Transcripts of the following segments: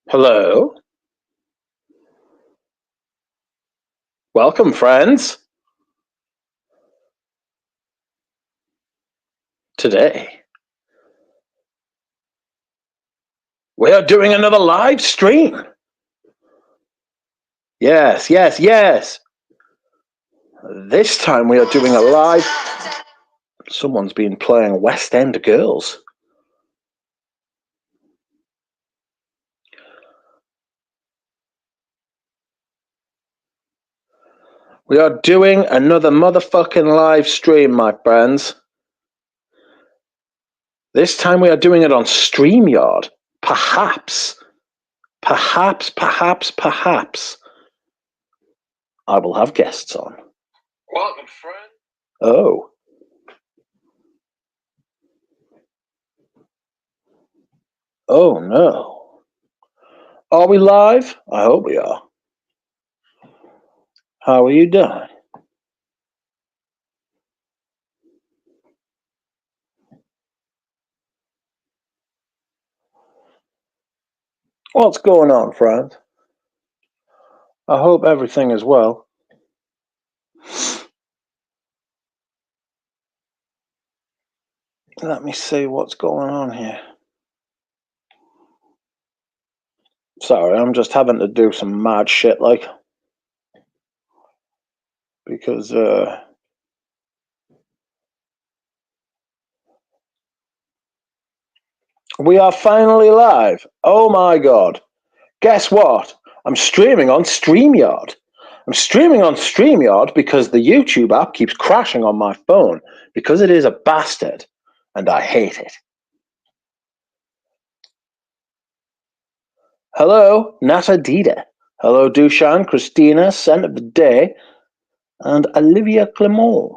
Hello. Welcome, friends. Today, we are doing another live stream. Yes, yes, yes. This time we are doing a live... Someone's been playing West End Girls. We are doing another motherfucking live stream, my friends. This time we are doing it on StreamYard. Perhaps, I will have guests on. Welcome, friend. Oh. Oh, no. Are we live? I hope we are. How are you doing? What's going on, friend? I hope everything is well. Let me see what's going on here. Sorry, I'm just having to do some mad shit, like, because, we are finally live. Oh my god. Guess what? I'm streaming on StreamYard. I'm streaming on StreamYard because the YouTube app keeps crashing on my phone because it is a bastard, and I hate it. Hello, Nata Dida. Hello, Dushan, Christina, Scent of the Day, and Olivia Clement.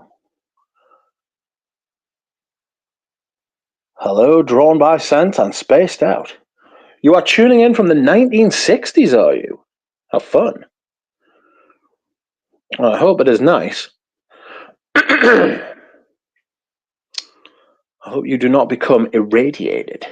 Hello, Drawn by Scent and Spaced Out. You are tuning in from the 1960s, are you? How fun. I hope it is nice. I hope you do not become irradiated.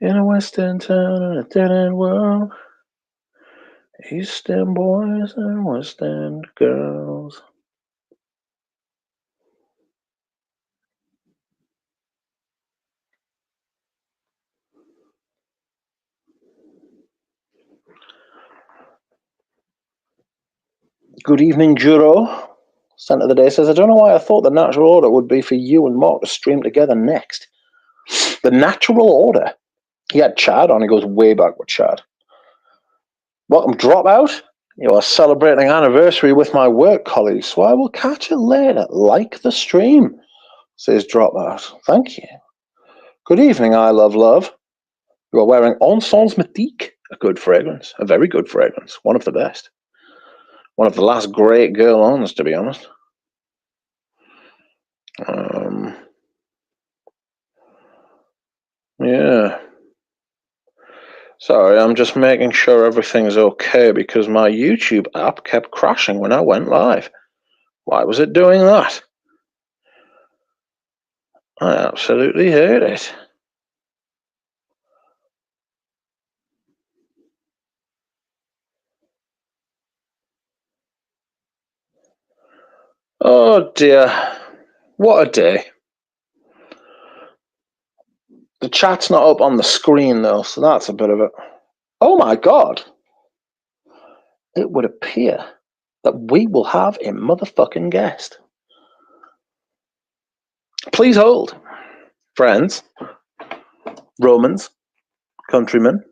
In a western town in a dead-end world, East End boys and West End girls. Good evening, Juro. Scent of the Day says, I don't know why I thought the natural order would be for you and Mark to stream together next. The natural order? He had Chad on, he goes way back with Chad. Welcome, Dropout. You are celebrating an anniversary with my work colleagues, so I will catch you later. Like the stream, says Dropout. Thank you. Good evening, I Love Love. You are wearing Encens Mythique, a good fragrance, a very good fragrance, one of the best. One of the last great girl-ons, to be honest. Yeah. Sorry, I'm just making sure everything's okay because my YouTube app kept crashing when I went live. Why was it doing that? I absolutely hate it. Oh dear. What a day. The chat's not up on the screen though, so that's a bit of it. Oh my god. It would appear that we will have a motherfucking guest. Please hold. Friends, Romans, countrymen,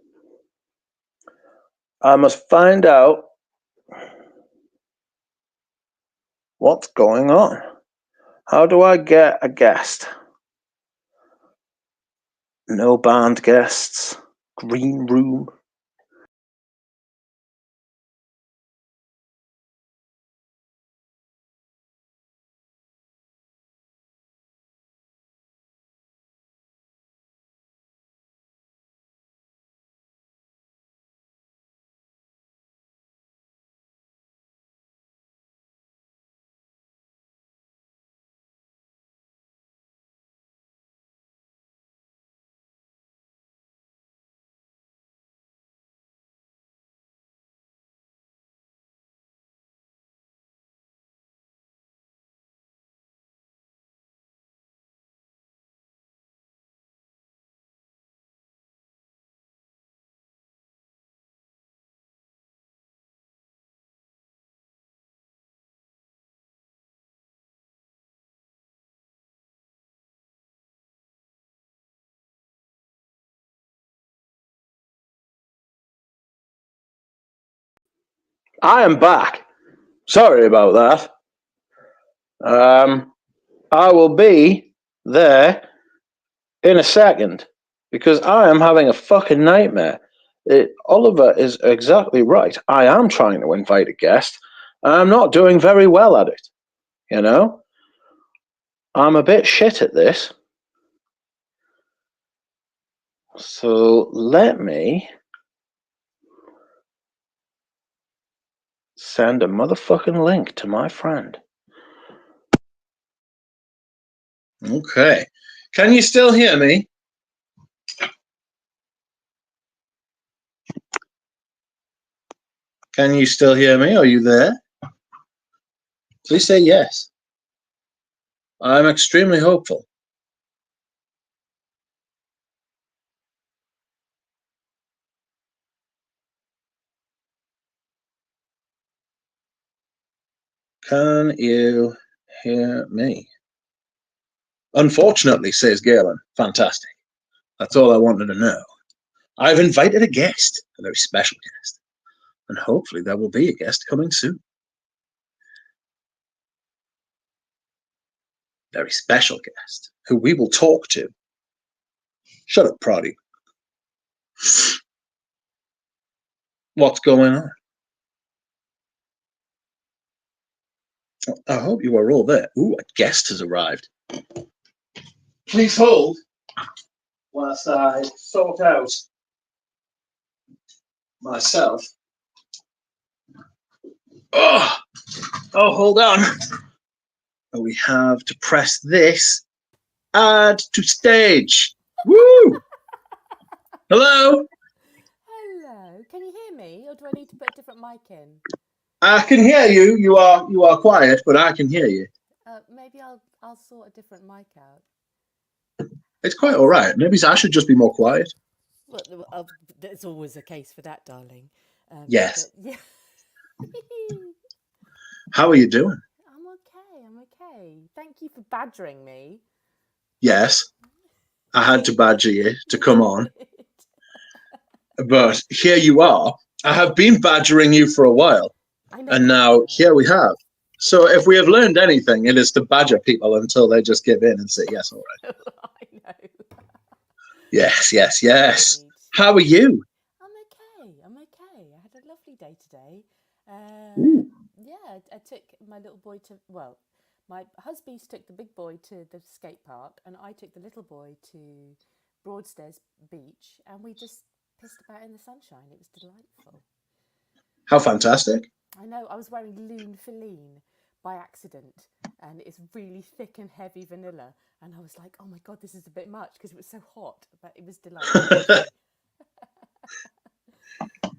I must find out what's going on. How do I get a guest? No band guests. Green room. I am back. Sorry about that. I will be there in a second because I am having a fucking nightmare. Oliver is exactly right. I am trying to invite a guest, and I'm not doing very well at it. You know? I'm a bit shit at this. So let me send a motherfucking link to my friend. Okay. Can you still hear me? Can you still hear me? Are you there? Please say yes. I'm extremely hopeful. Can you hear me? Unfortunately, says Galen. Fantastic. That's all I wanted to know. I've invited a guest, a very special guest, and hopefully there will be a guest coming soon. Very special guest who we will talk to. Shut up, Proddy. What's going on? I hope you are all there. Ooh, a guest has arrived. Please hold whilst I sort out myself. Oh, hold on. We have to press this. Add to stage. Woo! Hello? Hello. Can you hear me, or do I need to put a different mic in? I can hear you. You are quiet, but I can hear you. Maybe I'll sort a different mic out. It's quite all right. Maybe I should just be more quiet. Well, there's always a case for that, darling. Yes. Yeah. How are you doing? I'm okay. Thank you for badgering me. Yes. I had to badger you to come on. But here you are. I have been badgering you for a while. And now here we have. So if we have learned anything, it is to badger people until they just give in and say, yes, all right. I know. Yes. How are you? I'm okay. I had a lovely day today. Yeah, I took my little boy to, well, my husband took the big boy to the skate park, and I took the little boy to Broadstairs Beach, and we just pissed about in the sunshine. It was delightful. How fantastic. I know, I was wearing Loon Feline by accident, and it's really thick and heavy vanilla, and I was like, oh my God, this is a bit much, because it was so hot, but it was delightful.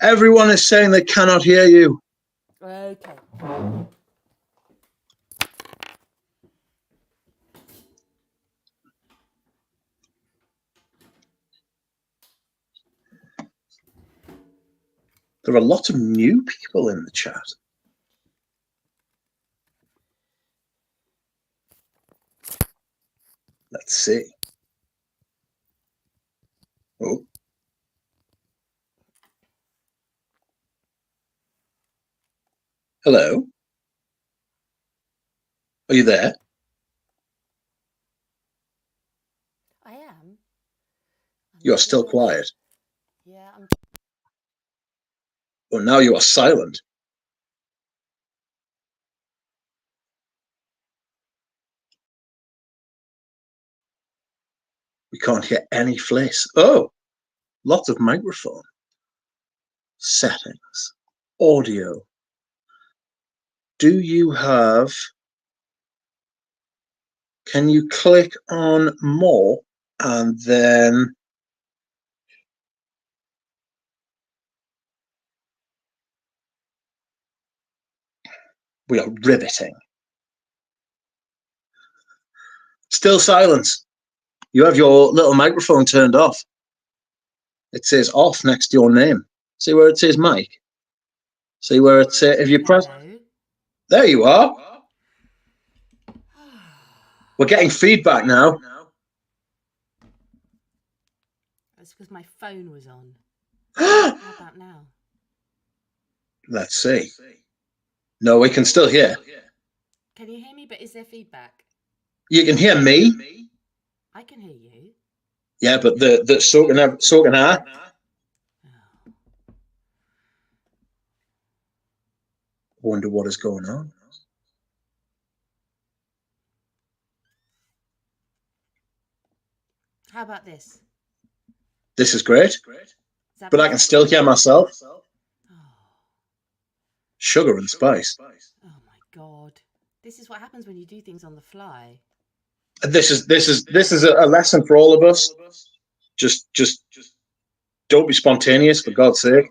Everyone is saying they cannot hear you. Okay. There are lots of new people in the chat. Let's see. Oh. Hello? Are you there? I am. You're still quiet. Yeah, I'm. Well, now you are silent. We can't hear any Fliss. Oh, lots of microphone. Settings. Audio. Do you have... Can you click on more and then... We are riveting. Still silence. You have your little microphone turned off. It says off next to your name. See where it says mic? See where it says... If you press... There you are. We're getting feedback now. That's because my phone was on. How about now? Let's see. No, we can still hear. Can you hear me? But is there feedback? You can hear me. I can hear you. Yeah, but so can I. Oh. Wonder what is going on. How about this? This is great. But better? I can still hear myself. Oh. Sugar and spice. Oh my god. This is what happens when you do things on the fly. This is a lesson for all of us. Just don't be spontaneous, for God's sake.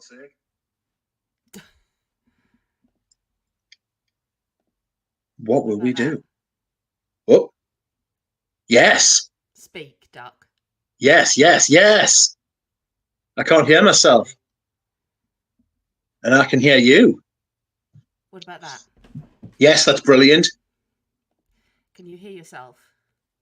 What will we do? Oh, yes. Speak, duck. Yes. I can't hear myself. And I can hear you. What about that? Yes, that's brilliant. Can you hear yourself?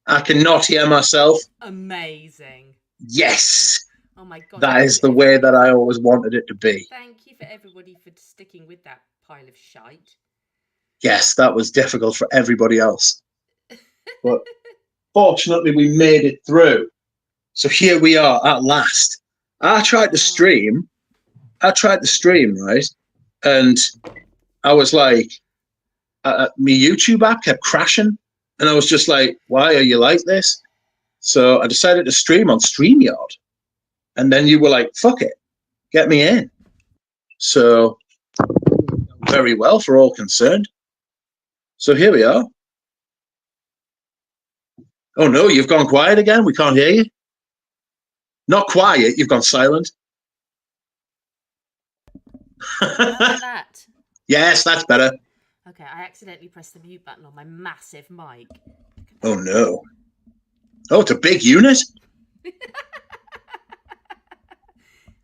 I cannot hear myself. Amazing. Yes. Oh my god. That is the way that I always wanted it to be. Thank you for everybody for sticking with that pile of shite. Yes, that was difficult for everybody else. But fortunately, we made it through. So here we are at last. I tried to stream, right? And I was like, my YouTube app kept crashing. And I was just like, why are you like this? So I decided to stream on StreamYard. And then you were like, fuck it, get me in. So very well for all concerned. So here we are. Oh no, you've gone quiet again. We can't hear you. Not quiet, you've gone silent. How about that? Yes, that's better. Okay, I accidentally pressed the mute button on my massive mic. Oh no. Oh, it's a big unit.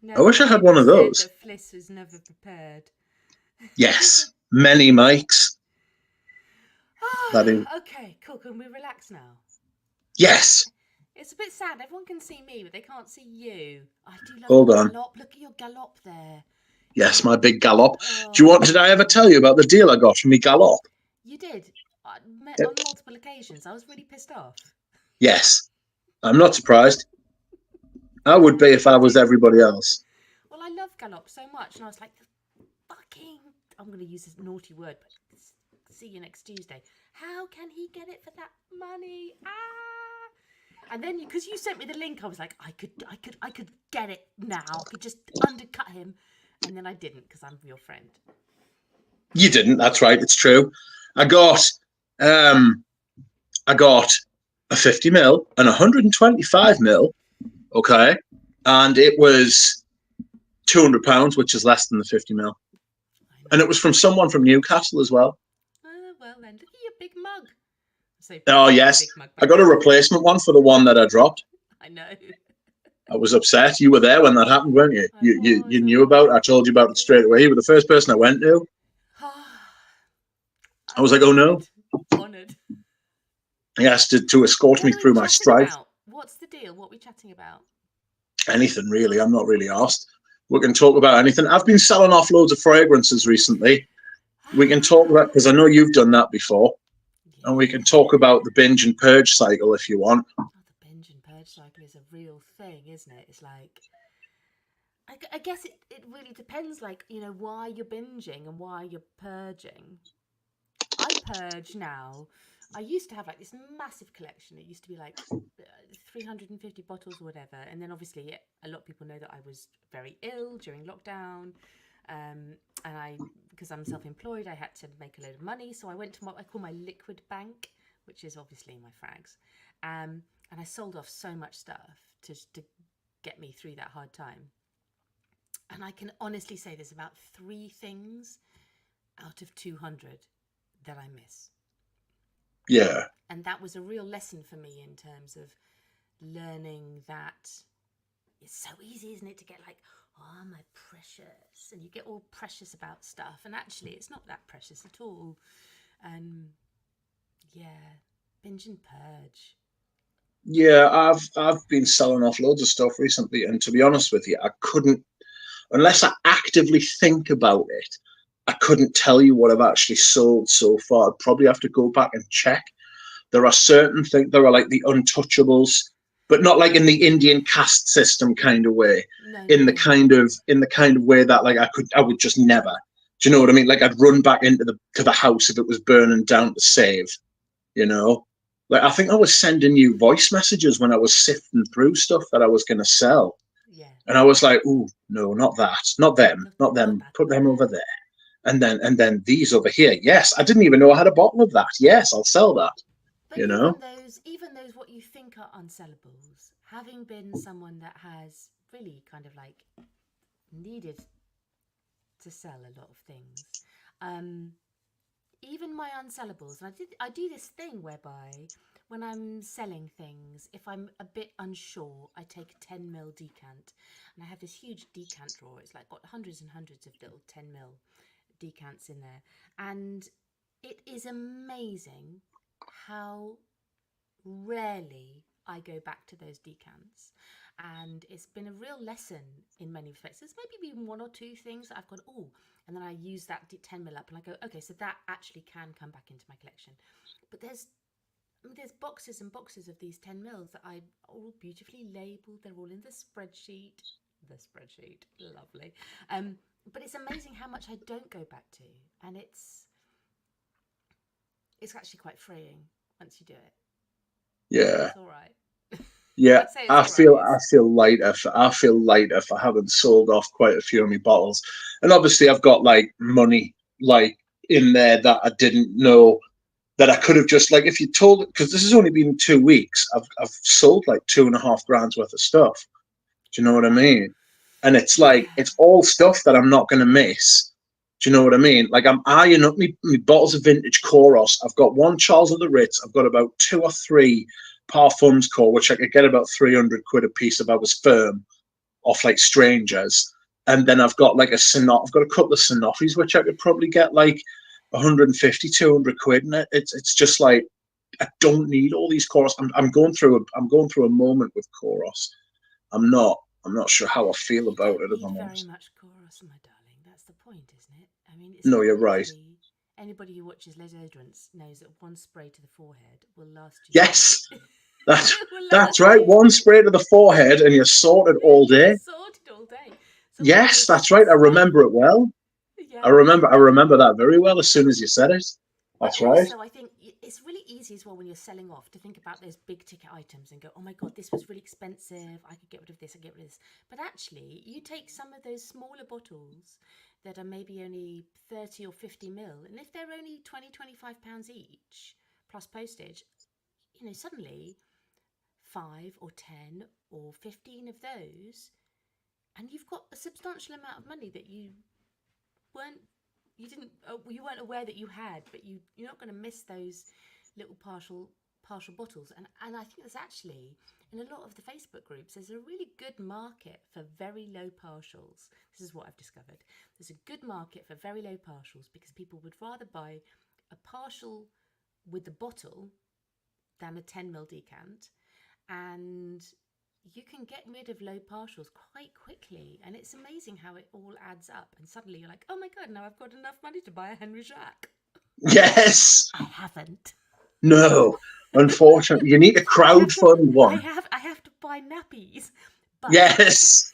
No, I wish I had one of those. That Fliss was never prepared. Yes, many mics. That is... Okay, cool. Can we relax now? Yes. It's a bit sad. Everyone can see me, but they can't see you. I do love Hold your on. gallop. Look at your gallop there. Yes, my big gallop. Did I ever tell you about the deal I got from me gallop? You did. On multiple occasions. I was really pissed off. Yes. I'm not surprised. I would be if I was everybody else. Well, I love gallop so much, and I was like, fucking... I'm going to use this naughty word, but see you next Tuesday. How can he get it for that money? And then because you sent me the link, I was like, I could get it now. I could just undercut him. And then I didn't because I'm your friend. You didn't. That's right. It's true. I got a 50 mil and 125 mil. Okay. And it was £200, which is less than the 50 mil. And it was from someone from Newcastle as well. Well then, look at your big mug. Oh yes, I got a replacement one for the one that I dropped. I know. I was upset. You were there when that happened, weren't you? You knew about it. I told you about it straight away. You were the first person I went to. I was like, oh no. Honoured. He asked to escort me through my strife. What's the deal? What are we chatting about? Anything really. I'm not really asked. We can talk about anything. I've been selling off loads of fragrances recently. We can talk about, because I know you've done that before. Yeah. And we can talk about the binge and purge cycle if you want. Oh, the binge and purge cycle is a real thing, isn't it? It's like, I guess it really depends, like, you know, why you're binging and why you're purging. I purge now. I used to have like this massive collection. It used to be like 350 bottles or whatever. And then obviously a lot of people know that I was very ill during lockdown. And because I'm self-employed, I had to make a load of money. So I went to what I call my liquid bank, which is obviously my frags. And I sold off so much stuff to get me through that hard time. And I can honestly say there's about 3 things out of 200 that I miss. Yeah. And that was a real lesson for me in terms of learning that it's so easy, isn't it, to get like, oh, my precious. And you get all precious about stuff. And actually, it's not that precious at all. Yeah, binge and purge. Yeah, I've been selling off loads of stuff recently. And to be honest with you, I couldn't, unless I actively think about it, I couldn't tell you what I've actually sold so far. I'd probably have to go back and check. There are certain things. There are like the untouchables, but not like in the Indian caste system kind of way. No, In no, the no. kind of way that like I would just never. Do you know what I mean? Like I'd run back into the house if it was burning down to save. You know, like I think I was sending you voice messages when I was sifting through stuff that I was going to sell, Yeah. and I was like, "Ooh, no, not that, not them, not Not them. that. Put them over there." And then these over here. Yes, I didn't even know I had a bottle of that. Yes, I'll sell that. But You know. even those what you think are unsellables, having been someone that has really kind of like needed to sell a lot of things, um, even my unsellables, and I do this thing whereby when I'm selling things, if I'm a bit unsure, I take a 10 ml decant, and I have this huge decant drawer. It's like got hundreds and hundreds of little 10 ml decants in there, and it is amazing how rarely I go back to those decants. And it's been a real lesson in many respects. There's maybe been one or two things that I've gone, oh, and then I use that 10 ml up and I go, okay, so that actually can come back into my collection. But there's boxes and boxes of these 10 mls that I all beautifully labeled. They're all in the spreadsheet. Lovely. But it's amazing how much I don't go back to, and it's actually quite freeing once you do it. Yeah. It's all right. Yeah, I'd say it's I all right. feel I feel lighter. I feel lighter for having sold off quite a few of my bottles, and obviously I've got like money like in there that I didn't know that I could have just like if you told because this has only been 2 weeks. I've sold like 2.5 grand's worth of stuff. Do you know what I mean? And it's Yeah. like it's all stuff that I'm not going to miss. Do you know what I mean? Like I'm eyeing up me bottles of vintage Koros. I've got one Charles of the Ritz. I've got about two or three Parfums core, which I could get about 300 quid a piece if I was firm off like strangers. And then I've got like I've got a couple of Sanofis, which I could probably get like 150, 200 quid. And it's just like I don't need all these Koros. I'm going through a moment with Koros. I'm not sure how I feel You about don't it, if need I'm very honest. much chorus, my darling. That's the point, isn't it? I mean, it's No, you're right. literally anybody who watches deodorants knows that one spray to the forehead will last you. Yes, that's It will that's last right. you. One spray to the forehead and you're sorted all You're day. sorted all day. So all Yes, this that's right. I stuff. remember it well. I Yeah. remember I But remember that very well as soon as you said it. But That's right. also, I think it's really easy as well when you're selling off to think about those big ticket items and go, oh my God, this was really expensive. I could get rid of this, I could get rid of this. But actually, you take some of those smaller bottles that are maybe only 30 or 50 ml, and if they're only 20, £25 each plus postage, suddenly 5 or 10 or 15 of those, and you've got a substantial amount of money that weren't you weren't aware that you had, but you're not going to miss those little partial bottles. And I think there's actually in a lot of the Facebook groups there's a really good market for very low partials. This is what I've discovered. There's a good market for very low partials because people would rather buy a partial with the bottle than a 10 ml decant, and you can get rid of low partials quite quickly, and it's amazing how it all adds up, and suddenly you're like, oh my God, now I've got enough money to buy a Henry Jacques. Yes. I haven't. No. Unfortunately, you need to crowdfund I one. have I have to buy nappies, but Yes.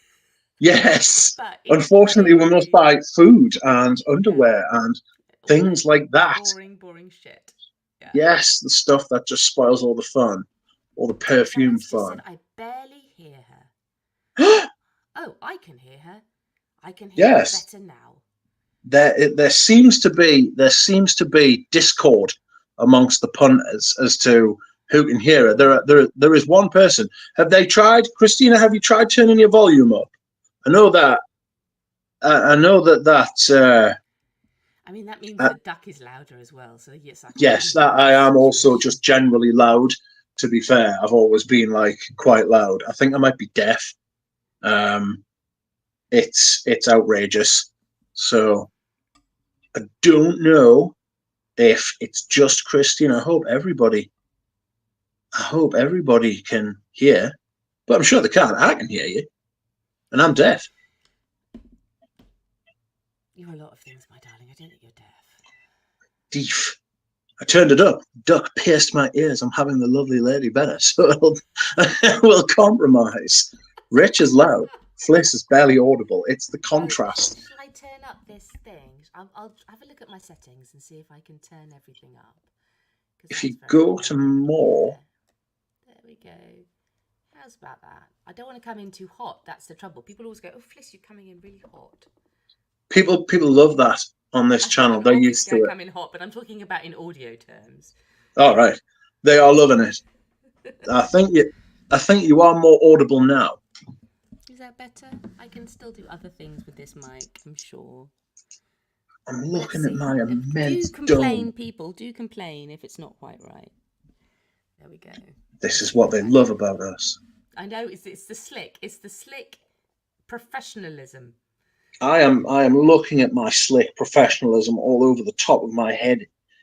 Yes. in Unfortunately, we must theory, buy food and yeah, underwear and all things those like that. boring shit. Yeah. Yes, the stuff that just spoils all the fun, all the perfume Someone's just said fun. I barely hear her. Oh, I can hear her. I can hear her Yes, better now. there seems to be discord amongst the punters as to who can hear it. There is one person. Have they tried, Christina? Have you tried turning your volume up? I know that. I know that. I mean, that means Uh, the duck is louder as well. So yes, I can yes, hear that you I in this am also just situation. generally loud. To be fair, I've always been like quite loud. I think I might be deaf. Um, it's outrageous. So I don't know if it's just Christian. I hope everybody can hear, but I'm sure they can. I can hear you, and I'm deaf. You're a lot of things, my darling. I deaf. I turned it up. Duck pierced my ears. I'm having the lovely lady better, so we'll compromise. Rich is loud. Fliss is barely audible. It's the contrast. Shall I turn up this thing? I'll have a look at my settings and see if I can turn everything up. If you go to more... There we go. How's about that? I don't want to come in too hot. That's the trouble. People always go, "Oh, Fliss, you're coming in really hot." People love that on this channel. They're used to it. I come in hot, but I'm talking about in audio terms. All right. They are loving it. I think you are more audible now. Is that better? I can still do other things with this mic, I'm sure. I'm looking at my immense dome. Do complain, dome. people. Do complain if it's not quite right. There we go. This is what they love about us. I know, it's the slick. It's the slick professionalism. I am looking at my slick professionalism all over the top of my head.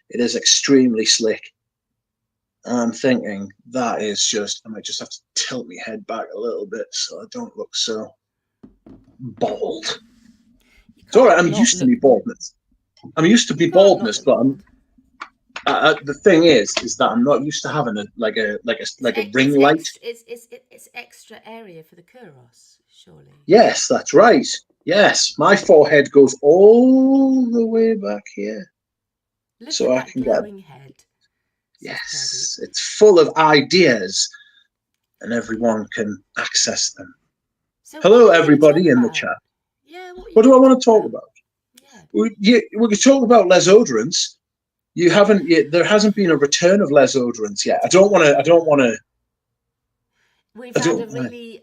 It is extremely slick. And I'm thinking that is just, I might just have to tilt my head back a little bit so I don't look so bald. It's all right, I'm used to me baldness. I'm used to be baldness, but the thing is that I'm not used to having a ring light. It's extra area for the kuros, surely. Yes, that's right. Yes, my forehead goes all the way back here. Look so at I that can glowing get. Head. Yes, it's full of ideas, and everyone can access them. So hello, everybody in the chat. Yeah, what do I want to talk about? Yeah. We could talk about lesodorants. You haven't yet. There hasn't been a return of lesodorants yet. I don't want to.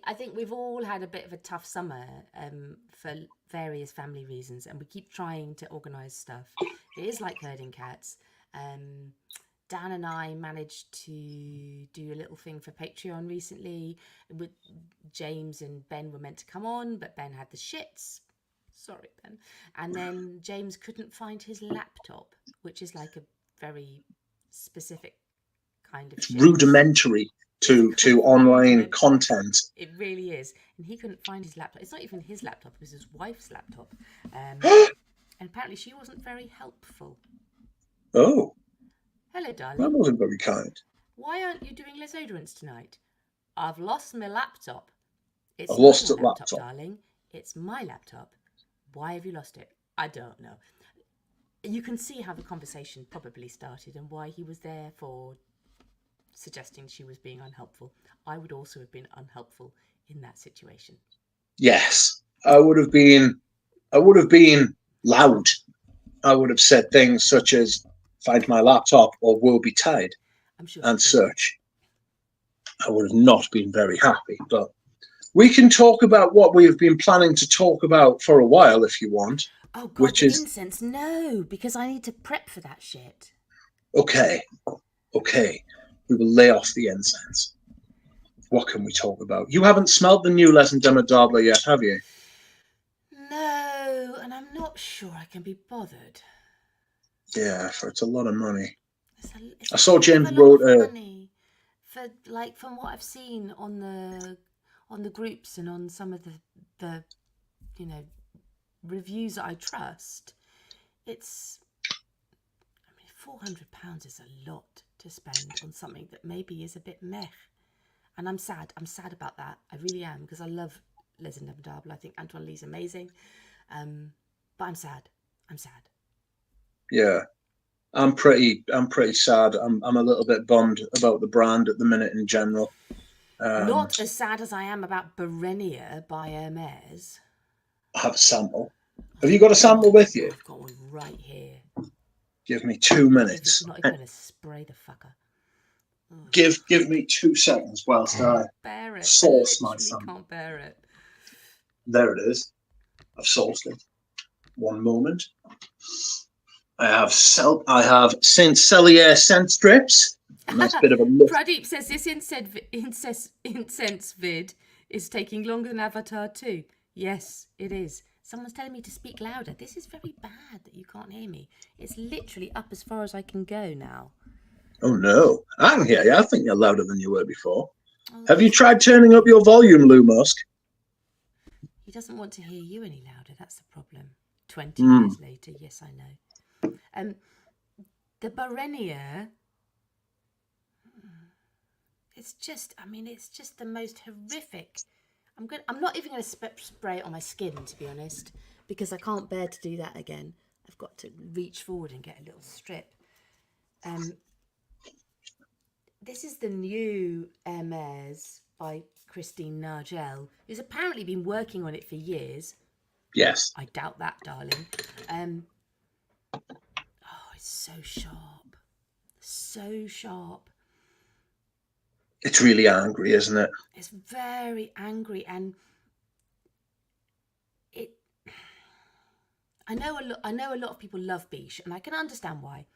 I think we've all had a bit of a tough summer for various family reasons, and we keep trying to organise stuff. It is like herding cats. Dan and I managed to do a little thing for Patreon recently. With James and Ben were meant to come on, but Ben had the shits. Sorry, Ben. And then James couldn't find his laptop, which is like a very specific kind of shit. Rudimentary to online content. It really is. And he couldn't find his laptop. It's not even his laptop, it was his wife's laptop. And apparently she wasn't very helpful. Oh. Hello, darling. That wasn't very kind. Why aren't you doing lesodorants tonight? I've lost my laptop. I've lost a laptop, darling. It's my laptop. Why have you lost it? I don't know. You can see how the conversation probably started and why he was there for suggesting she was being unhelpful. I would also have been unhelpful in that situation. Yes, I would have been loud. I would have said things such as "find my laptop" or "woe betide," and such. I would have not been very happy, but we can talk about what we have been planning to talk about for a while if you want. Oh God, which is incense. No, because I need to prep for that shit. Okay. We will lay off the incense. What can we talk about? You haven't smelled the new Les and Demodable yet, have you? No, and I'm not sure I can be bothered. Yeah, for it's a lot of money. I saw James wrote money for from what I've seen on the groups and on some of the reviews that I trust. It's £400 is a lot to spend on something that maybe is a bit meh. And I'm sad about that. I really am, because I love Les Indomitable. I think Antoine Lee's amazing. But I'm sad. Yeah. I'm pretty sad. I'm a little bit bummed about the brand at the minute in general. Not as sad as I am about Berenia by Hermes. I have a sample. Have you got a sample with you? I've got one right here. Give me 2 minutes. I'm not even going to spray the fucker. Give me 2 seconds whilst I bear it. source my sample. I can't bear it. There it is. I've sourced it. 1 moment. I have Saint Celier scent strips. A nice bit of a look. Pradeep says this incense vid is taking longer than Avatar 2. Yes, it is. Someone's telling me to speak louder. This is very bad that you can't hear me. It's literally up as far as I can go now. Oh no, I can hear you. I think you're louder than you were before. Oh, have you tried turning up your volume, Lou Musk? He doesn't want to hear you any louder. That's the problem. 20 years later, yes, I know. The Barenia, it's just the most horrific. I'm not even going to spray it on my skin, to be honest, because I can't bear to do that again. I've got to reach forward and get a little strip. This is the new Hermes by Christine Nargel, who's apparently been working on it for years. Yes. I doubt that, darling. It's so sharp. So sharp. It's really angry, isn't it? It's very angry, and I know a lot of people love Biche, and I can understand why.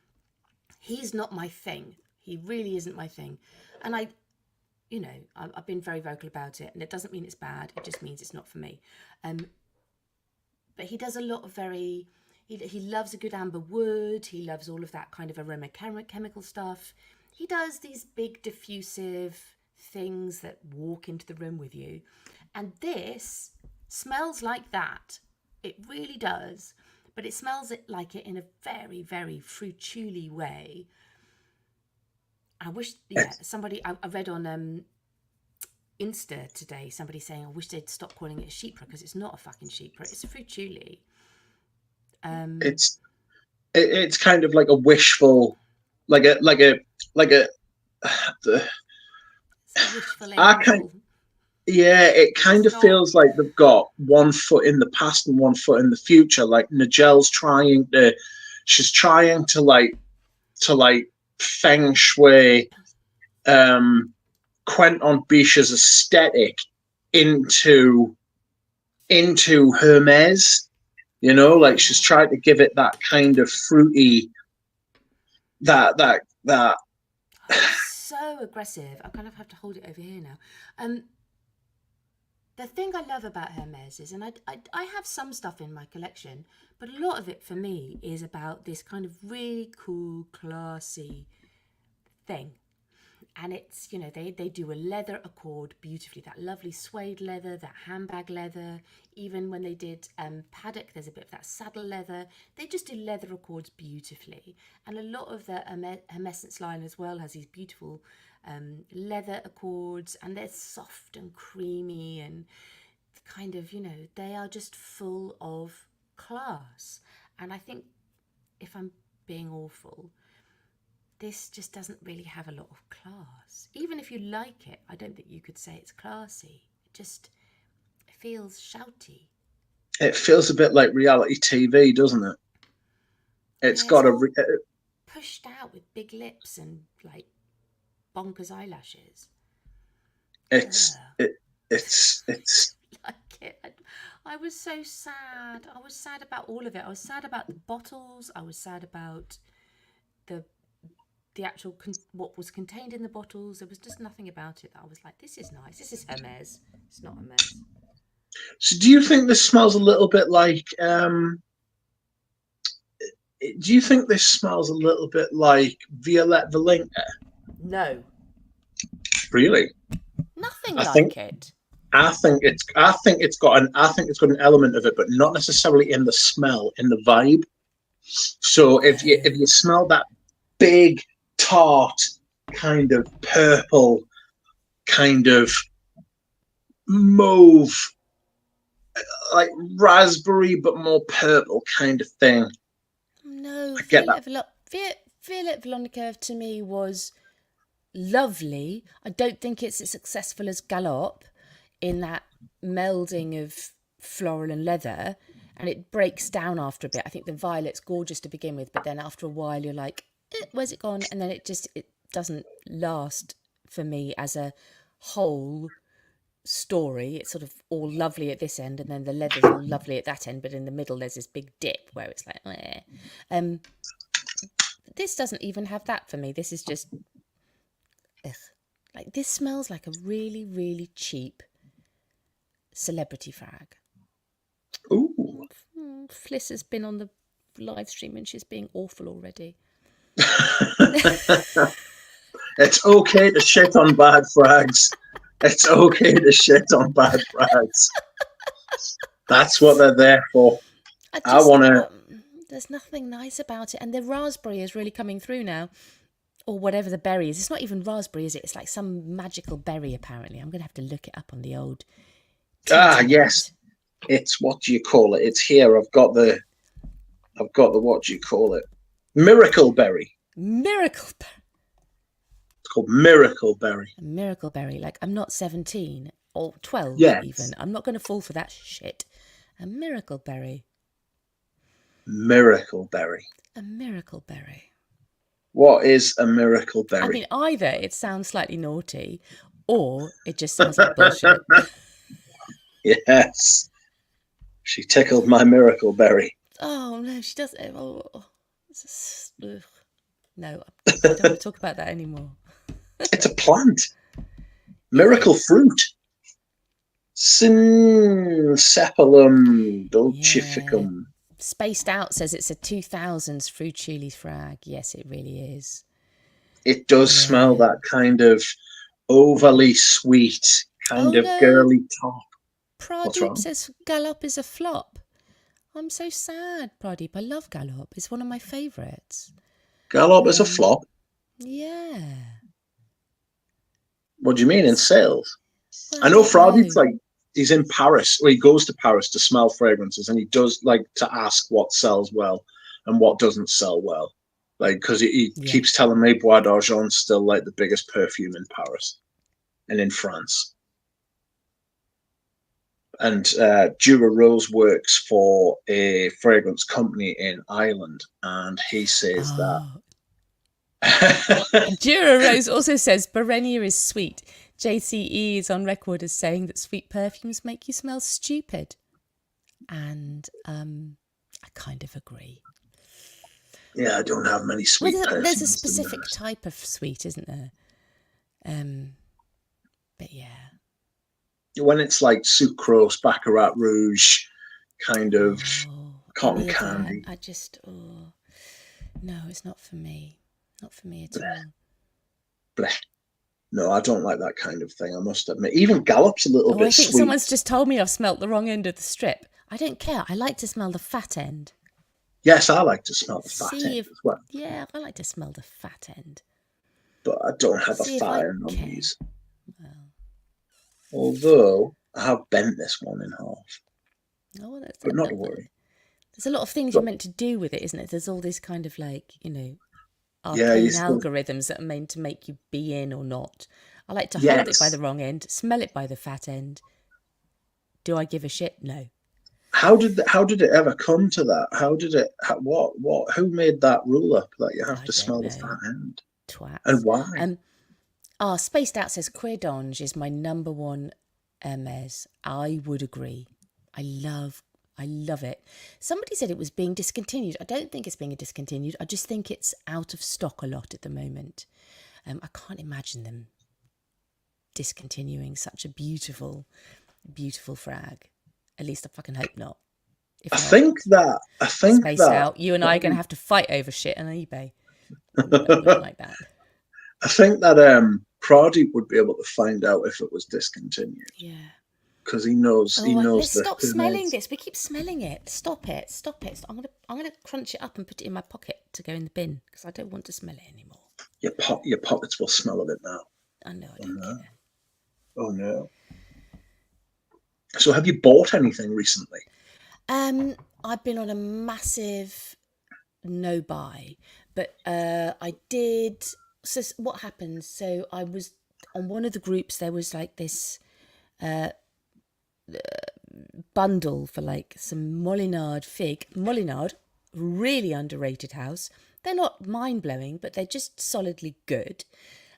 He's not my thing. He really isn't my thing. And I've been very vocal about it, and it doesn't mean it's bad. It just means it's not for me. But he does a lot of he loves a good amber wood. He loves all of that kind of aroma chemical stuff. He does these big diffusive things that walk into the room with you. And this smells like that. It really does. But it smells like it in a very, very fruituli way. I wish, I read on Insta today, somebody saying, I wish they'd stop calling it a chypre, because it's not a fucking chypre, it's a fruituli. It's kind of like a wishful, like a wishful angel. It kind of feels like they've got one foot in the past and one foot in the future. Like Nigel's she's trying to feng shui Quentin Biche's aesthetic into Hermes. You know, like she's trying to give it that kind of fruity, that. So aggressive. I kind of have to hold it over here now. The thing I love about Hermes is, and I have some stuff in my collection, but a lot of it for me is about this kind of really cool, classy thing. And it's, they do a leather accord beautifully, that lovely suede leather, that handbag leather. Even when they did paddock, there's a bit of that saddle leather. They just do leather accords beautifully. And a lot of the Hermescence line as well has these beautiful leather accords, and they're soft and creamy and kind of, they are just full of class. And I think, if I'm being awful, this just doesn't really have a lot of class. Even if you like it, I don't think you could say it's classy. It feels shouty. It feels a bit like reality TV, doesn't it? It's got pushed out with big lips and like bonkers eyelashes. It's like it. I was so sad. I was sad about all of it. I was sad about the bottles. I was sad about the actual what was contained in the bottles. There was just nothing about it that I was like, this is nice. This is Hermes. It's not Hermes. So do you think this smells a little bit like Violette Valenca? No. Really? Nothing like it. I think it's got an element of it, but not necessarily in the smell, in the vibe. So if you smell that big, tart, kind of purple, kind of mauve, like raspberry but more purple kind of thing. No, Violette Valenca to me was lovely. I don't think it's as successful as Galop in that melding of floral and leather, and it breaks down after a bit. I think the violet's gorgeous to begin with, but then after a while you're like, where's it gone? And then it doesn't last for me as a whole story. It's sort of all lovely at this end, and then the leather's all lovely at that end, but in the middle there's this big dip where it's like, eh. This doesn't even have that for me. This is just, like, this smells like a really, really cheap celebrity frag. Ooh. Fliss has been on the live stream and she's being awful already. It's okay to shit on bad frags. It's okay to shit on bad frags. That's what they're there for. I want to. There's nothing nice about it. And the raspberry is really coming through now. Or whatever the berry is. It's not even raspberry, is it? It's like some magical berry, apparently. I'm going to have to look it up on the old Yes. internet. It's, what do you call it? It's here. I've got the, what do you call it? Miracle berry. Miracle berry. It's called miracle berry. A miracle berry. Like, I'm not 17 or 12 even. I'm not going to fall for that shit. A miracle berry. Miracle berry. A miracle berry. What is a miracle berry? I mean, either it sounds slightly naughty or it just sounds like bullshit. Yes. She tickled my miracle berry. Oh, no, she doesn't. Oh, no, I don't want to talk about that anymore. It's a plant. Miracle fruit. Syncephalum dulcificum. Yeah. Spaced Out says it's a 2000s fruit chili frag. Yes, it really is. It does smell that kind of overly sweet, kind of girly top. Pradeep says Gallop is a flop. I'm so sad, Pradeep. I love Gallop. It's one of my favourites. Gallop is a flop? Yeah. What do you mean in sales? Well, I know Pradeep's like, he's in Paris, or he goes to Paris to smell fragrances, and he does like to ask what sells well and what doesn't sell well. Like, because he keeps telling me Bois d'Argent's still like the biggest perfume in Paris and in France. And Dura Rose works for a fragrance company in Ireland, and he says that. Dura Rose also says Barenia is sweet. JCE is on record as saying that sweet perfumes make you smell stupid. And I kind of agree. Yeah, I don't have many sweet perfumes. There's a specific type of sweet, isn't there? But yeah. When it's like sucrose, Baccarat Rouge, kind of cotton candy. I just, no, it's not for me. Not for me at all. Blech. No, I don't like that kind of thing, I must admit. Even Gallop's a little bit sweet. I think someone's just told me I've smelt the wrong end of the strip. I don't care. I like to smell the fat end. Yes, I like to smell the fat end as well. Yeah, I like to smell the fat end. But I don't have a fat end on these. Well. Although, I have bent this one in half. Oh, that's but not to worry. There's a lot of things you're meant to do with it, isn't it? There's all this kind of like, arcane algorithms that are meant to make you be in or not. I like to hold it by the wrong end, smell it by the fat end. Do I give a shit? No. How did it ever come to that? How did it? Who made that rule up that you have to smell the fat end? Twats. And why? Spaced Out says Queer Donge is my number one Hermes. I would agree. I love it. Somebody said it was being discontinued. I don't think it's being discontinued. I just think it's out of stock a lot at the moment. I can't imagine them discontinuing such a beautiful, beautiful frag. At least I fucking hope not. I think that Spaced Out, you and I are going to have to fight over shit on eBay. Not like that. I think that Pradeep would be able to find out if it was discontinued. Yeah. Because he knows. Let's stop smelling this. We keep smelling it. Stop it. I'm gonna crunch it up and put it in my pocket to go in the bin because I don't want to smell it anymore. Your pockets will smell of it now. I know. I don't care. Oh no. So have you bought anything recently? I've been on a massive no buy, but I did. So what happened? So I was on one of the groups. There was like this bundle for like some Molinard fig. Molinard, really underrated house. They're not mind-blowing, but they're just solidly good.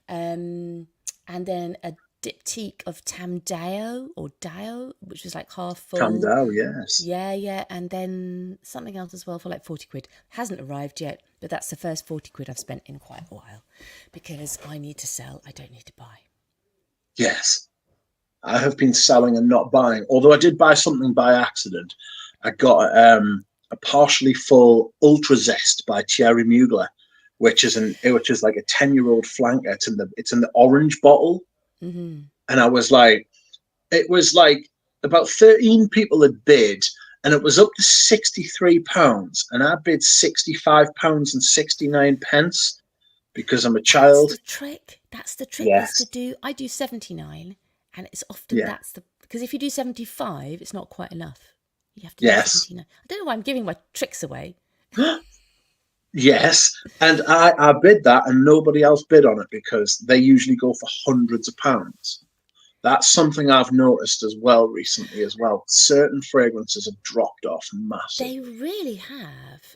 And then a diptyque of Tamdao or Dao, which was like half full. Tamdao, yes. Yeah. And then something else as well for like 40 quid. Hasn't arrived yet, but that's the first 40 quid I've spent in quite a while because I need to sell. I don't need to buy. Yes. I have been selling and not buying, although I did buy something by accident. I got a partially full Ultra Zest by Thierry Mugler, which is like a 10-year-old flanker. It's in the orange bottle. Mm-hmm. And I was like, it was like about 13 people had bid, and it was up to £63, and I bid £65.69 because I'm a That's child. the trick. That's the trick. Is to Yes, do. I do 79, and it's often yeah, that's the because if you do 75, it's not quite enough. You have to do yes, 79. I don't know why I'm giving my tricks away. yes. And I bid that, and nobody else bid on it because they usually go for hundreds of pounds. That's something I've noticed as well recently as well. Certain fragrances have dropped off They massively. really have.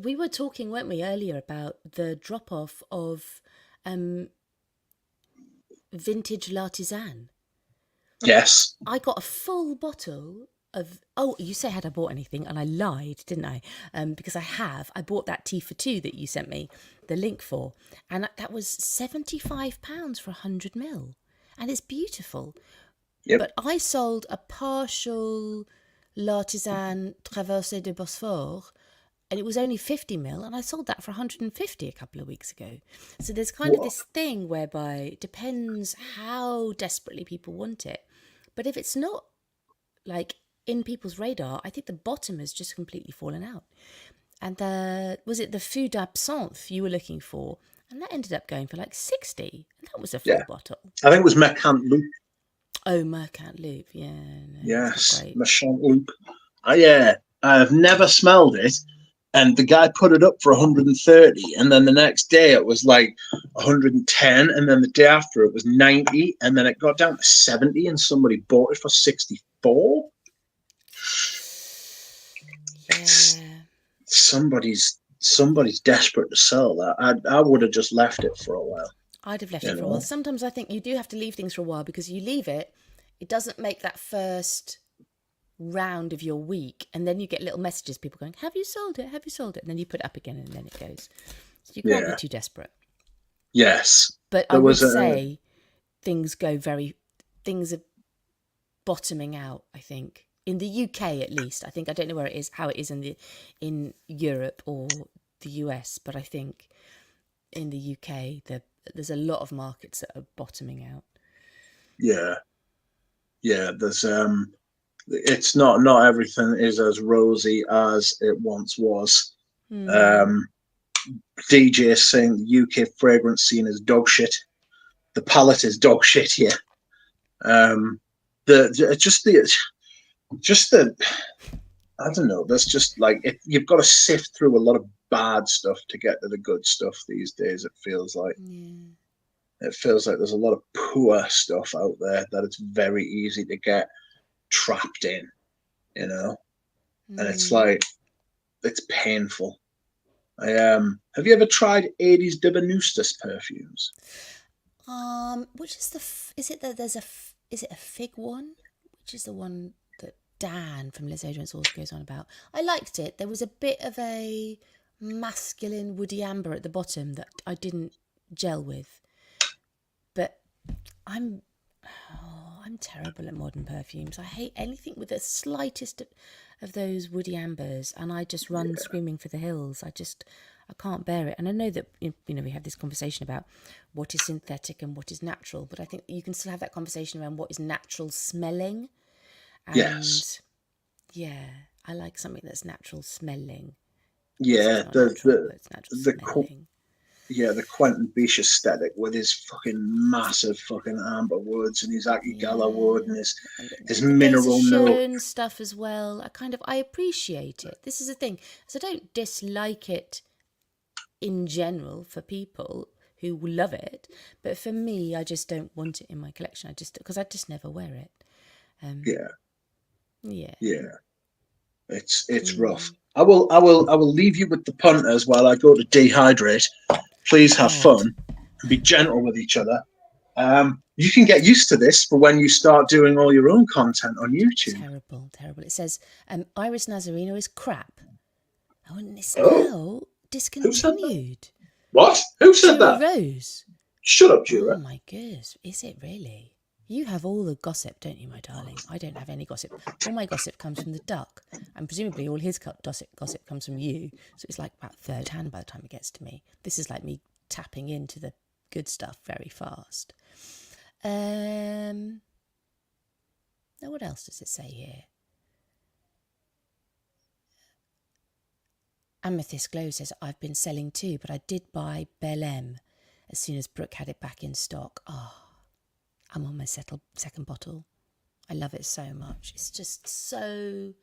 We were talking, weren't we, earlier about the drop off of um, vintage L'Artisan. Yes. I got a full bottle of. Oh, you say had I bought anything, and I lied, didn't I? Because I have. I bought that tea for two that you sent me the link for, and that was £75 for 100 ml, and it's beautiful. Yep. But I sold a partial L'Artisan Traversée de Bosphore, and it was only 50 ml, and I sold that for 150 a couple of weeks ago. So there's kind of What? this thing whereby it depends how desperately people want it. But if it's not like in people's radar, I think the bottom has just completely fallen out. And was it the Fou d'Absinthe you were looking for? And that ended up going for like 60. And that was a full Yeah. bottle. I think it was Mercant Loop. Oh, Mercant Loop. Yeah, no, it's not Yes. great. Mercant Loop. Yeah. I've never smelled it. And the guy put it up for 130. And then the next day it was like 110. And then the day after it was 90. And then it got down to 70. And somebody bought it for 64. It's Yeah. somebody's desperate to sell that. I would have just left it for a while. I'd have left You it for a while. know? Sometimes I think you do have to leave things for a while because you leave it, it doesn't make that first round of your week, and then you get little messages, people going, "Have you sold it? Have you sold it?" And then you put it up again, and then it goes. So you can't be Yeah. too desperate. Yes. But I There would was a say things are bottoming out. I think in the UK at least. I don't know where it is, how it is in Europe or the US, but I think in the UK there's a lot of markets that are bottoming out. yeah. There's it's not everything is as rosy as it once was. Um DJ is saying the UK fragrance scene is dog shit. The palette is dog shit here. The just the I don't know. That's just like you've got to sift through a lot of bad stuff to get to the good stuff these days. Yeah. It feels like there's a lot of poor stuff out there that it's very easy to get trapped in, you know. And it's Mm. like it's painful. I Have you ever tried 80s Dibanustas perfumes? Which is is it that there's is it a fig one? Which is the one that Dan from Liz Adrian's always goes on about? I liked it. There was a bit of a masculine woody amber at the bottom that I didn't gel with. But I'm I'm terrible at modern perfumes. I hate anything with the slightest of those woody ambers, and I just run screaming for the hills. I can't bear it. And I know that we have this conversation about what is synthetic and what is natural, but I think you can still have that conversation around what is natural smelling. And Yes. yeah, I like something that's natural smelling. Obviously, Yeah. it's not natural, but it's natural The smelling. yeah, the Quentin Beach aesthetic with his fucking massive fucking amber woods and his Akigala wood and Yeah. And his the Gaze mineral note. Schoen stuff as well. I appreciate it. This is the thing. So I don't dislike it in general for people who love it, but for me, I just don't want it in my collection. Because I just never wear it. Yeah, Yeah. yeah. It's rough. I will leave you with the punters while I go to dehydrate. Please have God. fun and be gentle with each other. You can get used to this for when you start doing all your own content on YouTube. Terrible, terrible. It says Iris Nazareno is crap. Oh, and it's Oh, now who said that? discontinued. What? Who said Jura that? Rose. Shut up, Oh Jura. my goodness, is it really? You have all the gossip, don't you, my darling? I don't have any gossip. All my gossip comes from the duck, and presumably all his gossip comes from you. So it's like about third hand by the time it gets to me. This is like me tapping into the good stuff very fast. Now what else does it say here? Amethyst Glow says, I've been selling too, but I did buy Bel M as soon as Brooke had it back in stock. Oh, I'm on my second bottle. I love it so much. It's just so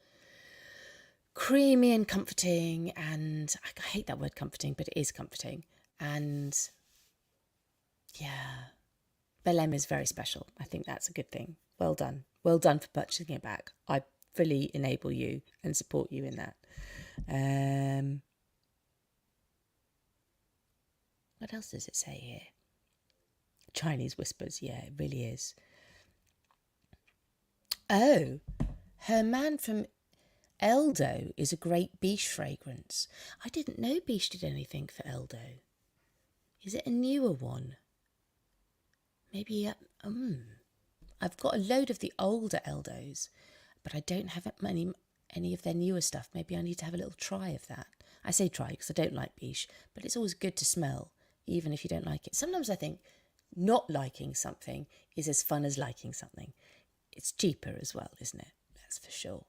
creamy and comforting, and I hate that word comforting, but it is comforting. And yeah, Bel M is very special. I think that's a good thing. Well done. Well done for purchasing it back. I fully enable you and support you in that. What else does it say here? Chinese whispers. Yeah, it really is. Oh, her man from Eldo is a great Biche fragrance. I didn't know Biche did anything for Eldo. Is it a newer one? Maybe, I've got a load of the older Eldos, but I don't have any of their newer stuff. Maybe I need to have a little try of that. I say try because I don't like Biche, but it's always good to smell, even if you don't like it. Sometimes I think not liking something is as fun as liking something. It's cheaper as well, isn't it? That's for sure.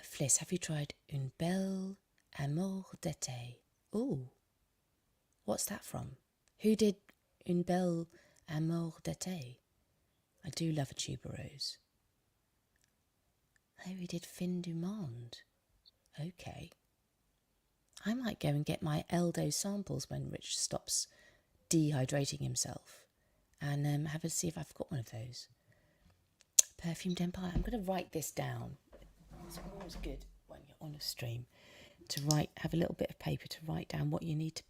Fliss, have you tried Une Belle Amour d'été? Ooh, what's that from? Who did Une Belle Amour d'été? I do love a tuberose. Oh, he did Fin du Monde. Okay. I might go and get my Eldo samples when Rich stops dehydrating himself and have a see if I've got one of those. Perfumed Empire. I'm going to write this down. It's always good when you're on a stream to have a little bit of paper to write down what you need to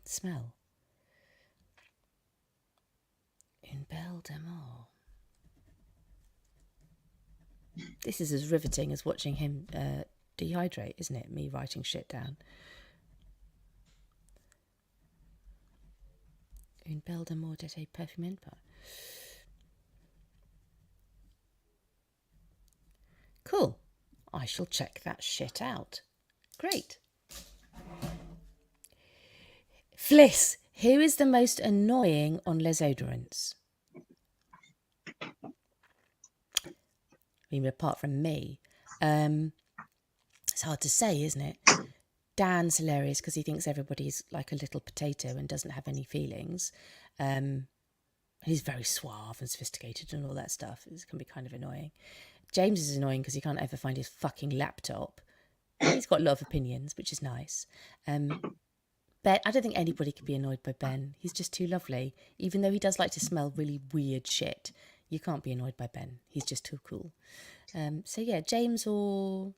smell. Une Belle d'Amour. This is as riveting as watching him dehydrate, isn't it? Me writing shit down. Une Belle d'Amour d'été Perfume Empire. Cool. I shall check that shit out. Great. Fliss, who is the most annoying on Les Odorants? I mean, apart from me. It's hard to say, isn't it? Dan's hilarious because he thinks everybody's like a little potato and doesn't have any feelings. He's very suave and sophisticated and all that stuff. It can be kind of annoying. James is annoying because he can't ever find his fucking laptop. He's got a lot of opinions, which is nice. Ben, I don't think anybody can be annoyed by Ben. He's just too lovely. Even though he does like to smell really weird shit, you can't be annoyed by Ben. He's just too cool. So yeah, James or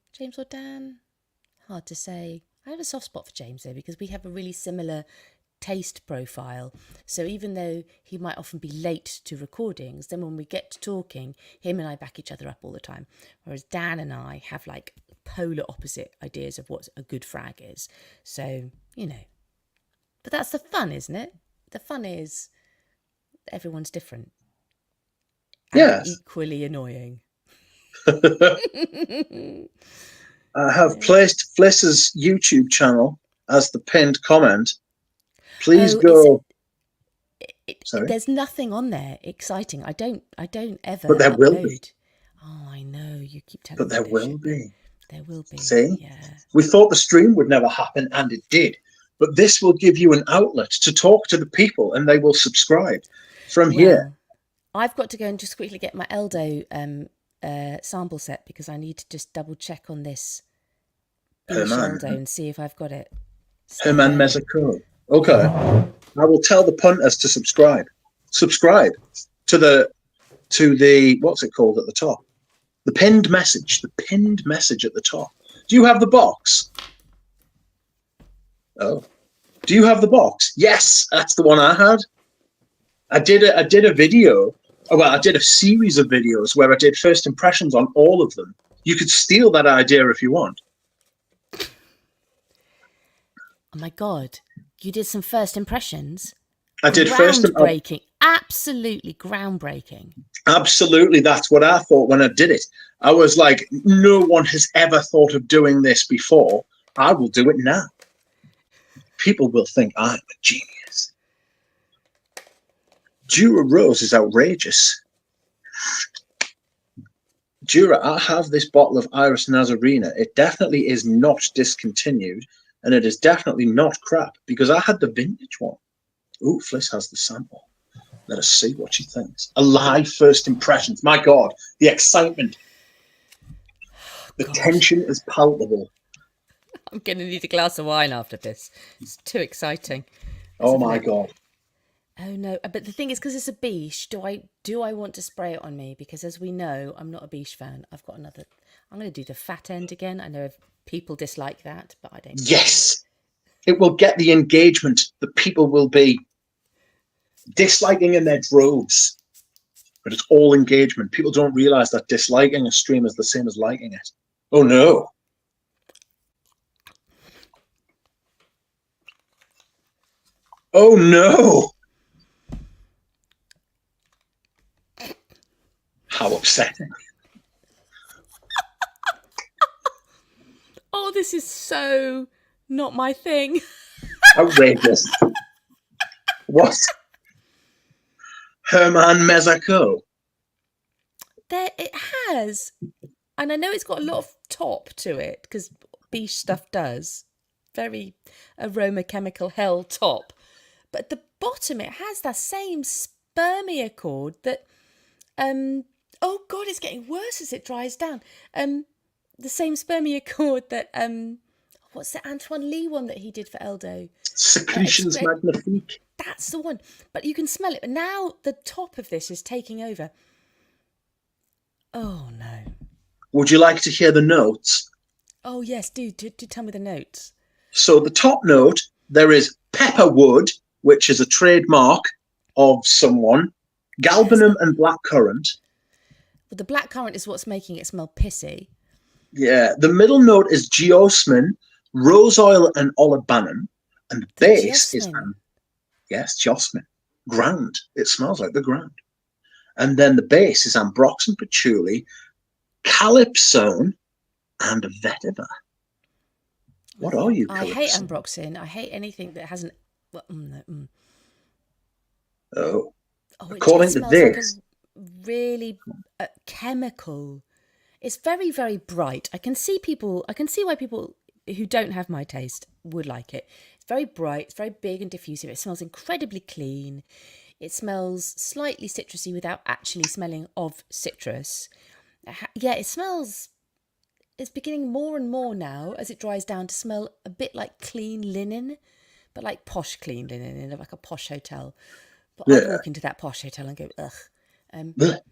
Dan? Hard to say. I have a soft spot for James though because we have a really similar taste profile. So even though he might often be late to recordings, then when we get to talking, him and I back each other up all the time. Whereas Dan and I have like polar opposite ideas of what a good frag is. So, you know. But that's the fun, isn't it? The fun is everyone's different. And Yes. equally annoying. I have placed Fliss's YouTube channel as the pinned comment. Please go. Sorry? There's nothing on there exciting. I don't ever But there upload. will be. Oh, I know. You keep telling But me there will be. There will be. See? Yeah. We thought the stream would never happen, and it did. But this will give you an outlet to talk to the people, and they will subscribe from here. I've got to go and just quickly get my Eldo sample set because I need to just double check on this Eldo and see if I've got it. Herman Mezaco. Okay. I will tell the punters to subscribe. Subscribe to the what's it called at the top? The pinned message. The pinned message at the top. Do you have the box? Oh. Do you have the box? Yes, that's the one I had. I did a video. Well, I did a series of videos where I did first impressions on all of them. You could steal that idea if you want. Oh my God. You did some first impressions? I did groundbreaking. Absolutely groundbreaking. Absolutely. That's what I thought when I did it. I was like, no one has ever thought of doing this before. I will do it now. People will think I'm a genius. Dura Rose is outrageous. Jura, I have this bottle of Iris Nazarena. It definitely is not discontinued, and it is definitely not crap, because I had the vintage one. Ooh, Fliss has the sample. Let us see what she thinks. A live first impressions. My God, the excitement. The God. tension is palpable. I'm going to need a glass of wine after this. It's too exciting. Oh my God. Oh no! But the thing is, because it's a biche, do I want to spray it on me? Because as we know, I'm not a biche fan. I've got another. I'm going to do the fat end again. I know people dislike that, but I don't. Yes, it will get the engagement. The people will be disliking in their droves, but it's all engagement. People don't realize that disliking a stream is the same as liking it. Oh no! Oh no! How upsetting. Oh, this is so not my thing. Outrageous. What? Herman Mezako. There it has. And I know it's got a lot of top to it, because biche stuff does. Very aroma chemical hell top. But at the bottom it has that same spermia cord that oh God, it's getting worse as it dries down. The same spermia cord that what's the Antoine Lee one that he did for Eldo? Secretions Magnifique. That's the one. But you can smell it. But now the top of this is taking over. Oh no. Would you like to hear the notes? Oh yes, do tell me the notes. So the top note, there is pepperwood, which is a trademark of someone, galbanum and blackcurrant. Well, the blackcurrant is what's making it smell pissy. Yeah, the middle note is geosmin, rose oil and olibanum, and the base is geosmin, ground. It smells like the ground. And then the base is ambroxan patchouli, calypsone, and vetiver. What are you, I hate ambroxan. I hate anything that hasn't. Well, Oh, according to this, like a really chemical. It's very, very bright. I can see why people who don't have my taste would like it. It's very bright. It's very big and diffusive. It smells incredibly clean. It smells slightly citrusy without actually smelling of citrus. Yeah, it smells. It's beginning more and more now as it dries down to smell a bit like clean linen, but like posh clean linen in like a posh hotel. But I'd walk into that posh hotel and go, ugh. But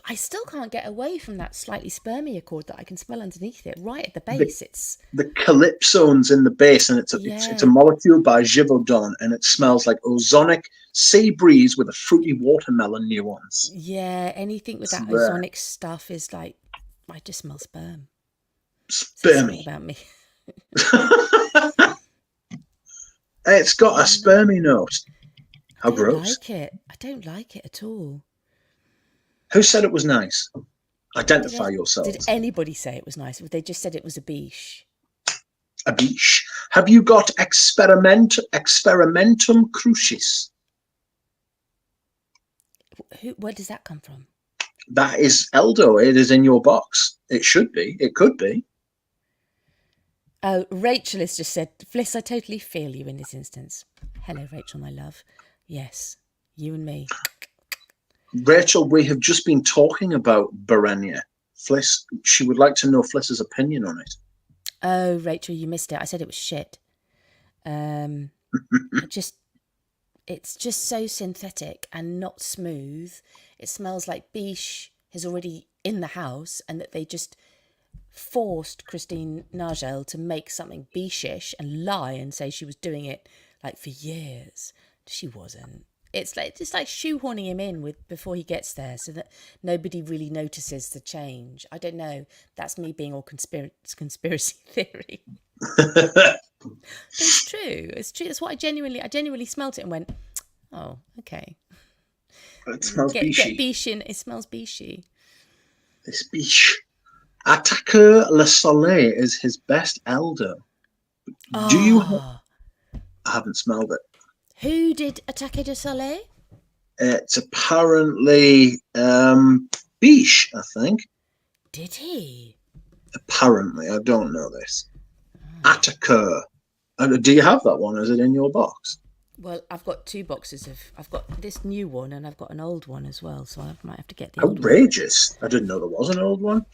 I still can't get away from that slightly spermia cord that I can smell underneath it, right at the base. It's the calypsone's in the base, and it's a molecule by Givaudan, and it smells like ozonic sea breeze with a fruity watermelon nuance. Yeah, anything with that ozonic stuff is like, I just smell sperm. Spermy. About me. It's got a spermy note. How gross. I don't like it at all. Who said it was nice? Identify yourselves. Did anybody say it was nice? They just said it was a biche. A biche. Have you got experimentum crucis? Where does that come from? That is Eldo. It is in your box. It should be. It could be. Oh, Rachel has just said, Fliss, I totally feel you in this instance. Hello, Rachel, my love. Yes, you and me. Rachel, we have just been talking about Barenia. Fliss, she would like to know Fliss's opinion on it. Oh, Rachel, you missed it. I said it was shit. It's just so synthetic and not smooth. It smells like biche is already in the house and that they just forced Christine Nagel to make something biche-ish and lie and say she was doing it like for years. She wasn't. It's like just like shoehorning him in before he gets there so that nobody really notices the change. I don't know. That's me being all conspiracy theory. It's true. It's true. That's what I genuinely smelt it and went, oh, okay. It smells biche. It smells biche. This biche. Attaqueur Le Soleil is his best Elder. Do you I haven't smelled it. Who did Attaqueur Le Soleil? It's apparently Biche, I think. Did he? Apparently, I don't know this. Attacker. Do you have that one? Is it in your box? Well, I've got 2 boxes of. I've got this new one and I've got an old one as well, so I might have to get the old one. Outrageous. I didn't know there was an old one.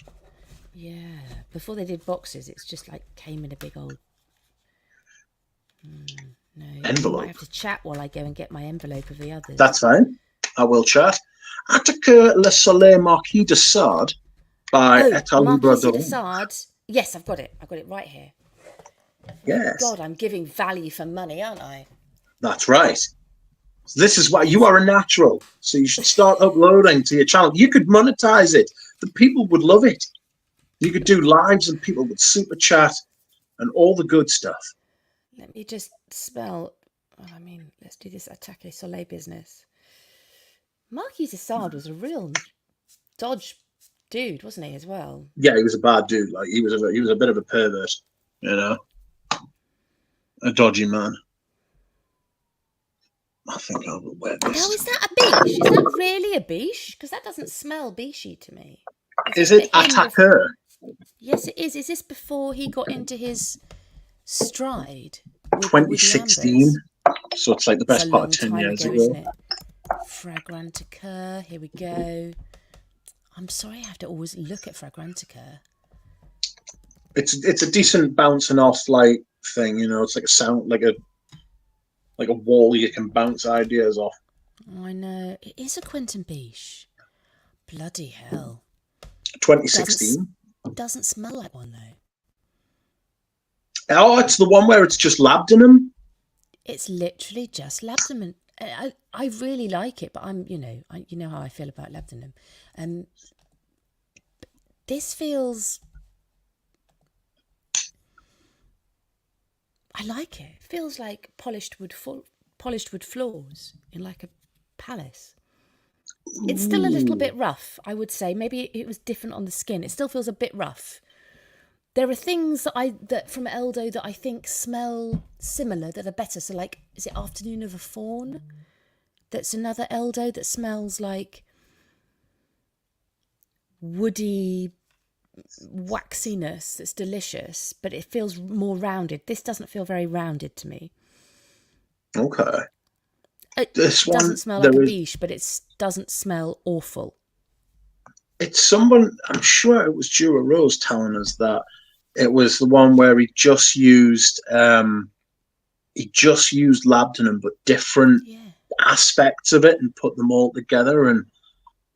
Yeah, before they did boxes, it's just like came in a big old. No, Envelope. You might have to chat while I go and get my envelope of the others. That's fine. I will chat. Attaquer le Soleil Marquis de Sade by Etal Marquis de Librador. Sade. Yes, I've got it. I've got it right here. Yes. God, I'm giving value for money, aren't I? That's right. This is why you are a natural. So you should start uploading to your channel. You could monetize it. The people would love it. You could do lives and people would super chat and all the good stuff. Let me just spell. I mean, let's do this Attaque Soleil business. Marquis de Sade was a real dodge dude, wasn't he, as well? Yeah, he was a bad dude. Like he was a bit of a pervert, you know, a dodgy man. I think I will wear this. Now, is that a biche? Is that really a biche? Because that doesn't smell biche to me. Is it Attaquer? Yes, it is. Is this before he got into his stride? 2016. So it's like the best part of 10 years ago. Isn't it? Fragrantica. Here we go. I'm sorry I have to always look at Fragrantica. It's a decent bouncing off like thing, you know. It's like a sound, like a wall you can bounce ideas off. Oh, I know. It is a Quentin Biche. Bloody hell. 2016. Doesn't smell like one though. Oh, it's the one where it's just labdanum. It's literally just labdanum. I really like it, but you know how I feel about labdanum. This feels. I like it. It feels like polished wood floors in like a palace. It's still a little bit rough, I would say. Maybe it was different on the skin. It still feels a bit rough. There are things that from Eldo that I think smell similar that are better. So, like, is it Afternoon of a Fawn? That's another Eldo that smells like woody waxiness. That's delicious, but it feels more rounded. This doesn't feel very rounded to me. Okay. This one doesn't smell like a biche, but it doesn't smell awful. It's someone, I'm sure it was Jura Rose telling us that it was the one where he just used labdanum, but different aspects of it and put them all together and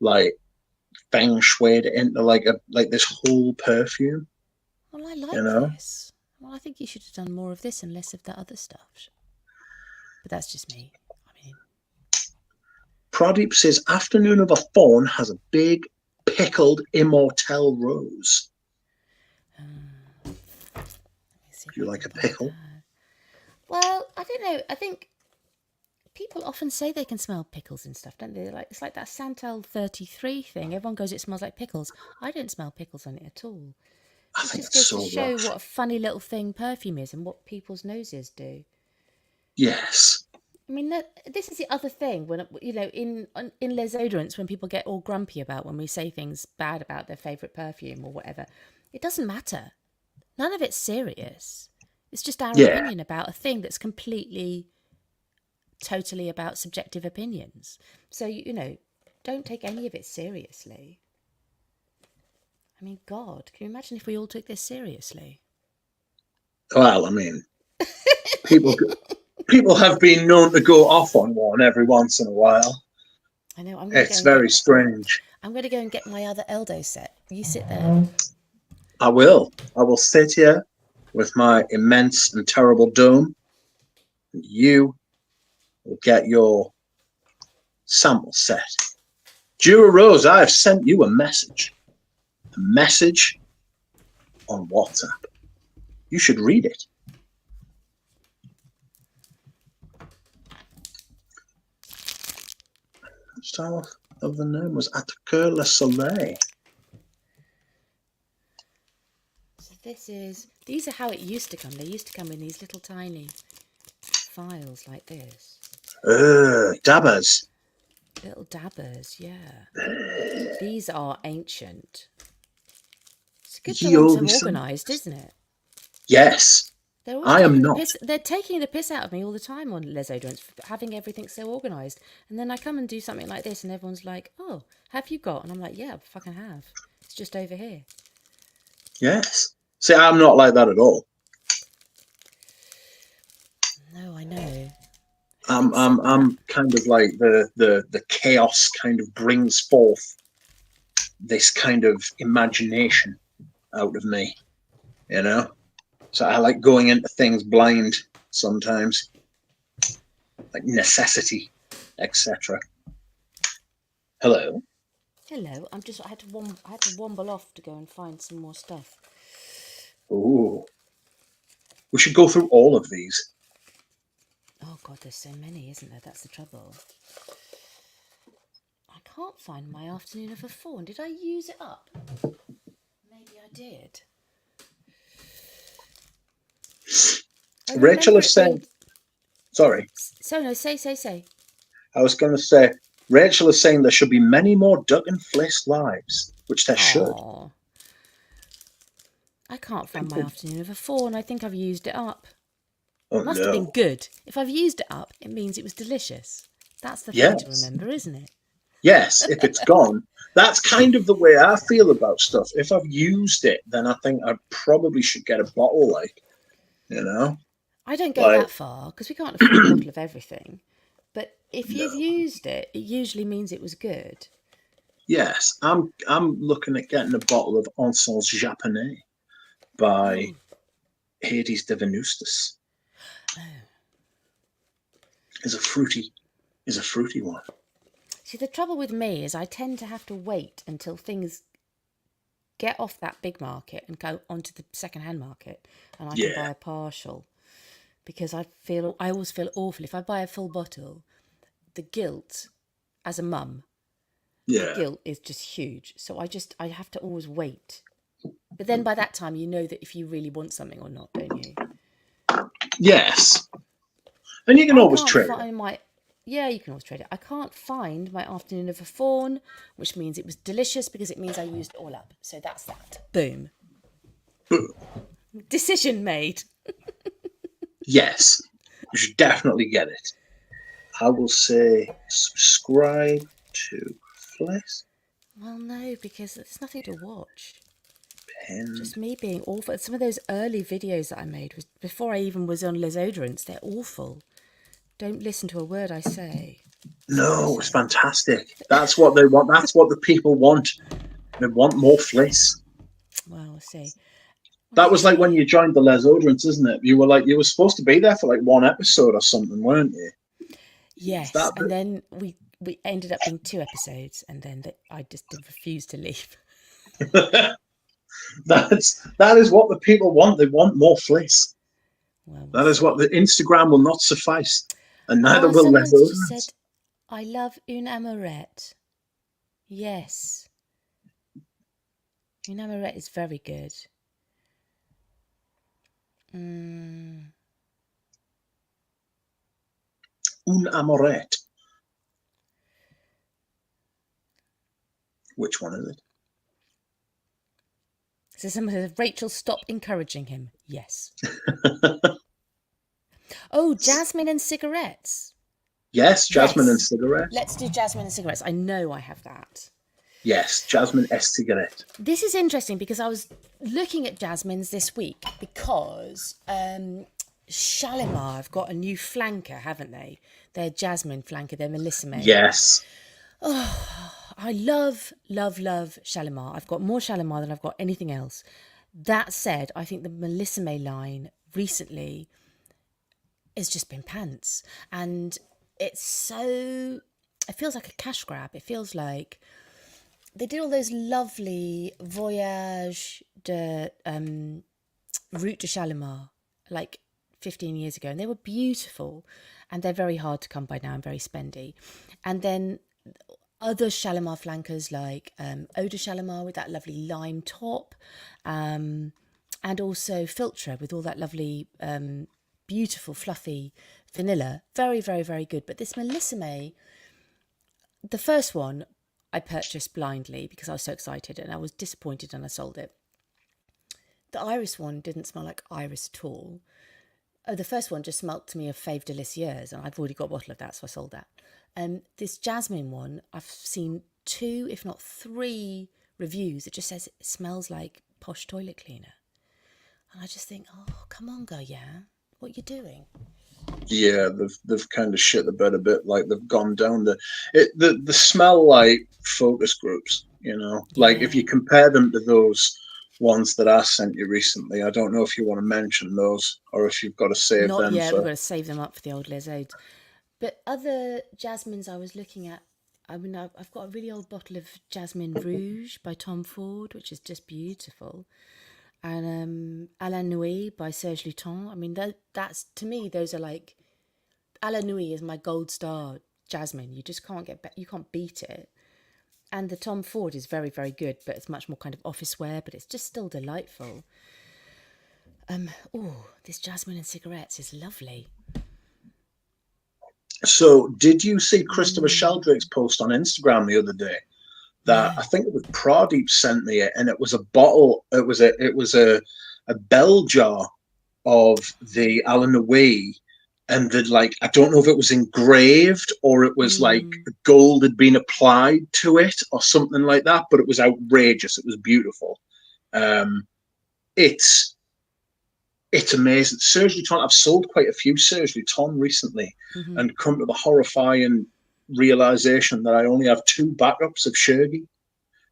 like feng shuied it into like this whole perfume. Well, I like this. Well, I think you should have done more of this and less of that other stuff. But that's just me. Pradeep says Afternoon of a Fawn has a big pickled immortelle rose. Do you like a pickle? Well, I don't know. I think people often say they can smell pickles and stuff, don't they? Like it's like that Santal 33 thing. Everyone goes, it smells like pickles. I don't smell pickles on it at all. I think just goes to show rough. what a funny little thing perfume is and what people's noses do. Yes. I mean, this is the other thing when in les odorants, when people get all grumpy about when we say things bad about their favourite perfume or whatever, it doesn't matter. None of it's serious. It's just our opinion about a thing that's totally about subjective opinions. So don't take any of it seriously. I mean, God, can you imagine if we all took this seriously? Well, I mean, people have been known to go off on one every once in a while. I know. It's very strange. I'm going to go and get my other Eldo set. You sit there. I will sit here with my immense and terrible dome. And you will get your sample set. Jura Rose, I have sent you a message. A message on WhatsApp. You should read it. Style of the name was Attaquer le Soleil. So these are how it used to come. They used to come in these little tiny files like this. Dabbers. Little dabbers, yeah. These are ancient. It's good they're all so organised, isn't it? Yes. They're always I am taking the not. piss. They're taking the piss out of me all the time on Les Odorants for having everything so organised. And then I come and do something like this, and everyone's like, "Oh, have you got?" And I'm like, "Yeah, I fucking have. It's just over here." Yes. See, I'm not like that at all. No, I know. I'm kind of like the chaos kind of brings forth this kind of imagination out of me, you know? So I like going into things blind sometimes, like necessity, etc. Hello. Hello. I had to womble off to go and find some more stuff. Ooh. We should go through all of these. Oh God, there's so many, isn't there? That's the trouble. I can't find my afternoon of a fawn. Did I use it up? Maybe I did. Rachel is saying, sorry. So no, say. I was going to say, Rachel is saying there should be many more Duck and Fliss lives, which there should. I can't find my afternoon of a fawn. I think I've used it up. Oh, Must have been good. If I've used it up, it means it was delicious. That's the thing to remember, isn't it? Yes, if it's gone. That's kind of the way I feel about stuff. If I've used it, then I think I probably should get a bottle, like, you know? I don't go that far because we can't afford a bottle of everything. But if you've used it, it usually means it was good. Yes, I'm looking at getting a bottle of Encens Japonais by Hades de Venustus. Is a fruity one. See, the trouble with me is I tend to have to wait until things get off that big market and go onto the second-hand market, and I can buy a partial. Because I always feel awful if I buy a full bottle. The guilt, as a mum, the guilt is just huge. So I have to always wait. But then by that time, you know that if you really want something or not, don't you? Yes, and you can always trade it. Yeah, you can always trade it. I can't find my afternoon of a fawn, which means it was delicious because it means I used it all up. So that's that. Boom. Decision made. Yes, you should definitely get it. I will say subscribe to Fliss. Well, no, because there's nothing to watch. Pen. Just me being awful. Some of those early videos that I made was before I even was on Les Odorants. They're awful. Don't listen to a word I say. No, it's fantastic. That's what they want. That's what the people want. They want more Fliss. Well, we'll see. That was like when you joined the Les Odorants, isn't it? You were supposed to be there for like one episode or something, weren't you? Yes, and then we ended up being 2 episodes, and then I just refused to leave. That is what the people want. They want more Fliss. Well, that is what the Instagram will not suffice, and neither will Les Odorants. Just said, "I love une amourette." Yes, une amourette is very good. Une amourette. Which one is it? So someone says, Rachel, stop encouraging him. Yes. Oh, jasmine and cigarettes. Yes, jasmine and cigarettes. Let's do jasmine and cigarettes. I know I have that. Yes, jasmine et cigarette. This is interesting because I was looking at jasmines this week because Shalimar have got a new flanker, haven't they? Their jasmine flanker, their Melissime. Yes. Oh, I love Shalimar. I've got more Shalimar than I've got anything else. That said, I think the Melissime line recently has just been pants. And it feels like a cash grab. It feels like they did all those lovely Voyage de Route de Shalimar like 15 years ago, and they were beautiful, and they're very hard to come by now and very spendy. And then other Shalimar flankers like Eau de Shalimar with that lovely lime top, and also Filtre with all that lovely beautiful fluffy vanilla. Very, very, very good. But this Melissime, the first one I purchased blindly because I was so excited, and I was disappointed and I sold it. The iris one didn't smell like iris at all. Oh, the first one just smelt to me of Fave Delicieuses, and I've already got a bottle of that, so I sold that. This jasmine one, I've seen 2, if not 3 reviews. It just says it smells like posh toilet cleaner. And I just think, oh, come on, Goya. What are you doing? Yeah, they've kind of shit the bed a bit. Like they've gone down the smell like focus groups. You know, like if Yeah. you compare them to those ones that I sent you recently, I don't know if you want to mention those or if you've got to save Not them yet. We've for. got to save them up for the old lizards. But other jasmines I was looking at, I mean, I've got a really old bottle of Jasmine Rouge by Tom Ford, which is just beautiful. And À la Nuit by Serge Luton. I mean, that's, to me, those are like, À la Nuit is my gold star jasmine. You just can't you can't beat it. And the Tom Ford is very, very good, but it's much more kind of office wear, but it's just still delightful. Oh, this jasmine and cigarettes is lovely. So, did you see Christopher Sheldrake's post on Instagram the other day? No. That I think it was Pradeep sent me it, and it was a bottle. It was a bell jar of the Alanui, and the like. I don't know if it was engraved or it was like gold had been applied to it or something like that, but it was outrageous. It was beautiful. It's amazing. Serge Luton. I've sold quite a few Serge Luton recently, and come to the horrifying realization that I only have 2 backups of Shergy.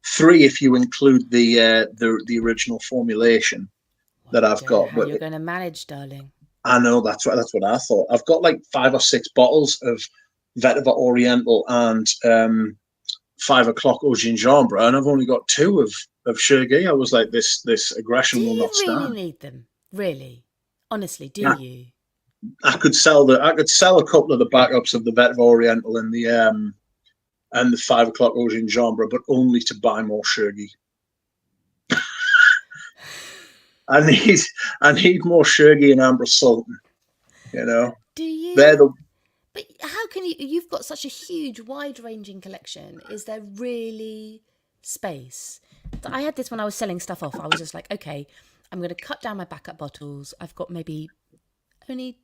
3 if you include the original formulation that Well, I I've don't know got. how But you're going to manage, darling. I know that's what I thought. I've got like 5 or 6 bottles of Vetiver Oriental and 5 o'clock au gingembre, and I've only got 2 of Shergy. I was like, this Do aggression will you not really stand. need them? Really? Honestly, do Yeah, you? I could sell a couple of the backups of the Vetiver Oriental and the 5 o'clock au gingembre, but only to buy more Shergy. I need I need more Shergy and Amber Sultan. You know, Do they're you? the But how can you? You've got such a huge, wide-ranging collection. Is there really space? I had this when I was selling stuff off. I was just like, okay, I'm going to cut down my backup bottles. I've got only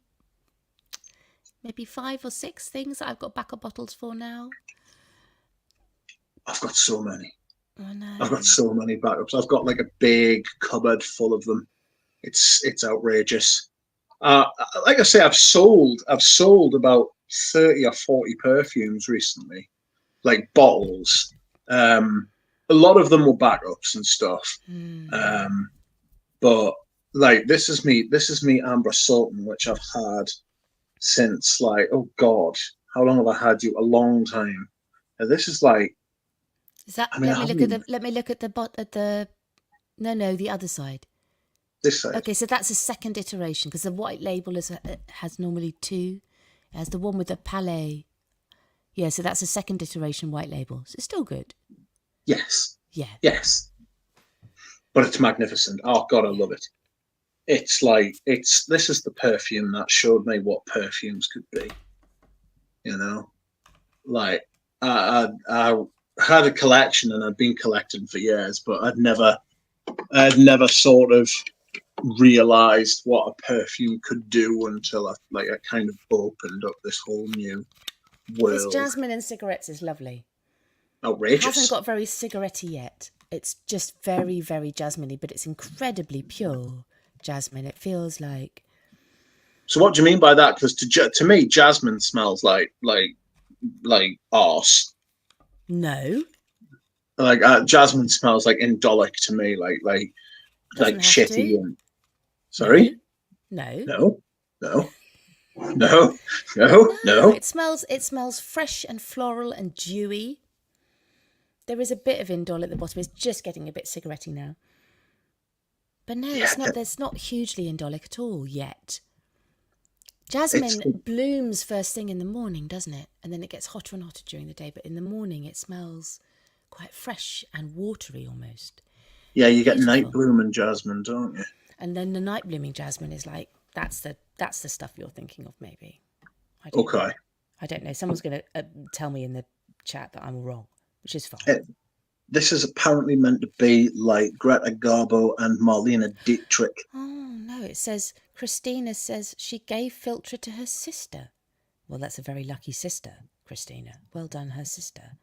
maybe 5 or 6 things that I've got backup bottles for now. I've got so many. Oh no. I've got so many backups. I've got like a big cupboard full of them. It's outrageous. Like I say, I've sold about 30 or 40 perfumes recently, like bottles. A lot of them were backups and stuff. But like this is me Amber Sultan, which I've had since like, oh God, how long have I had you? A long time. And this is like, Is that? I mean, I haven't even Let me look at the. No, the other side. this side. Okay, so that's a second iteration because the white label has normally 2. It has the one with the palais. Yeah, so that's a second iteration white label. So it's still good. Yes. Yeah. Yes. But it's magnificent. Oh God, I love it. It's like this is the perfume that showed me what perfumes could be. You know, like I had a collection and I'd been collecting for years, but I'd never sort of realized what a perfume could do until I kind of opened up this whole new This world. jasmine and cigarettes is lovely. Outrageous. It hasn't got very cigarette-y yet. It's just very, very jasmine-y, but it's incredibly pure jasmine. It feels like... So what do you mean by that? Because to me, jasmine smells like arse. No. Like jasmine smells like indolic to me, like Doesn't have shitty to. and No. sorry. No. No, no, no, no, No, no. it smells fresh and floral and dewy. There is a bit of indol at the bottom. It's just getting a bit cigarette-y now. But no, Yeah, it's not hugely indolic at all yet. Jasmine blooms first thing in the morning, doesn't it? And then it gets hotter and hotter during the day. But in the morning, it smells quite fresh and watery almost. yeah, you get Beautiful. night bloom and jasmine, don't you? And then the night blooming jasmine is like, that's the stuff you're thinking of, maybe. Okay. I don't know. Someone's going to tell me in the chat that I'm all wrong, which is fine. This is apparently meant to be like Greta Garbo and Marlene Dietrich. Oh, no, it says, Christina says she gave Filter to her sister. Well, that's a very lucky sister, Christina. Well done, her sister.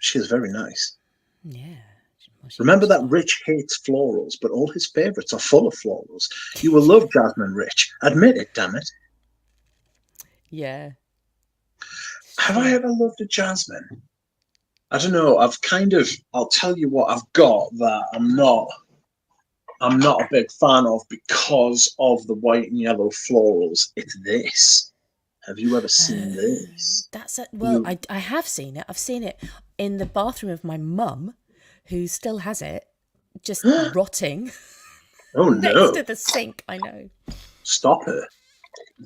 She is very nice. Yeah. Well, Remember that Rich hates florals, but all his favourites are full of florals. You will love Jasmine, Rich. Admit it, damn it. Yeah. Have I ever loved a jasmine? I don't know. I'll tell you what I've got that I'm not a big fan of because of the white and yellow florals. It's this. Have you ever seen this? I have seen it. I've seen it in the bathroom of my mum, who still has it, just rotting. Oh next to the sink. I know. Stop it.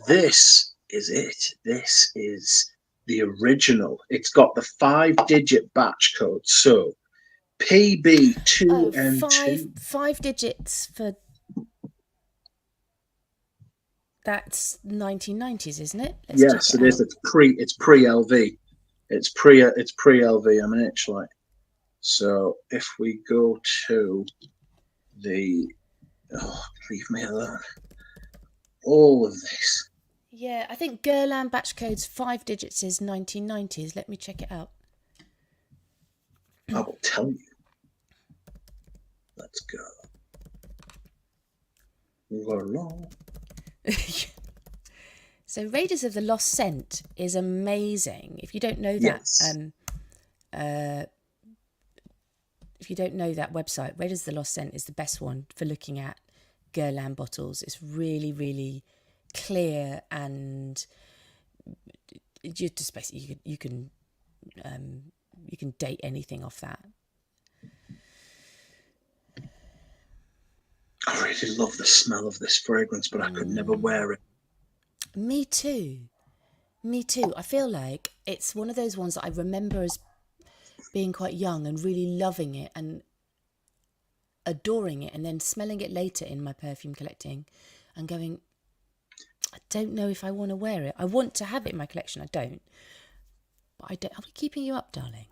This is it. This is the original. It's got the 5-digit batch code. So PB2N2. 5 digits for. That's 1990s, isn't it? Yes, it is. It's pre LV. It's pre LV. I'm an itch like. So if we go to the, leave me alone. All of this. Yeah, I think Guerlain batch code's 5 digits is 1990s. Let me check it out. I will tell you. Let's go. Along. So Raiders of the Lost Scent is amazing. If you don't know that, yes. If you don't know that website, Raiders of the Lost Scent is the best one for looking at Guerlain bottles. It's really, really clear, and you just basically you can date anything off that. I really love the smell of this fragrance, but I could never wear it. Me too. I feel like it's one of those ones that I remember as being quite young and really loving it and adoring it, and then smelling it later in my perfume collecting and going, I don't know if I want to wear it. I want to have it in my collection. I don't. But I don't. Are we keeping you up, darling?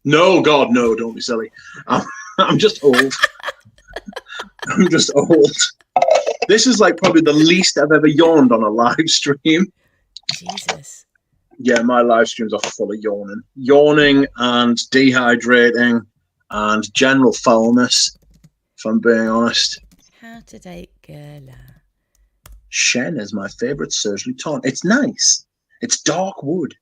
No, God, no, don't be silly. I'm just old. I'm just old. This is like probably the least I've ever yawned on a live stream. Jesus. Yeah, my live streams are full of yawning. Yawning and dehydrating and general foulness, if I'm being honest. How to date Guerlain. Shen is my favourite Serge Luton. It's nice. It's dark wood.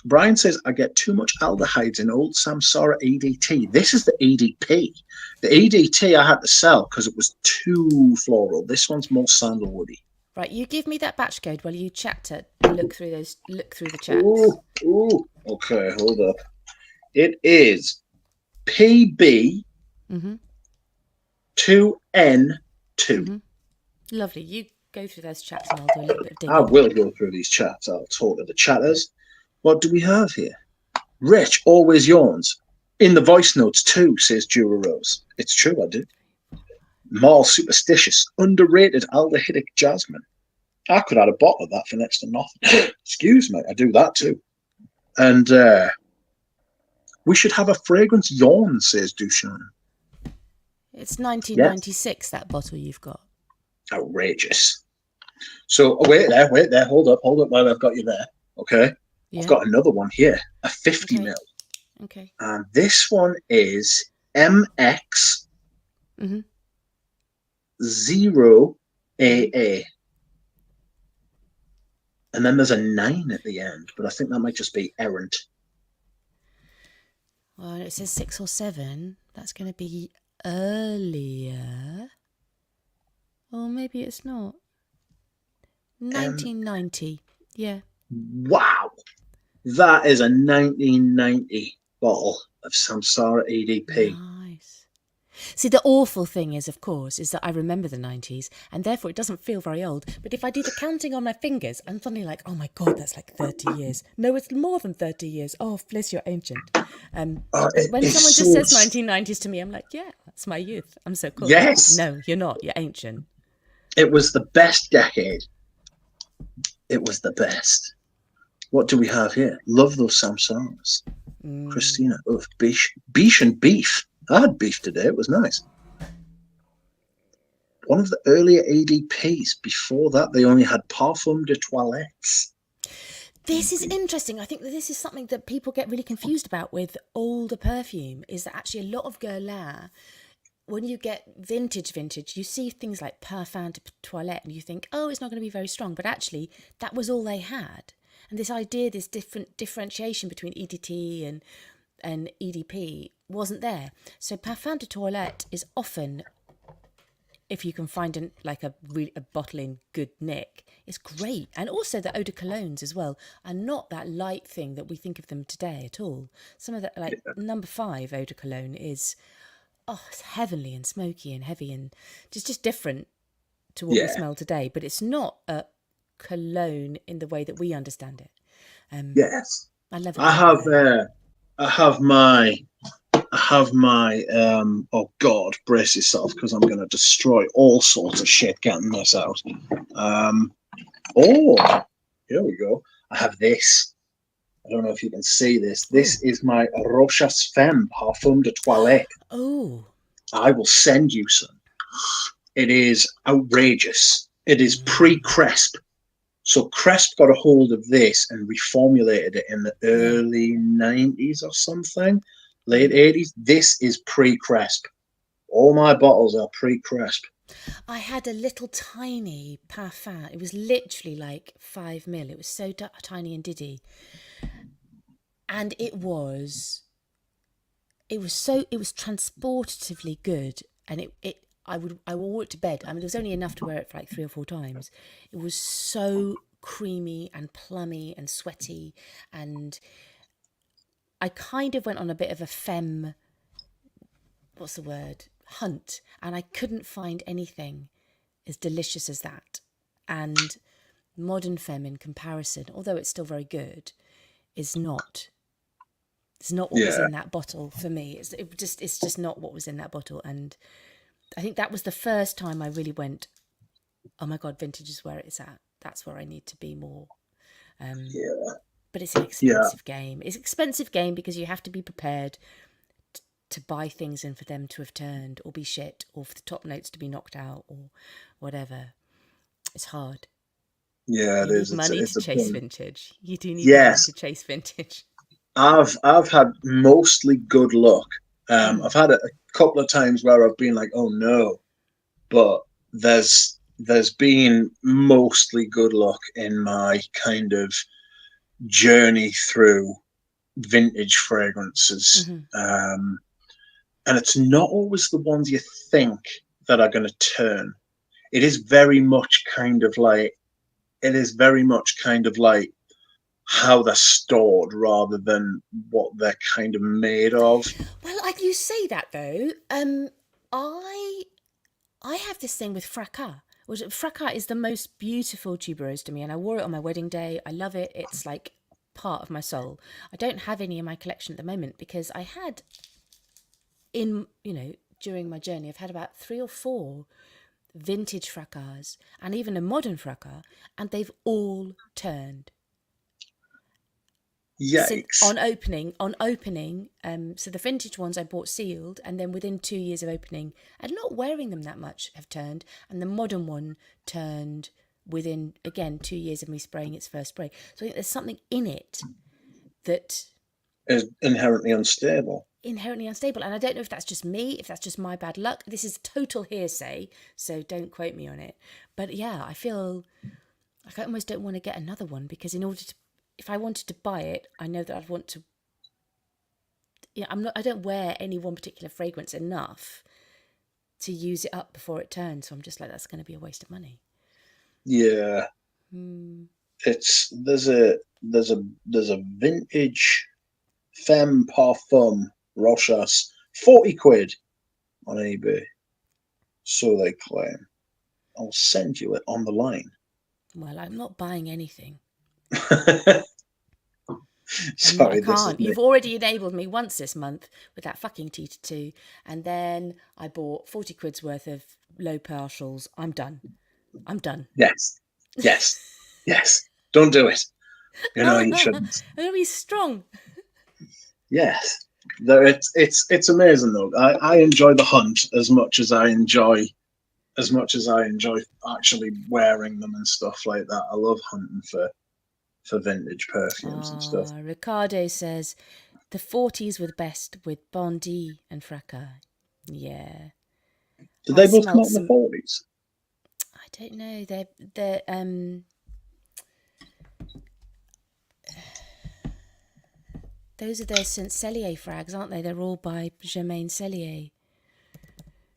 Brian says, I get too much aldehydes in old Samsara EDT. This is the EDP. The EDT I had to sell because it was too floral. This one's more sandalwoody. Right, you give me that batch code while you chat to look through the chats. Ooh. Okay, hold up. It is PB 2N2. Mm-hmm. Lovely. You go through those chats and I'll do a little bit of digging. I will go through these chats. I'll talk to the chatters. What do we have here? Rich always yawns. In the voice notes too, says Jura Rose. It's true, I do. Mal superstitious, underrated aldehydic jasmine. I could add a bottle of that for next to nothing. Excuse me, I do that too. And we should have a fragrance yawn, says Dushan. It's 1996, that bottle you've got. Outrageous. So, wait there, hold up while I've got you there. Okay. Yeah. I've got another one here, a 50 ml. Okay. And this one is MX 0AA. And then there's a 9 at the end, but I think that might just be errant. Well, it says 6 or 7. That's going to be earlier. Or maybe it's not. 1990. Yeah. Wow. That is a 1990 bottle of Samsara EDP. Nice. See, the awful thing is, of course, is that I remember the 90s, and therefore it doesn't feel very old. But if I do the counting on my fingers, I'm suddenly like, oh my God, that's like 30 years. No, it's more than 30 years. Oh, Fliss, you're ancient. When someone just says 1990s to me, I'm like, yeah, that's my youth. I'm so cool. Yes. No, you're not. You're ancient. It was the best decade. It was the best. What do we have here? Love those Samsongs. Mm. Christina, Beesh and beef. I had beef today. It was nice. One of the earlier ADPs. Before that, they only had Parfum de Toilettes. This is interesting. I think that this is something that people get really confused about with older perfume, is that actually a lot of Guerlain, when you get vintage, you see things like Parfum de Toilette and you think, oh, it's not going to be very strong. But actually, that was all they had. And this idea, this different differentiation between EDT and EDP wasn't there. So Parfum de Toilette is often, if you can find a bottle in good nick, it's great. And also the eau de colognes as well are not that light thing that we think of them today at all. Some of the, like number 5 eau de cologne is, it's heavenly and smoky and heavy and just different to what we smell today. But it's not a cologne in the way that we understand it. Yes, I love a I good have. cologne. I have my. I have my. Oh God, brace yourself because I'm going to destroy all sorts of shit getting this out. Oh, here we go. I have this. I don't know if you can see this. Oh, This is my Rochas Femme Parfum de Toilette. oh, I will send you some. It is outrageous. It is pre-Cresp. So Cresp got a hold of this and reformulated it in the yeah. early 90s or something, late 80s. This is pre-Cresp. All my bottles are pre-Cresp. I had a little tiny parfum. It was literally like 5 ml. It was so tiny and diddy. And it was transportatively good. And I wore it to bed. I mean, there was only enough to wear it for like 3 or 4 times. It was so creamy and plummy and sweaty. And I kind of went on a bit of a femme, what's the word, hunt. And I couldn't find anything as delicious as that. And modern femme in comparison, although it's still very good, is not. It's not what was Yeah, in that bottle for me. It's just not what was in that bottle. And I think that was the first time I really went, oh my God, vintage is where it's at. That's where I need to be more. yeah, But it's an yeah, expensive game. It's an expensive game because you have to be prepared to buy things and for them to have turned or be shit or for the top notes to be knocked out or whatever. It's hard. yeah. It You need is. money to It's a chase pain. vintage. You do need money to Yes, chase vintage. I've had mostly good luck. I've had a couple of times where I've been like, oh no, but there's been mostly good luck in my kind of journey through vintage fragrances. Mm-hmm. And it's not always the ones you think that are going to turn. It is very much kind of like how they're stored rather than what they're kind of made of. Well, you say that though. I I have this thing with Fracas. Which Fracas is the most beautiful tuberose to me, and I wore it on my wedding day. I love it. It's like part of my soul. I don't have any in my collection at the moment because I had during my journey, I've had about 3 or 4 vintage Fracas and even a modern Fracas, and they've all turned. Since Yikes. on opening, so the vintage ones I bought sealed, and then within 2 years of opening and not wearing them that much have turned, and the modern one turned within, again, 2 years of me spraying its first spray. So I think there's something in it that Is inherently unstable. inherently unstable, and I don't know if that's just me, if that's just my bad luck. This is total hearsay, so don't quote me on it. But yeah, I feel like I almost don't want to get another one because if I wanted to buy it, I know that I'd want to. Yeah, I don't wear any one particular fragrance enough to use it up before it turns. So I'm just like, that's going to be a waste of money. Yeah. It's there's a vintage femme parfum Rochas, 40 quid on eBay. So they claim. I'll send you it on the line. Well, I'm not buying anything. I'm not. I Sorry, this is can't. me. You've already enabled me once this month with that fucking T2, and then I bought 40 quid's worth of low partials. I'm done. I'm done. Yes. Yes. Yes. Don't do it. You know, you shouldn't. I'm gonna be strong. Yes. It's amazing though. I enjoy the hunt as much as I enjoy actually wearing them and stuff like that. I love hunting for vintage perfumes and stuff. Ricardo says the 40s were the best with Bondi and Fracas. Yeah. Did I they both come smelt out in the some. 40s? I don't know. They're those are the Saint Cellier frags, aren't they? They're all by Germaine Cellier.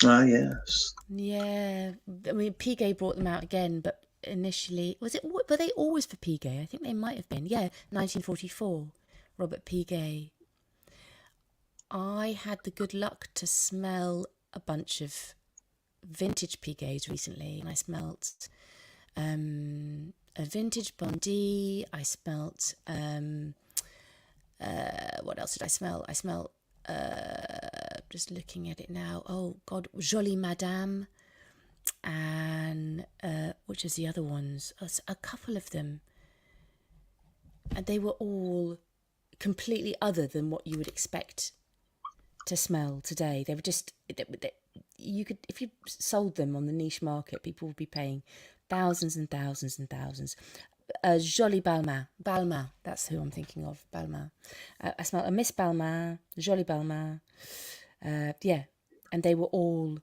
Ah, yes. Yeah, I mean Piguet brought them out again, but initially were they always for Piguet? I think they might have been. Yeah, 1944, Robert Piguet. I had the good luck to smell a bunch of vintage Piguets recently, and I smelt a vintage Bondi. I smelt what else did I smell? I smell just looking at it now. Oh God, Jolie Madame, and which is the other ones? A couple of them, and they were all completely other than what you would expect to smell today. They were just you could, if you sold them on the niche market, people would be paying thousands and thousands and thousands. Jolie Balmain, that's who I'm thinking of. Balmain. I smelled a Miss Balmain, Jolie Balmain. Yeah, and they were all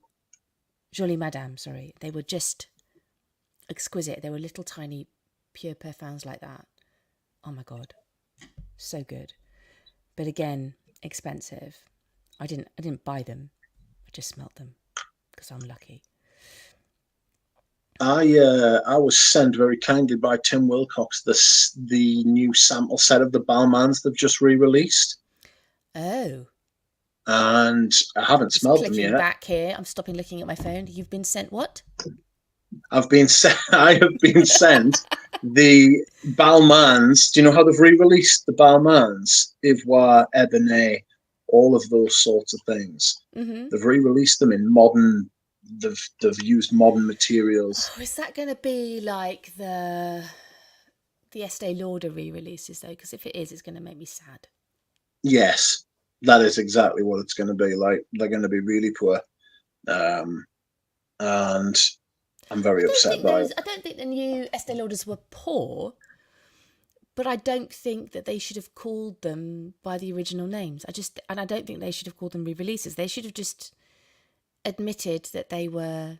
Jolie Madame. Sorry, they were just exquisite. They were little tiny pure parfums like that. Oh my God, so good. But again, expensive. I didn't buy them. I just smelt them because I'm lucky. I was sent very kindly by Tim Wilcox the new sample set of the Balmains they've just re-released, Oh, and I haven't just smelled them clicking yet. back here. I'm stopping looking at my phone. You've been sent what? I've been sent. I have been sent the Balmains. Do you know how they've re-released the Balmains? Ivoire, Ebony, all of those sorts of things. Mm-hmm. They've re-released them in modern. They've used modern materials. Oh, is that going to be like the Estee Lauder re-releases though? Because if it is, it's going to make me sad. Yes, that is exactly what it's going to be like. They're going to be really poor, and I'm very upset by it. I don't think the new Estee Lauders were poor, but I don't think that they should have called them by the original names. And I don't think they should have called them re-releases. They should have just admitted that they were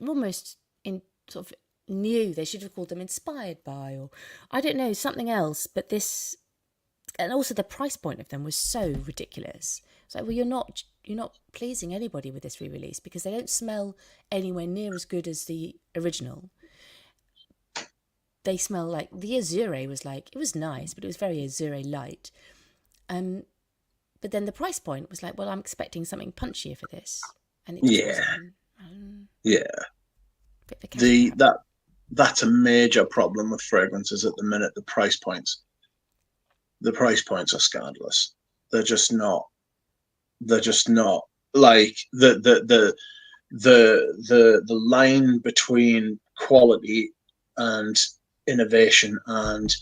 almost in sort of new. They should have called them inspired by, or I don't know, something else. But this, and also the price point of them was so ridiculous. It's like, well, you're not pleasing anybody with this re-release because they don't smell anywhere near as good as the original. They smell like the Azure was like, it was nice, but it was very Azure light. But then the price point was like, well, I'm expecting something punchier for this, and it just wasn't. Yeah. That's a major problem with fragrances at the minute. The price points. The price points are scandalous. They're just not. They're just not like the line between quality and innovation and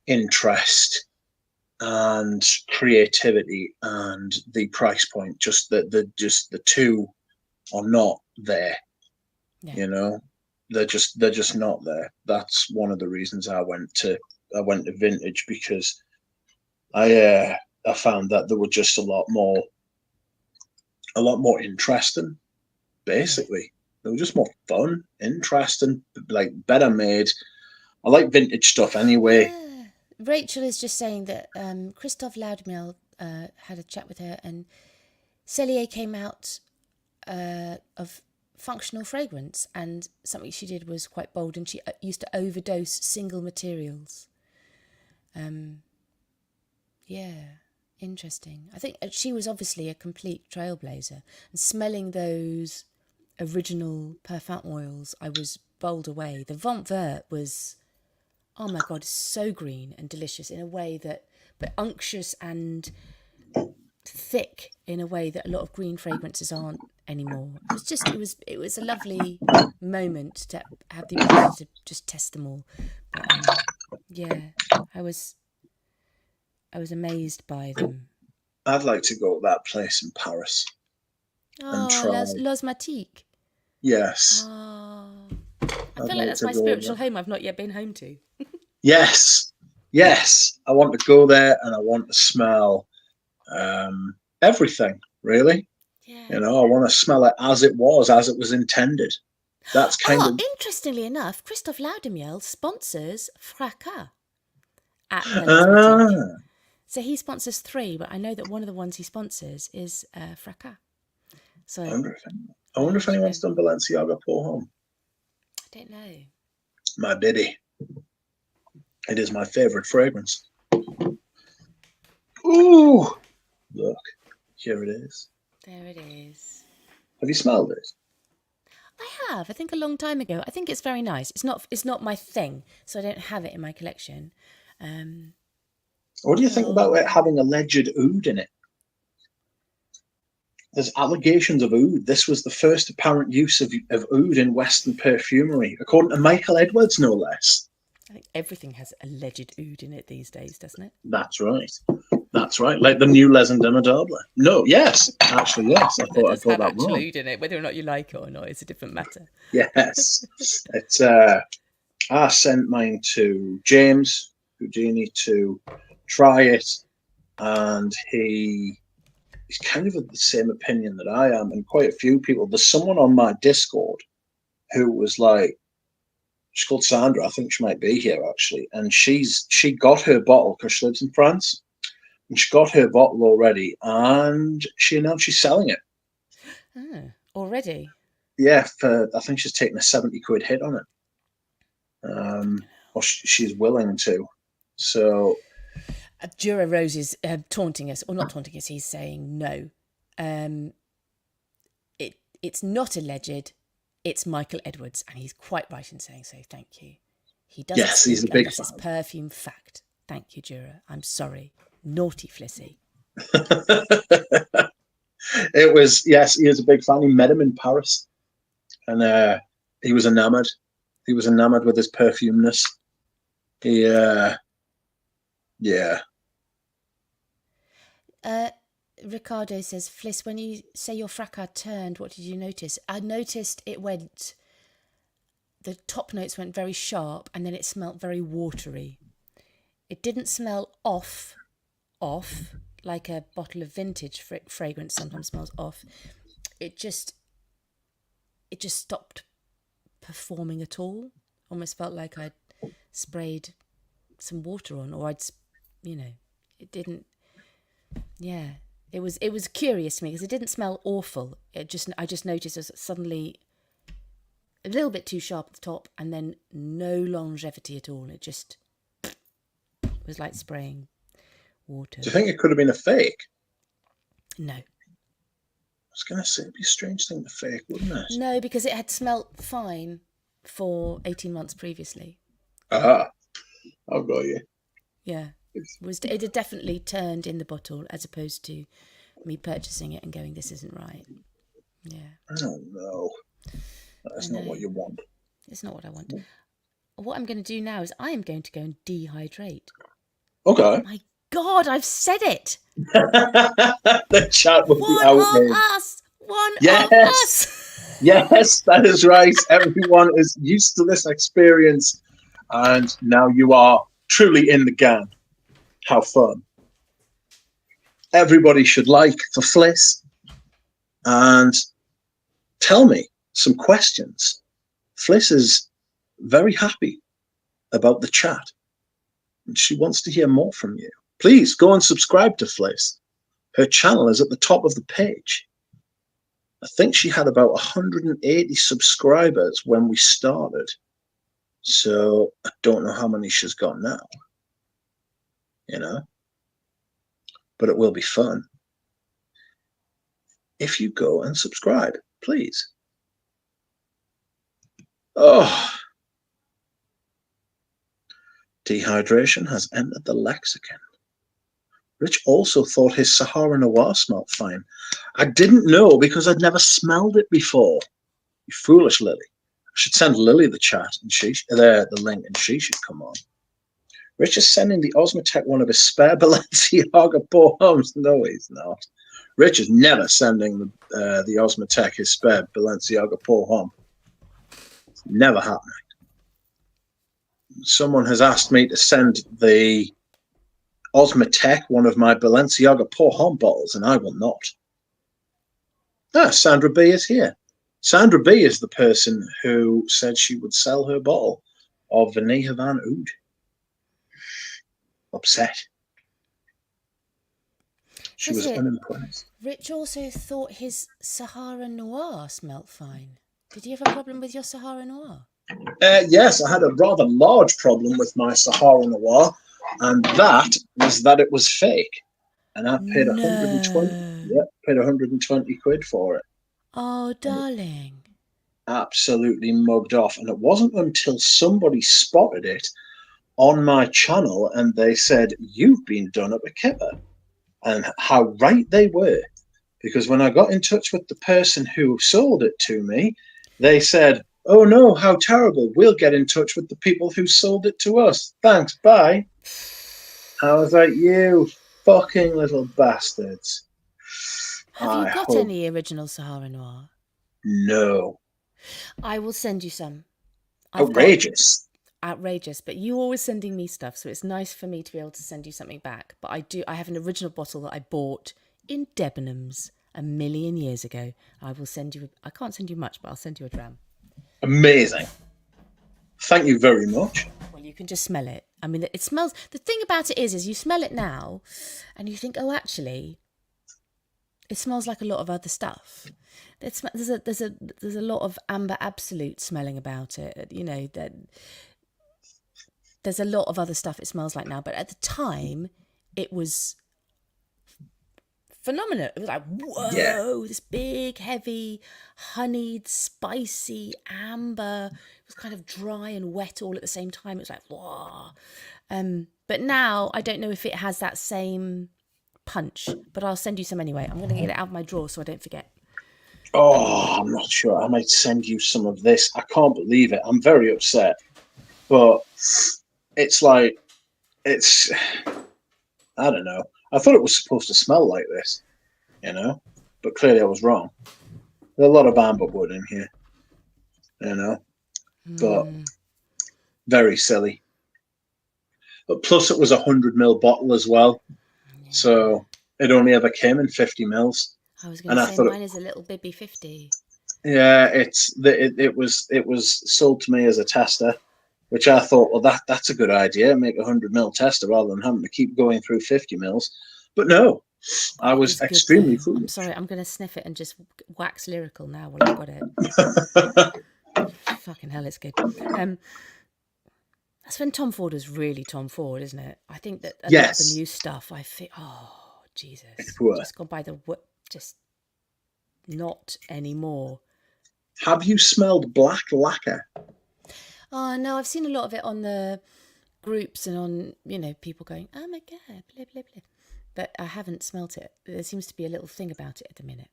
interest and creativity and the price point. Just the two are not there. Yeah. You know, they're just not there. That's one of the reasons I went to vintage, because I found that there were just a lot more interesting. Basically, yeah. They were just more fun, interesting, like better made. I like vintage stuff anyway. Yeah. Rachel is just saying that Christophe Loudmil had a chat with her, and Cellier came out of functional fragrance, and something she did was quite bold, and she used to overdose single materials. Yeah, interesting. I think she was obviously a complete trailblazer, and smelling those original parfum oils, I was bowled away. The Vent Vert was, oh my God, so green and delicious in a way that, but unctuous and thick in a way that a lot of green fragrances aren't anymore. It was a lovely moment to have the ability to just test them all. But, Yeah, I was amazed by them. I'd like to go to that place in Paris and Oh, try. Los Matique. Yes, Oh, I I'd feel like like that's to my go spiritual there. home I've not yet been home to. Yes, yes. I want to go there and I want to smell everything, really. Yeah. You know, I want to smell it as it was intended. That's kind Oh, of. interestingly enough, Christophe Laudemiel sponsors Fracas at the Los Matique. Ah, So he sponsors 3, but I know that one of the ones he sponsors is Fracas. So I wonder if you know, anyone's done Balenciaga Pour Home. I don't know. My baby. It is my favorite fragrance. Ooh, look, here it is. There it is. Have you smelled it? I have. I think a long time ago. I think it's very nice. It's not my thing, so I don't have it in my collection. What do you think about it Oh, having alleged oud in it? There's allegations of oud. This was the first apparent use of oud in Western perfumery, according to Michael Edwards, no less. I think everything has alleged oud in it these days, doesn't it? That's right. That's right. Like the new Les Indemnidables. No, yes. Actually, yes. I That thought I does got have that actual wrong. oud in it. Whether or not you like it or not is a different matter. Yes. It's I sent mine to James Houdini to try it, and he's kind of of the same opinion that I am, and quite a few people. There's someone on my Discord who was like, she's called Sandra. I think she might be here actually, and she got her bottle because she lives in France, and she got her bottle already, and she announced she's selling it. Oh, already? Yeah, for I think she's taking a 70 quid hit on it, or she's willing to. So Jura Rose is taunting us, or not taunting us. He's saying no. It's not alleged. It's Michael Edwards, and he's quite right in saying so. Thank you. He doesn't yes, he's a speak big unless it's fan. perfume fact. Thank you, Jura. I'm sorry. Naughty Flissy. It was, yes, he is a big fan. He met him in Paris, and he was enamored. He was enamored with his perfumeness. He, yeah. Ricardo says, Fliss, when you say your fracas turned, what did you notice? I noticed it went, the top notes went very sharp, and then it smelt very watery. It didn't smell off, like a bottle of vintage fragrance sometimes smells off. It just stopped performing at all. Almost felt like I'd sprayed some water on, or it didn't. Yeah, it was curious to me because it didn't smell awful. I just noticed it was suddenly a little bit too sharp at the top, and then no longevity at all. It just was like spraying water. Do you think it could have been a fake? No. I was going to say it'd be a strange thing to fake, wouldn't it? No, because it had smelt fine for 18 months previously. Ah, I've got you. Yeah. It had definitely turned in the bottle as opposed to me purchasing it and going, this isn't right. Yeah. Oh, no. That's not what you want. It's not what I want. What I'm going to do now is I am going to go and dehydrate. Okay. My God, I've said it. The chat will be One out of there. us. One of Yes. us. Yes, that is right. Everyone is used to this experience, and now you are truly in the gang. How fun. Everybody should like the Fliss and tell me some questions. Fliss is very happy about the chat, and she wants to hear more from you. Please go and subscribe to Fliss. Her channel is at the top of the page. I think she had about 180 subscribers when we started. So I don't know how many she's got now. But it will be fun if you go and subscribe, please. Oh, dehydration has entered the lexicon. Rich also thought his Sahara Noir smelled fine. I didn't know because I'd never smelled it before. You foolish Lily. I should send Lily the chat and the link, and she should come on. Rich is sending the Osmotech one of his spare Balenciaga poems. No, he's not. Rich is never sending the Osmotech his spare Balenciaga poem. It's never happening. Someone has asked me to send the Osmotech one of my Balenciaga poem bottles, and I will not. Sandra B is here. Sandra B is the person who said she would sell her bottle of Vanilla Van Oud. Upset. She was unimpressed. Rich also thought his Sahara Noir smelt fine. Did you have a problem with your Sahara Noir? Yes, I had a rather large problem with my Sahara Noir, and that was that it was fake. And I paid 120. Yep, paid 120 quid for it. Oh, darling. Absolutely mugged off. And it wasn't until somebody spotted it on my channel and they said, "You've been done up a kipper." And how right they were. Because when I got in touch with the person who sold it to me, they said, "Oh no, how terrible. We'll get in touch with the people who sold it to us. Thanks, bye." I was like, "You fucking little bastards." Have you got any original Sahara Noir? No. I will send you some. Outrageous. Outrageous, but you always sending me stuff, so it's nice for me to be able to send you something back. But I have an original bottle that I bought in Debenhams a million years ago. I will send you, I can't send you much, but I'll send you a dram. Amazing. Thank you very much. Well, you can just smell it. I mean, it smells, the thing about it is you smell it now and you think, oh, actually, it smells like a lot of other stuff. There's a lot of Amber Absolute smelling about it, you know, that there's a lot of other stuff it smells like now, but at the time, it was phenomenal. It was like, whoa, this big, heavy, honeyed, spicy amber. It was kind of dry and wet all at the same time. It was like, whoa. But now, I don't know if it has that same punch, but I'll send you some anyway. I'm going to get it out of my drawer so I don't forget. Oh, I'm not sure. I might send you some of this. I can't believe it. I'm very upset. But it's like, I don't know. I thought it was supposed to smell like this, you know, but clearly I was wrong. There's a lot of amber wood in here, you know, but very silly. But plus it was 100ml bottle as well. Yeah. So it only ever came in 50 mils. I was going to say mine is a little bibby 50. Yeah, it was sold to me as a tester, which I thought, well, that's a good idea. Make a 100ml tester rather than having to keep going through 50 mils. But no, I was extremely foolish. I'm sorry, I'm going to sniff it and just wax lyrical now while I've got it. Fucking hell, it's good. That's when Tom Ford is really Tom Ford, isn't it? I think that a lot of the new stuff, I think, oh, Jesus. Just gone by the, just not anymore. Have you smelled black lacquer? Oh, no, I've seen a lot of it on the groups and on, you know, people going, oh my God, blah, blah, blah. But I haven't smelt it. There seems to be a little thing about it at the minute.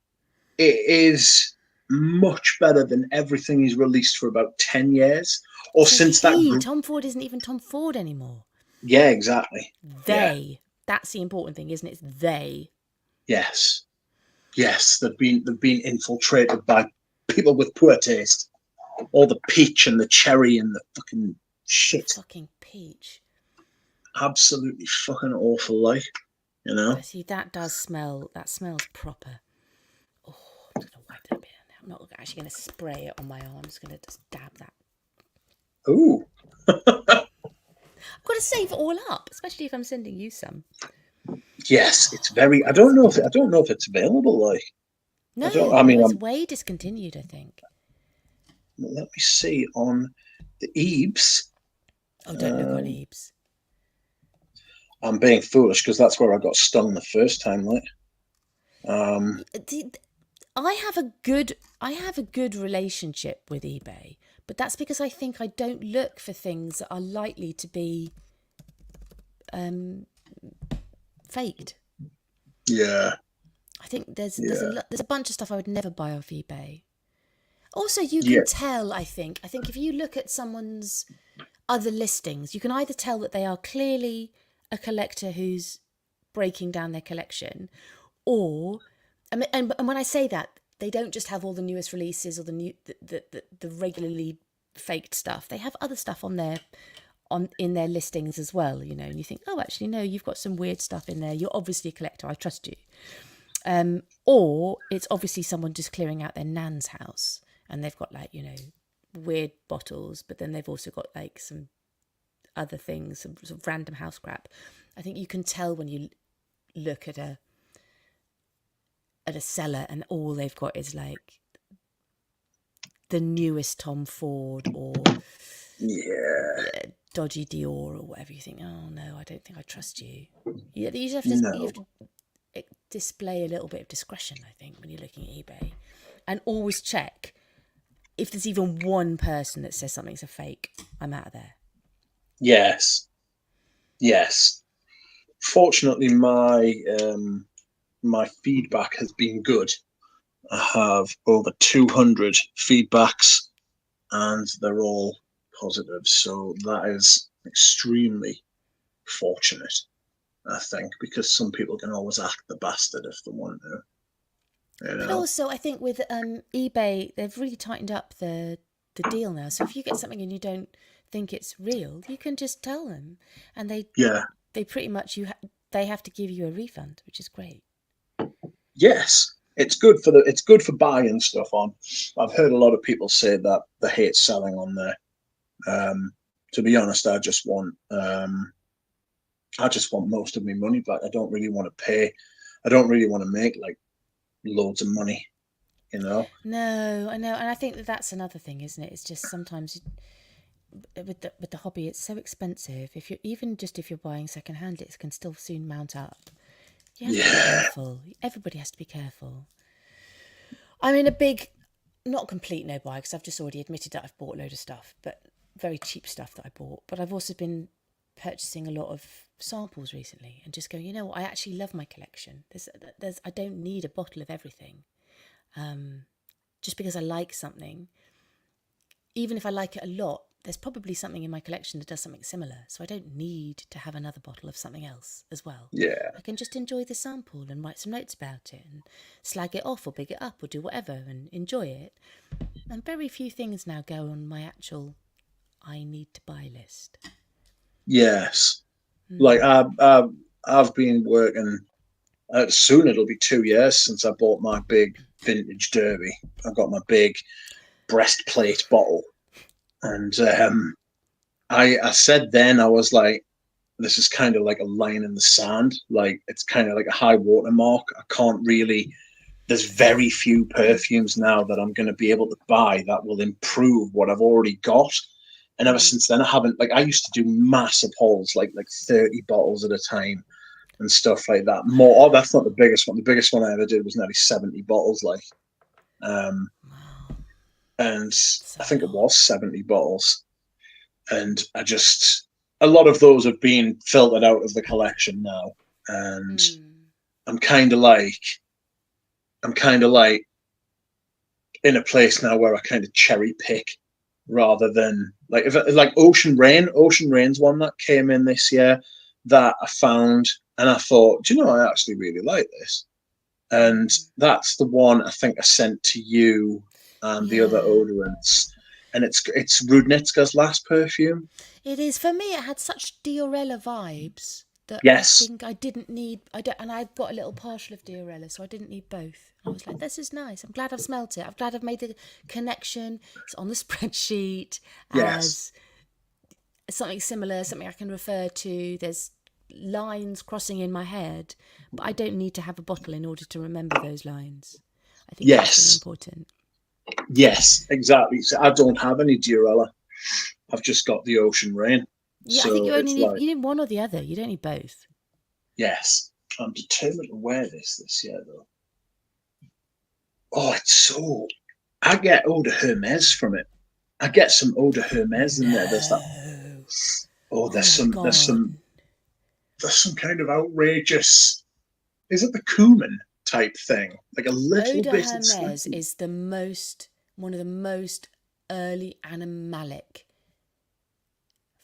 It is much better than everything he's released for about 10 years. Or so since that. Tom Ford isn't even Tom Ford anymore. Yeah, exactly. They. Yeah. That's the important thing, isn't it? It's they. Yes. Yes, they've been infiltrated by people with poor taste. All the peach and the cherry and the fucking shit. Fucking peach. Absolutely fucking awful, like, you know? See, that does smell, that smells proper. Oh, I'm just going to wipe that bit now. I'm not actually going to spray it on my arm. I'm just going to just dab that. Ooh. I've got to save it all up, especially if I'm sending you some. Yes, it's very. I don't know if it's available. Like, no, it's way discontinued. I think. Let me see on the Ebs. Oh, don't look on Ebs. I'm being foolish because that's where I got stung the first time. Like, I have a good relationship with eBay, but that's because I think I don't look for things that are likely to be faked. Yeah. I think there's a bunch of stuff I would never buy off eBay. Also, you can tell, I think if you look at someone's other listings. You can either tell that they are clearly a collector who's breaking down their collection, or and when I say that, they don't just have all the newest releases or the regularly faked stuff. They have other stuff in their listings as well, you know, and you think, oh, actually, no, you've got some weird stuff in there. You're obviously a collector. I trust you. Or it's obviously someone just clearing out their nan's house and they've got like, you know, weird bottles, but then they've also got like some other things, some sort of random house crap. I think you can tell when you look at a seller and all they've got is like the newest Tom Ford or dodgy Dior or whatever. You think, oh no, I don't think I trust you. You have to display a little bit of discretion, I think, when you're looking at eBay, and always check if there's even one person that says something's a fake. I'm out of there. Yes. Fortunately, my feedback has been good. I have over 200 feedbacks, and they're all positive. So that is extremely fortunate, I think, because some people can always act the bastard if they want to. But also, I think with eBay, they've really tightened up the deal now. So if you get something and you don't think it's real, you can just tell them, and they pretty much they have to give you a refund, which is great. Yes, it's good for buying stuff on. I've heard a lot of people say that they hate selling on there. To be honest, I just want most of my money back. I don't really want to pay. I don't really want to make like loads of money, you know. No, I know, and I think that's another thing, isn't it? It's just sometimes with the hobby, it's so expensive. If you're buying secondhand, it can still soon mount up. You have to be careful. Everybody has to be careful. I'm in a big, not complete no buy, because I've just already admitted that I've bought a load of stuff, but very cheap stuff that I bought. But I've also been purchasing a lot of samples recently and just going, you know what, I actually love my collection. I don't need a bottle of everything. Just because I like something, even if I like it a lot, there's probably something in my collection that does something similar. So I don't need to have another bottle of something else as well. Yeah. I can just enjoy the sample and write some notes about it and slag it off or big it up or do whatever and enjoy it. And very few things now go on my actual I need to buy list. Yes. Like I've been working. Soon it'll be 2 years since I bought my big vintage derby. I got my big breastplate bottle, and I said then, I was like, this is kind of like a line in the sand. Like it's kind of like a high water mark. I can't really. There's very few perfumes now that I'm going to be able to buy that will improve what I've already got. And ever since then, I haven't. Like I used to do massive hauls, like 30 bottles at a time and stuff like that. More. Oh, that's not the biggest one. The biggest one I ever did was nearly 70 bottles. Like, and I think it was 70 bottles. And a lot of those have been filtered out of the collection now. And I'm kind of like in a place now where I kind of cherry pick rather than like Ocean Rain's one that came in this year that I found and I thought, do you know, I actually really like this. And that's the one I think I sent to you and the other odorants. And it's Rudnitska's last perfume. It is. For me, it had such Diorella vibes that I think I didn't need. And I've got a little partial of Diorella, so I didn't need both. I was like, this is nice. I'm glad I've smelt it. I'm glad I've made the connection. It's on the spreadsheet as something similar, something I can refer to. There's lines crossing in my head, but I don't need to have a bottle in order to remember those lines. I think that's really important. Yes, exactly. So I don't have any Diorella. I've just got the Ocean Rain. Yeah, so I think you only need one or the other. You don't need both. Yes. I'm determined to wear this year, though. Oh, it's so... I get Eau de Hermes from it. I get some Eau de Hermes in there. There's that... Oh, there's some kind of outrageous... Is it the cumin type thing? Like a little bit... Eau de Hermes is one of the most early animalic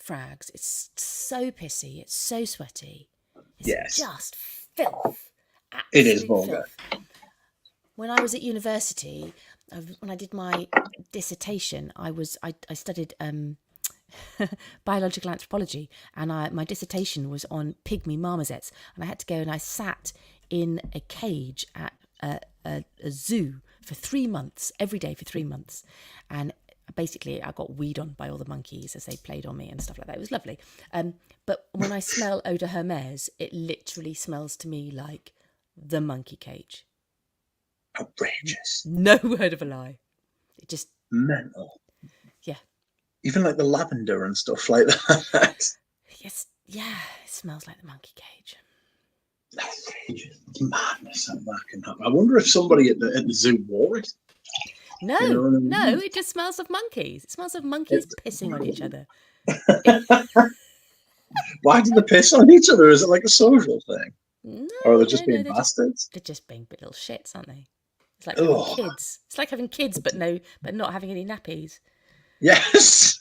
frags. It's so pissy. It's so sweaty. It's Yes. just filth. It is Absolute vulgar. filth. When I was at university, when I did my dissertation, I studied biological anthropology, and my dissertation was on pygmy marmosets, and I had to go and I sat in a cage at a zoo for 3 months, every day for 3 months, and basically I got weed on by all the monkeys as they played on me and stuff like that. It was lovely. But when I smell eau de Hermes, it literally smells to me like the monkey cage. Outrageous. No word of a lie. It just mental. Yeah. Even like the lavender and stuff like that. Yes, yeah, it smells like the monkey cage. Outrageous. It's madness how that can happen. I wonder if somebody at the zoo wore it. No, You know what I mean? no, it just smells of monkeys. It smells of monkeys pissing on each other. Why do they piss on each other? Is it like a social thing? No, Or are they just no, being bastards? they're just being little shits, aren't they? It's like having kids. It's like having kids, but not having any nappies. Yes.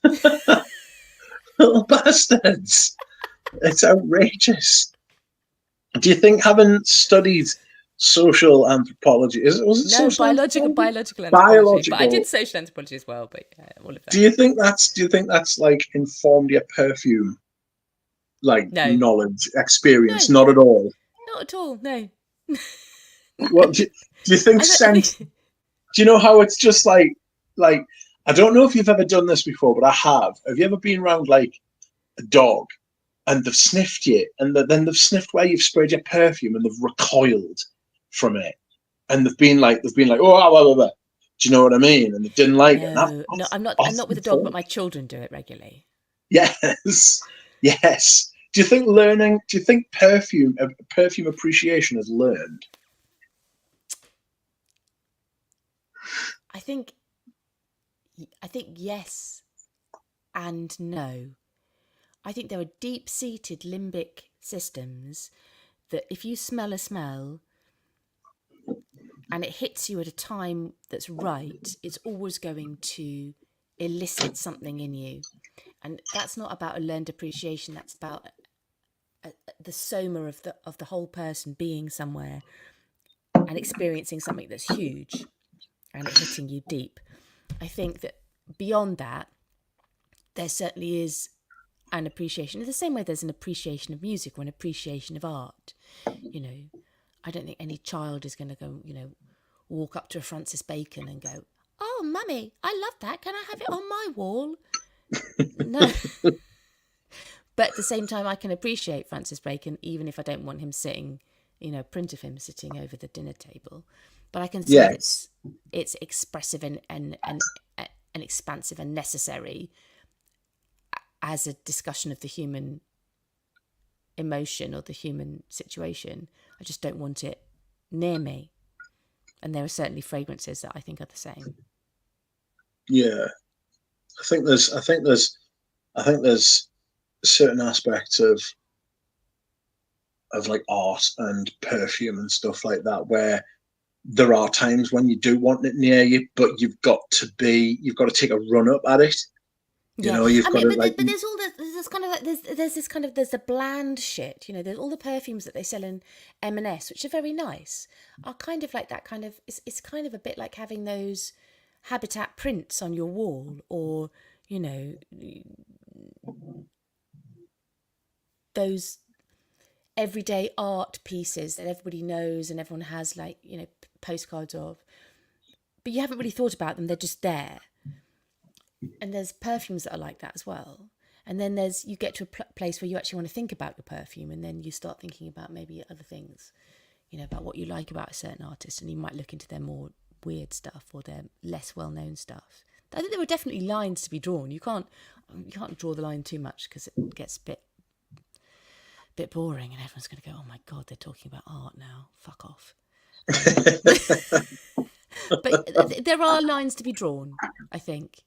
Little bastards. It's outrageous. Do you think, having studied social anthropology, was it No, social biological anthropology. But I did social anthropology as well. But yeah, all of that. Do you think that's like informed your perfume, like knowledge, experience? No. Not at all. Not at all. No. What do you think? Scent? Do you know how it's just like I don't know if you've ever done this before, but I have. Have you ever been around like a dog and they've sniffed you, and then they've sniffed where you've sprayed your perfume, and they've recoiled from it, and they've been like, oh, blah, blah, blah. Do you know what I mean? And they didn't like it. No, I'm not with a dog, but my children do it regularly. Yes, yes. Do you think perfume appreciation has learned? I think yes and no. I think there are deep-seated limbic systems that if you smell a smell and it hits you at a time that's right, it's always going to elicit something in you. And that's not about a learned appreciation. That's about the soma of the whole person being somewhere and experiencing something that's huge and it hitting you deep. I think that beyond that, there certainly is an appreciation. In the same way there's an appreciation of music or an appreciation of art. You know, I don't think any child is going to go, walk up to a Francis Bacon and go, "Oh, mummy, I love that. Can I have it on my wall?" No. But at the same time, I can appreciate Francis Bacon, even if I don't want him sitting, a print of him sitting over the dinner table. But I can see that it's expressive and expansive and necessary as a discussion of the human emotion or the human situation. I just don't want it near me. And there are certainly fragrances that I think are the same. Yeah, I think there's certain aspects of like art and perfume and stuff like that where there are times when you do want it near you, but you've got to take a run up at it. Yeah, but there's all there's kind of like there's the bland shit, there's all the perfumes that they sell in M&S, which are very nice, are kind of like that kind of, it's kind of a bit like having those habitat prints on your wall, or those everyday art pieces that everybody knows and everyone has, like, postcards of, but you haven't really thought about them, they're just there. And there's perfumes that are like that as well. And then you get to a place where you actually want to think about your perfume, and then you start thinking about maybe other things, about what you like about a certain artist, and you might look into their more weird stuff or their less well-known stuff. I think there are definitely lines to be drawn. You can't draw the line too much because it gets a bit boring, and everyone's going to go, "Oh my God, they're talking about art now. Fuck off." But there are lines to be drawn, I think.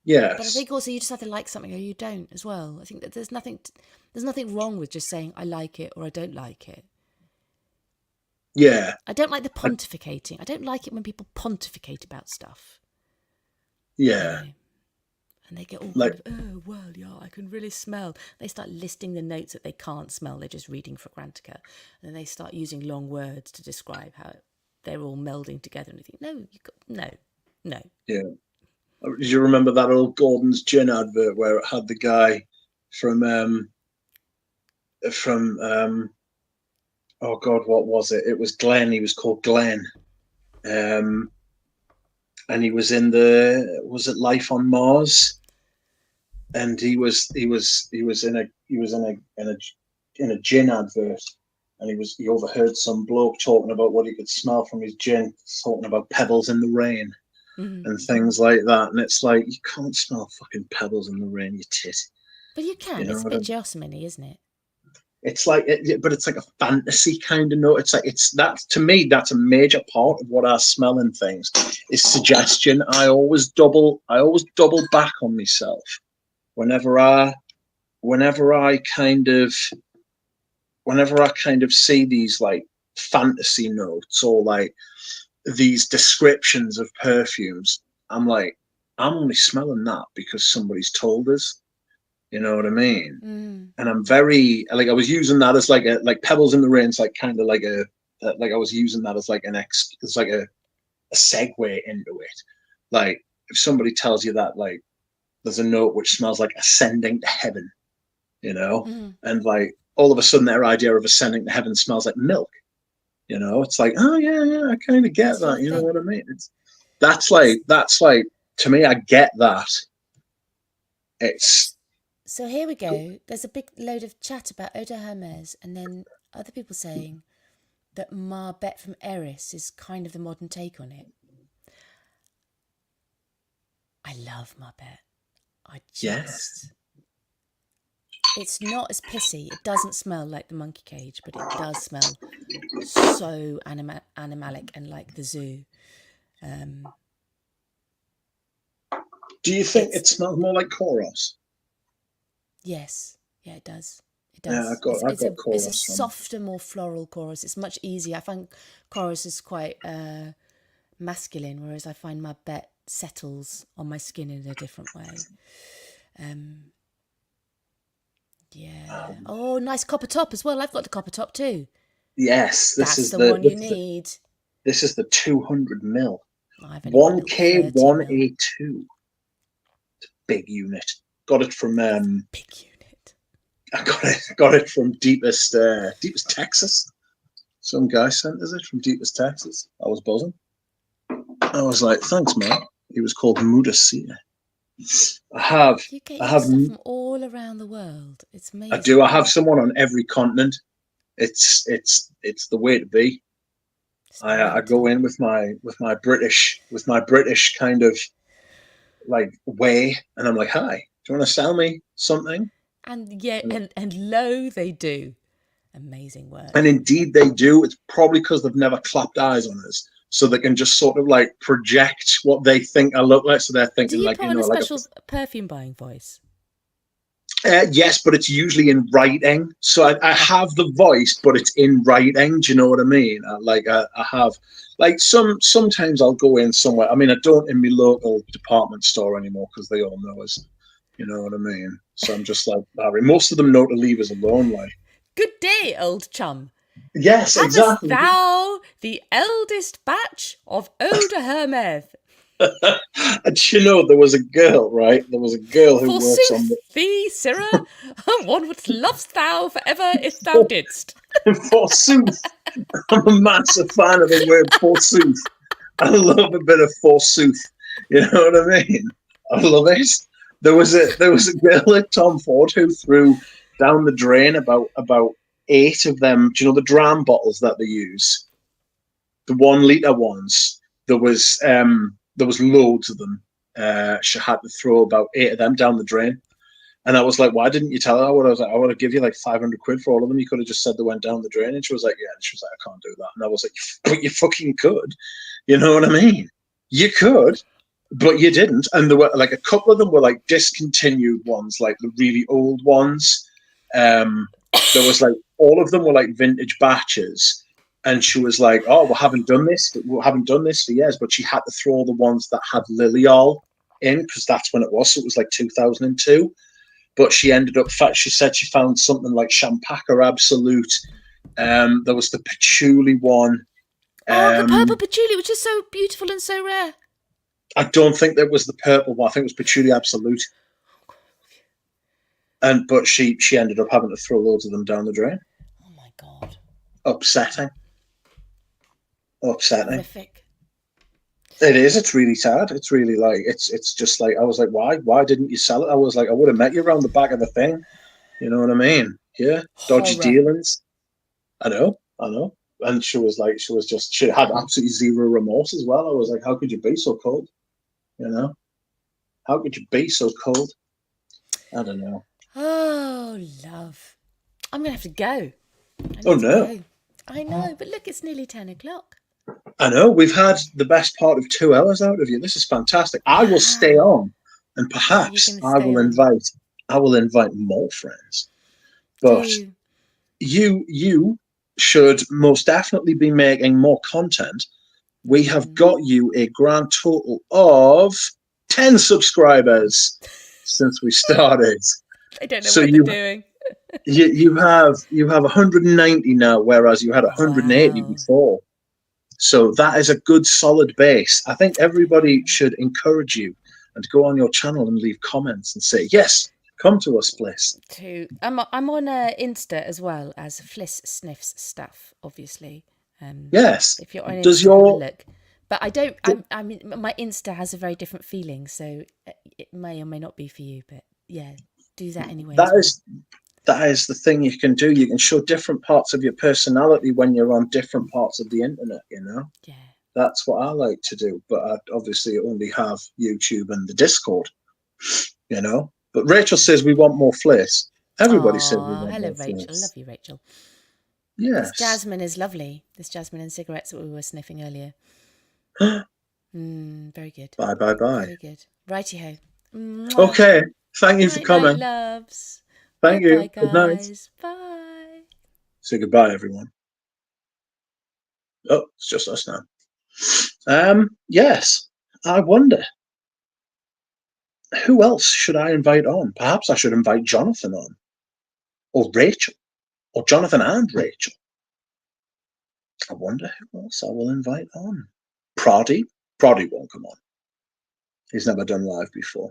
Yes. But I think also you just have to like something or you don't as well. I think that there's nothing wrong with just saying I like it or I don't like it. Yeah. I don't like the pontificating. I don't like it when people pontificate about stuff. Yeah. And they get all Like, kind of, oh, well, yeah, I can really smell. They start listing the notes that they can't smell. They're just reading for Grantica. And then they start using long words to describe how they're all melding together. And you think, no. yeah. Do you remember that old Gordon's Gin advert where it had the guy from oh God, what was it? It was Glenn. He was called Glenn. And he was in was it Life on Mars? And he was in a gin advert, and he overheard some bloke talking about what he could smell from his gin, talking about pebbles in the rain and things like that. And it's like, you can't smell fucking pebbles in the rain, you tit. But you can. You know It's a what I bit mean? Gelsomini, isn't it? It's like, but it's like a fantasy kind of note. It's like, it's that, to me, that's a major part of what I smell in things is suggestion. I always double back on myself whenever I kind of see these like fantasy notes or like these descriptions of perfumes. I'm like, I'm only smelling that because somebody's told us. You know what I mean? And I'm very like, I was using that as like pebbles in the rain's like kind of like I was using that as like it's like a segue into it. Like if somebody tells you that like there's a note which smells like ascending to heaven, and like all of a sudden their idea of ascending to heaven smells like milk. It's like, oh yeah, I kind of get That's that. your You know thing. what I mean? That's like to me, I get that. It's So here we go. There's a big load of chat about Eau de Hermes, and then other people saying that Marbet from Eris is kind of the modern take on it. I love Marbet. yes. It's not as pissy. It doesn't smell like the monkey cage, but it does smell so animalic and like the zoo. Do you think it smells more like Koros? Yes. Yeah, it does. It Yeah, does. I've got It's a Koros from. softer, more floral chorus. It's much easier. I find chorus is quite masculine, whereas I find my bet settles on my skin in a different way. Yeah. Oh, nice copper top as well. I've got the copper top too. Yes, That's the one you need. This is the 200 mil. I've only got a little 30 mil. 1K1A2. Big unit. Got it from Big unit. I got it from deepest Texas. Some guy sent us it from deepest Texas. I was buzzing. I was like, thanks, man. He was called Mudasia. You get your stuff from all around the world. It's amazing. I do. I have someone on every continent. It's the way to be. I go in with my British kind of like way, and I'm like, hi, do you want to sell me something? And yeah, and lo, they do. Amazing work. And indeed they do. It's probably because they've never clapped eyes on us, so they can just sort of like project what they think I look like. So they're thinking, do you like, put on a special perfume buying voice? Yes, but it's usually in writing. So I have the voice, but it's in writing. Do you know what I mean? I have, like, sometimes I'll go in somewhere. I mean, I don't in my local department store anymore because they all know us. You know what I mean? So I'm just like, Barry. Most of them know to leave us alone. Like, good day, old chum. yes, Havest exactly. thou the eldest batch of Eau de Hermes? And there was a girl, right? There was a girl who works on thee, sirrah, one what lovest thou forever if thou didst. forsooth. I'm a massive fan of the word forsooth. I love a bit of forsooth. You know what I mean? I love it. There was a girl at Tom Ford who threw down the drain about 8 of them. Do you know the dram bottles that they use? The 1 litre ones. There was loads of them. She had to throw about 8 of them down the drain. And I was like, why didn't you tell her? I was like, I want to give you like 500 quid for all of them. You could have just said they went down the drain. And she was like, yeah. And she was like, I can't do that. And I was like, but you fucking could. You know what I mean? You could, but you didn't. And there were like a couple of them were like discontinued ones, like the really old ones. There was like, all of them were like vintage batches. And she was like, oh, we haven't done this for years. But she had to throw the ones that had Liliol in because that's when it was. So it was like 2002. But she ended up, she said she found something like Champaca Absolute. There was the patchouli one. Oh, the purple patchouli, which is so beautiful and so rare. I don't think that was the purple one. I think it was patchouli Absolute. But she ended up having to throw loads of them down the drain. Oh my God. Upsetting. Horrific. It is. It's really sad. It's really like it's just like I was like, why didn't you sell it? I was like, I would have met you around the back of the thing. You know what I mean? Yeah, dodgy Horror. dealings. I know. And she was just she had absolutely zero remorse as well. I was like, how could you be so cold? You know, how could you be so cold? I don't know. Oh, love. I'm going to have to go. Oh no. I know, but look, it's nearly 10 o'clock. I know. We've had the best part of 2 hours out of you. This is fantastic. I will stay Wow. on, and Oh, you're perhaps going to stay on. I will invite more friends. But Do. you should most definitely be making more content. We have got you a grand total of 10 subscribers since we started. I don't know So what they're doing. you have 190 now, whereas you had 180 Wow. before. So that is a good solid base. I think everybody should encourage you and go on your channel and leave comments and say, yes, come to us, Fliss. I'm on Insta as well as Fliss Sniffs Stuff, obviously. Yes. If you're on Does Insta, have a your look. But I mean, my Insta has a very different feeling, so it may or may not be for you. But yeah, do that anyway that as well. is that is the thing you can do. You can show different parts of your personality when you're on different parts of the internet, you know? Yeah. That's what I like to do. But I obviously only have YouTube and the Discord, you know? But Rachel says we want more Fliss. Everybody says we Oh, want hello, more Rachel. Fliss. Love you, Rachel. This Yes. jasmine is lovely. This jasmine and cigarettes that we were sniffing earlier. Very good. Bye, bye, bye. Very good. Righty-ho. Mwah. Okay. Thank you for Night, night, coming. loves. Thank Bye-bye, you. Good night. guys. Bye. Say goodbye, everyone. Oh, it's just us now. Yes. I wonder, who else should I invite on? Perhaps I should invite Jonathan on, or Rachel, or Jonathan and Rachel. I wonder who else I will invite on. Proddy? Proddy won't come on. He's never done live before.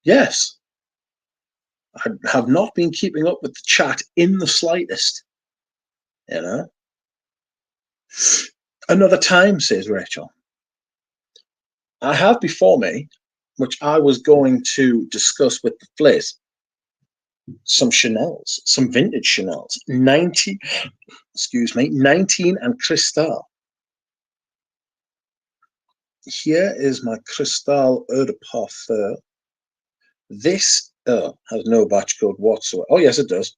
Yes. I have not been keeping up with the chat in the slightest. You know? Another time, says Rachel. I have before me, which I was going to discuss with the Fliss, some Chanels, some vintage Chanels. 19 and Cristal. Here is my Cristal Eau de Parfum. This has no batch code whatsoever. Oh, yes, it does.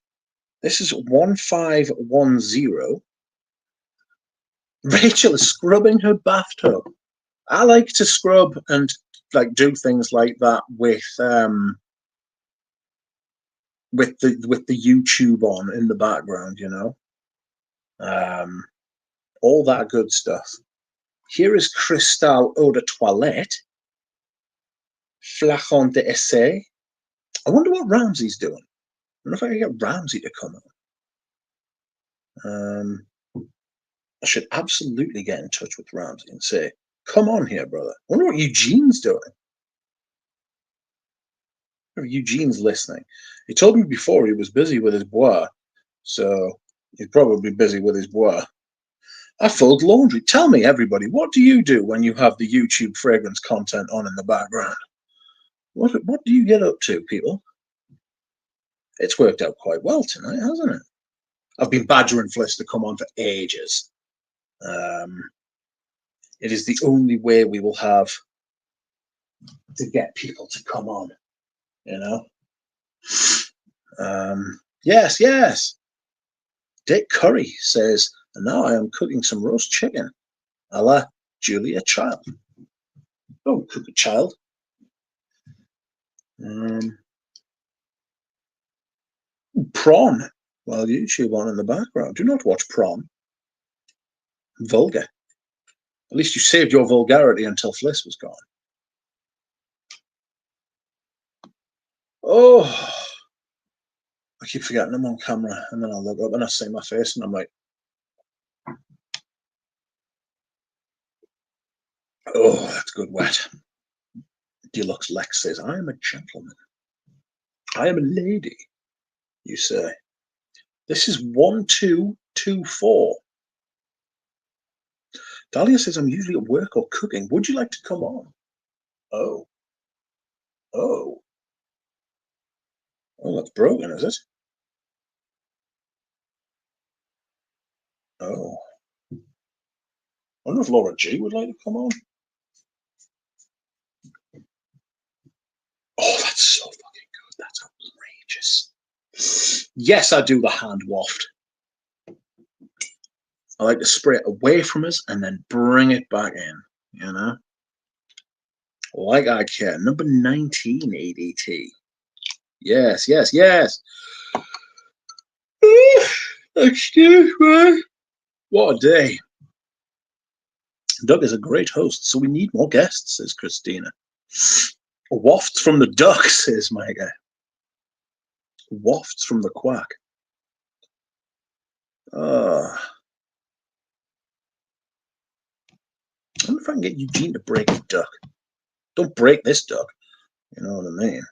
This is 1510. Rachel is scrubbing her bathtub. I like to scrub and like do things like that with the YouTube on in the background, you know. All that good stuff. Here is Cristal Eau de Toilette. Flacon d'Essai. I wonder what Ramsey's doing. I wonder if I can get Ramsey to come on. I should absolutely get in touch with Ramsey and say, come on here, brother. I wonder what Eugene's doing. Eugene's listening. He told me before he was busy with his bois, so he's probably busy with his bois. I fold laundry. Tell me, everybody, what do you do when you have the YouTube fragrance content on in the background? What do you get up to, people? It's worked out quite well tonight, hasn't it? I've been badgering Fliss to come on for ages. It is the only way we will have to get people to come on, you know? Yes. Dick Curry says, and now I am cooking some roast chicken a la Julia Child. Oh, cook a child. Prawn, while YouTube on in the background. Do not watch prawn. Vulgar. At least you saved your vulgarity until Fliss was gone. Oh, I keep forgetting I'm on camera, and then I look up and I see my face, and I'm like, oh, that's good wet. Deluxe Lex says, I am a gentleman. I am a lady, you say. This is 1224. Dahlia says, I'm usually at work or cooking. Would you like to come on? Oh. Oh. Oh, that's broken, is it? Oh. I wonder if Laura G would like to come on. Oh, that's so fucking good. That's outrageous. Yes, I do the hand waft. I like to spray it away from us and then bring it back in, you know? Like I care. Number 19 ADT. Yes, yes, yes. Excuse me. What a day. Doug is a great host, so we need more guests, says Christina. Wafts from the duck, says Mega. Wafts from the quack. I wonder if I can get Eugene to break the duck. Don't break this duck. You know what I mean?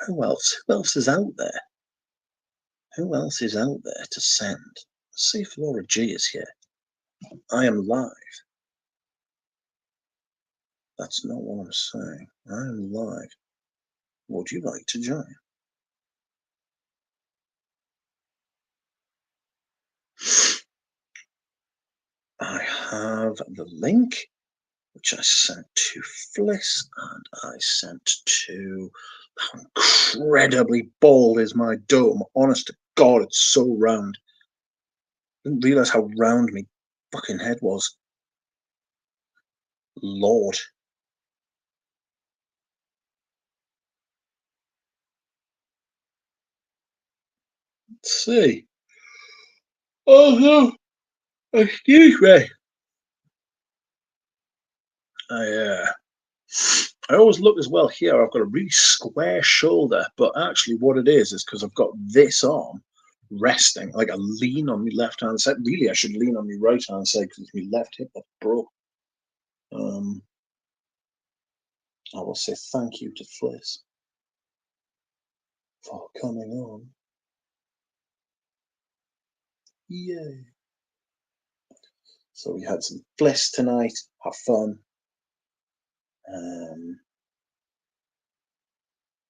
Who else? Who else is out there? Who else is out there to send? Let's see if Laura G is here. I am live. That's not what I'm saying. I am live. Would you like to join? I have the link, which I sent to Fliss, and I sent to... How incredibly bald is my dome? Honest to God, it's so round. I didn't realise how round my fucking head was. Lord. Let's see. Oh no. Excuse me. I always look as well here. I've got a really square shoulder, but actually what it is because I've got this arm resting, like I lean on my left hand side. Really, I should lean on my right hand side because it's my left hip that's broke. I will say thank you to Fliss for coming on. Yay. So we had some Fliss tonight, have fun.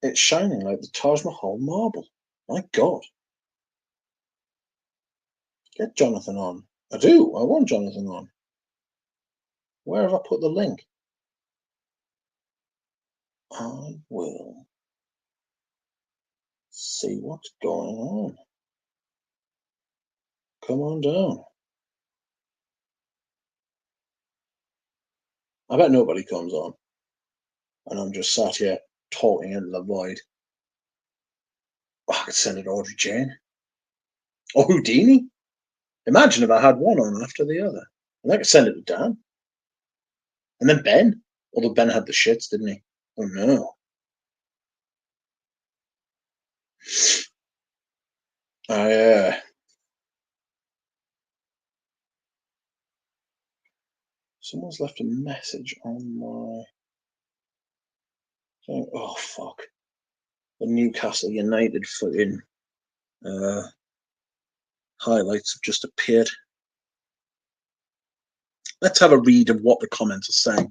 It's shining like the Taj Mahal marble. My God. Get Jonathan on. I do. I want Jonathan on. Where have I put the link? I will see what's going on. Come on down. I bet nobody comes on. And I'm just sat here talking into the void. Oh, I could send it to Audrey Jane. Or Houdini. Imagine if I had one on after the other. And I could send it to Dan. And then Ben. Although Ben had the shits, didn't he? Oh no. Someone's left a message on my thing. Oh fuck. The Newcastle United fucking highlights have just appeared. Let's have a read of what the comments are saying.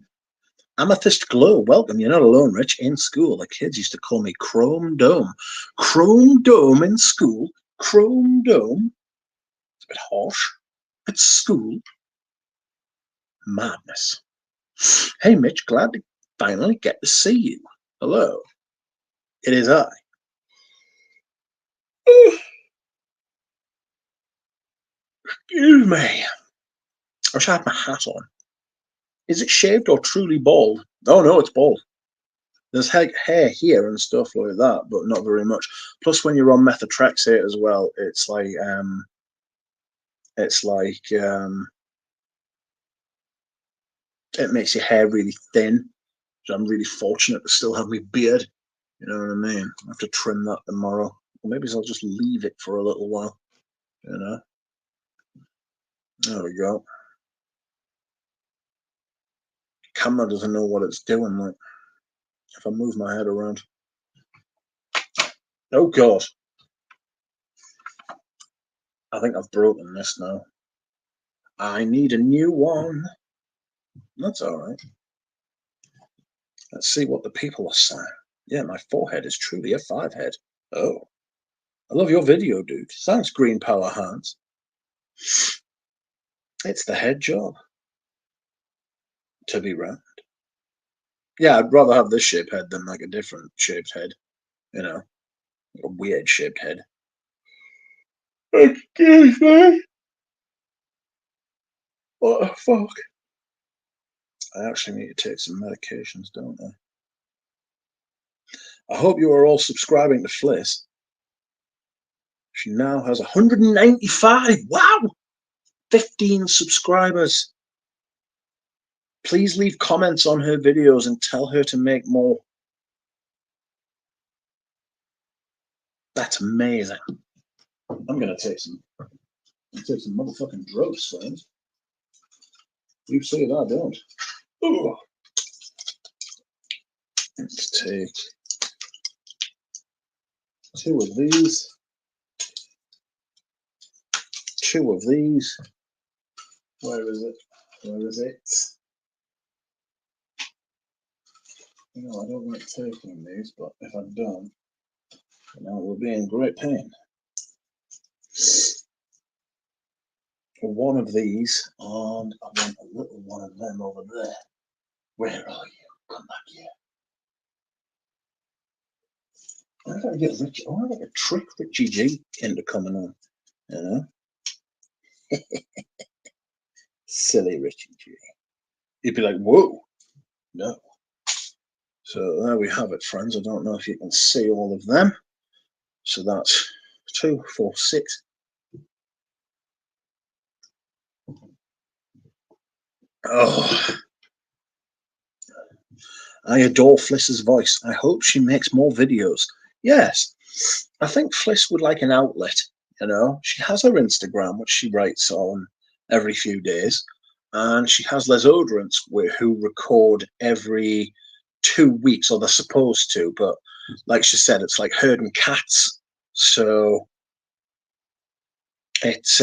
Amethyst Glow, welcome. You're not alone, Rich. In school, the kids used to call me Chrome Dome. Chrome Dome in school. Chrome Dome. It's a bit harsh. At school. Madness. Hey, Mitch, glad to finally get to see you. Hello. It is I. Excuse me. I wish I had my hat on. Is it shaved or truly bald? Oh, no, it's bald. There's hair here and stuff like that, but not very much. Plus, when you're on methotrexate as well, it's like It makes your hair really thin. So I'm really fortunate to still have my beard. You know what I mean? I have to trim that tomorrow. Or maybe I'll just leave it for a little while. You know? There we go. Camera doesn't know what it's doing. Like, if I move my head around. Oh God. I think I've broken this now. I need a new one. That's all right. Let's see what the people are saying. Yeah, my forehead is truly a 5 head. Oh. I love your video, dude. Thanks, Green Power Hands. It's the head job. To be round. Yeah, I'd rather have this shaped head than like a different shaped head. You know, a weird shaped head. Excuse me. What the fuck? I actually need to take some medications, don't I? I hope you are all subscribing to Fliss. She now has 195. Wow! 15 subscribers. Please leave comments on her videos and tell her to make more. That's amazing. I'm gonna take some motherfucking drugs, friends. You see it, I don't. Ooh. Let's take 2 of these. 2 of these. Where is it? Where is it? You know, I don't like taking these, but if I don't, then I will be in great pain. 1 of these, and I want a little one of them over there. Where are you? Come back here. I gotta get Richie. I want to trick Richie G into coming on. You know, silly Richie G. He'd be like, "Whoa, no." So there we have it, friends. I don't know if you can see all of them. So that's 2, 4, 6. Oh, I adore Fliss's voice. I hope she makes more videos. Yes, I think Fliss would like an outlet. You know, she has her Instagram, which she writes on every few days, and she has Les Odorants, who record every 2 weeks, or they're supposed to. But like she said, it's like herding cats, so it's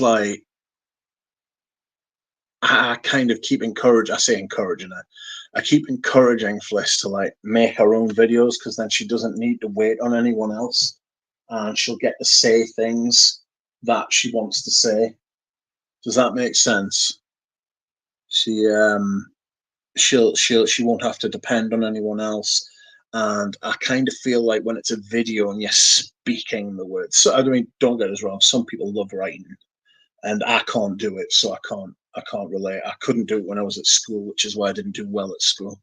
like I kind of keep encouraging. I say encouraging her. I keep encouraging Fliss to like make her own videos because then she doesn't need to wait on anyone else, and she'll get to say things that she wants to say. Does that make sense? She she won't have to depend on anyone else. And I kind of feel like when it's a video and you're speaking the words. So I mean, don't get us wrong. Some people love writing, and I can't do it, so I can't relate. I couldn't do it when I was at school, which is why I didn't do well at school.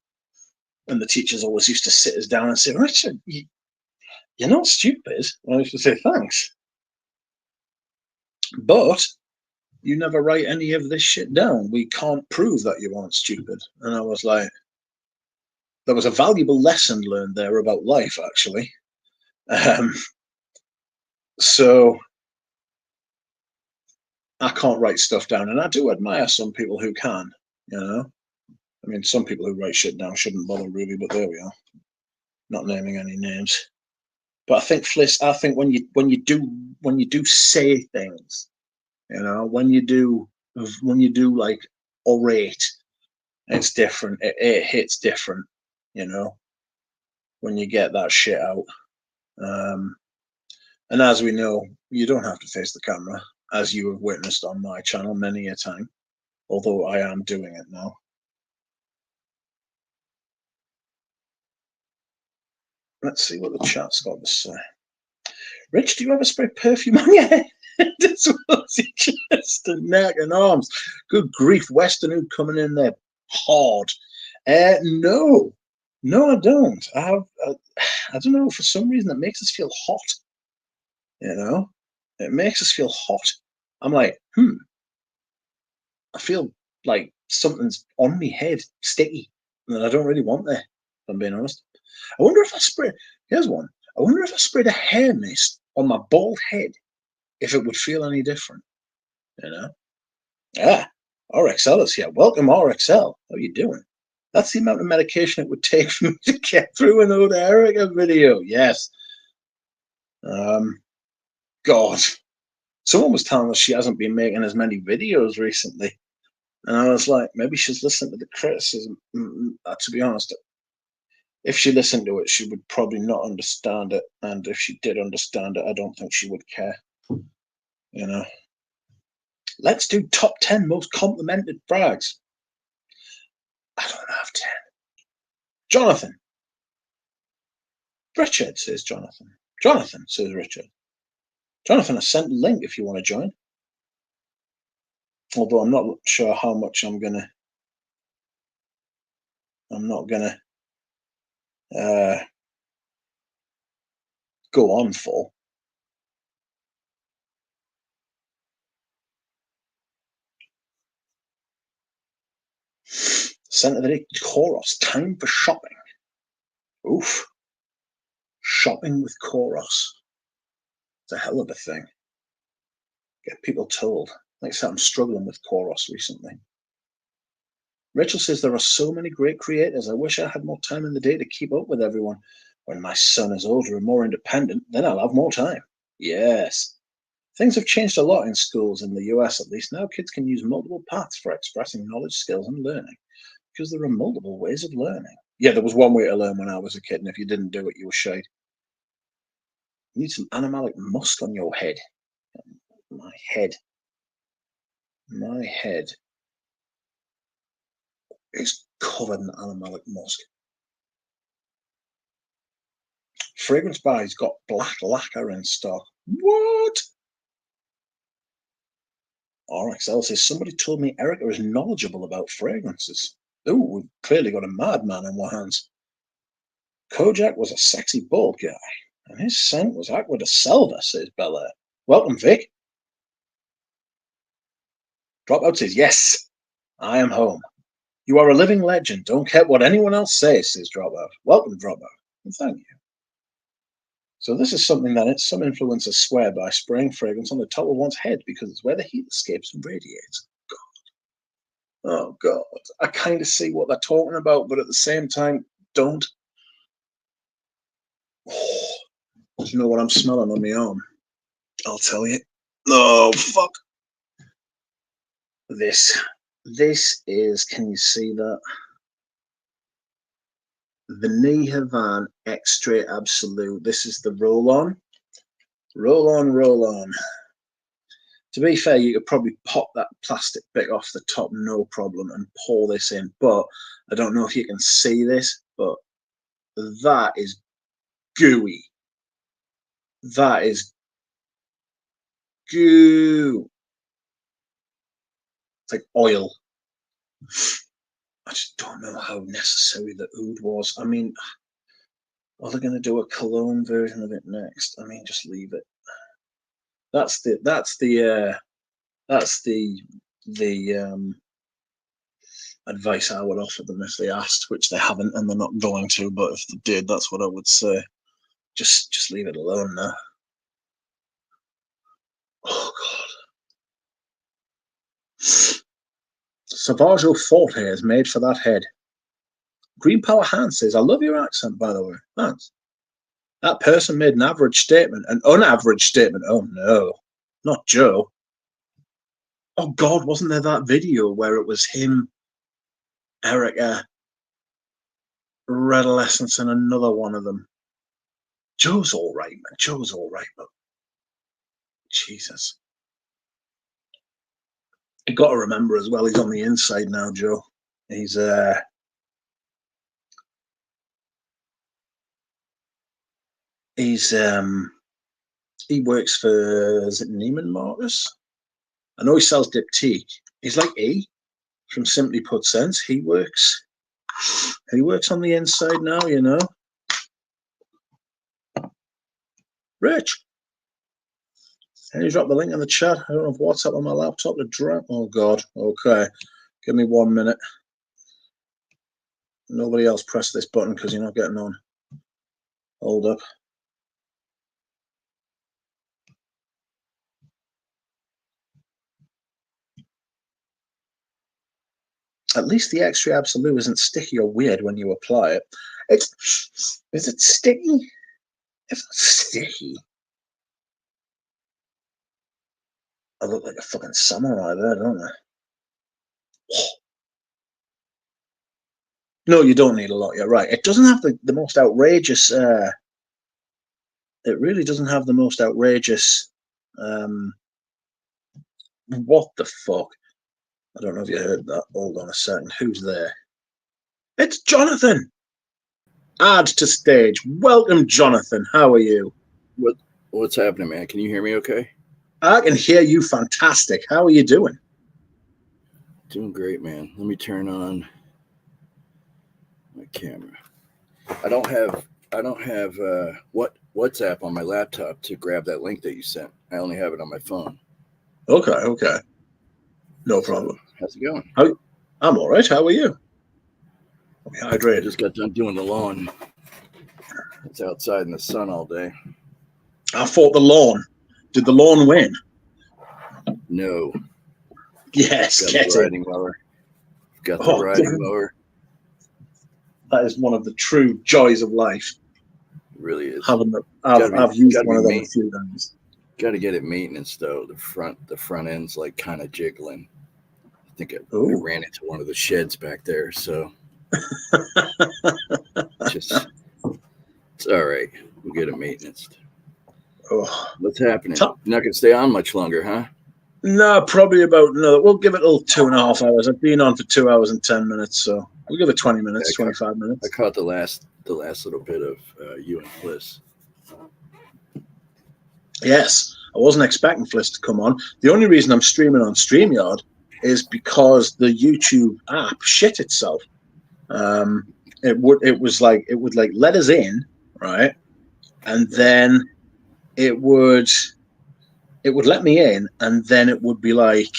And the teachers always used to sit us down and say, "Richard, you're not stupid." And I used to say, "Thanks, but you never write any of this shit down. We can't prove that you aren't stupid." And I was like, there was a valuable lesson learned there about life, actually. Um, so I can't write stuff down, and I do admire some people who can. You know, I mean, some people who write shit down shouldn't bother really, but there we are. Not naming any names, but I think Fliss. I think when you do say things, you know, when you do like orate, it's different. It hits different, you know, when you get that shit out. And as we know, you don't have to face the camera, as you have witnessed on my channel many a time, although I am doing it now. Let's see what the chat's got to say. Rich, do you ever spray perfume on your head? As well as your chest and neck and arms? Good grief, Western coming in there hard. No, I don't. I don't know, for some reason it makes us feel hot. You know, it makes us feel hot. I'm like, I feel like something's on my head, sticky, and I don't really want that, if I'm being honest. I wonder if I spray, here's one. I wonder if I sprayed a hair mist on my bald head, if it would feel any different, you know? Ah, RXL is here. Welcome, RXL. How are you doing? That's the amount of medication it would take for me to get through an old Erica video. Yes. God. Someone was telling us she hasn't been making as many videos recently. And I was like, maybe she's listening to the criticism. To be honest, if she listened to it, she would probably not understand it. And if she did understand it, I don't think she would care. You know? Let's do top 10 most complimented frags. I don't have 10. Jonathan. Richard, says Jonathan. Jonathan, says Richard. Jonathan, I sent a link if you want to join. Although I'm not sure how much I'm not gonna go on for. Centre of the day Koros. Time for shopping. Oof. Shopping with Koros. It's a hell of a thing. Get people told. Like I said, I'm struggling with Koros recently. Rachel says there are so many great creators. I wish I had more time in the day to keep up with everyone. When my son is older and more independent, then I'll have more time. Yes. Things have changed a lot in schools in the US, at least. Now kids can use multiple paths for expressing knowledge, skills, and learning because there are multiple ways of learning. Yeah, there was one way to learn when I was a kid, and if you didn't do it, you were shite. You need some animalic musk on your head. My head. My head is covered in animalic musk. Fragrance Bar's got black lacquer in stock. What? RXL says, somebody told me Erica is knowledgeable about fragrances. Ooh, we've clearly got a madman on our hands. Kojak was a sexy bald guy, and his scent was Aqua de Selva, says Bella. Welcome, Vic. Dropout says, yes, I am home. You are a living legend. Don't care what anyone else says, says Dropout. Welcome, Dropout. And thank you. So this is something that some influencers swear by, spraying fragrance on the top of one's head because it's where the heat escapes and radiates. God. Oh, God. I kind of see what they're talking about, but at the same time, don't. Oh, do you know what I'm smelling on my arm? I'll tell you. Oh, fuck. This is, can you see that? The Havan Extra Absolute. This is the roll-on. Roll-on, roll-on. To be fair, you could probably pop that plastic bit off the top, no problem, and pour this in. But I don't know if you can see this, but that is gooey. That is goo. It's like oil. I just don't know how necessary the oud was. I mean, are they going to do a cologne version of it next? I mean, just leave it. That's the advice I would offer them if they asked, which they haven't, and they're not going to. But if they did, that's what I would say. Just leave it alone now. Oh God. Savaggio Forte is made for that head. Green Power Hans says, I love your accent, by the way. Thanks. That person made an average statement, an unaverage statement. Oh no, not Joe. Oh God, wasn't there that video where it was him, Erica, Red Essence, and another one of them? Joe's all right, man. Joe's all right, but Jesus. You got to remember as well, he's on the inside now, Joe. He's he works for, is it Neiman Marcus? I know he sells Diptyque. He's like E from Simply Put Sense. He works on the inside now, you know. Rich. Can you drop the link in the chat? I don't have WhatsApp on my laptop to drop. Oh, God. Okay. Give me 1 minute. Nobody else press this button because you're not getting on. Hold up. At least the extra absolute isn't sticky or weird when you apply it. Is it sticky? It's not sticky. I look like a fucking samurai there, don't I? No, you don't need a lot. You're right. It doesn't have the most outrageous. It really doesn't have the most outrageous. What the fuck? I don't know if you heard that. Hold on a second. Who's there? It's Jonathan. Add to stage. Welcome, Jonathan. How are you? What's happening, man? Can you hear me okay? I can hear you fantastic. How are you doing? Doing great, man. Let me turn on my camera. I don't have WhatsApp on my laptop to grab that link that you sent. I only have it on my phone. Okay. No problem. How's it going? I'm all right. How are you? I just got done doing the lawn. It's outside in the sun all day. I fought the lawn. Did the lawn win? No. Yes, got the riding mower. Got the riding mower. That is one of the true joys of life. It really is. I've used one of them a few times. Got to get it maintenance though. The front end's like kind of jiggling. I think I ran into one of the sheds back there, so it's all right. We'll get it maintenance. Oh. What's happening? You're not gonna stay on much longer, huh? No, probably about another. We'll give it a little 2.5 hours. I've been on for 2 hours and 10 minutes, so we'll give it 20 minutes, 25 minutes. I caught the last little bit of you and Fliss. Yes, I wasn't expecting Fliss to come on. The only reason I'm streaming on StreamYard is because the YouTube app shit itself. It would let us in, right, and then it would let me in, and then it would be like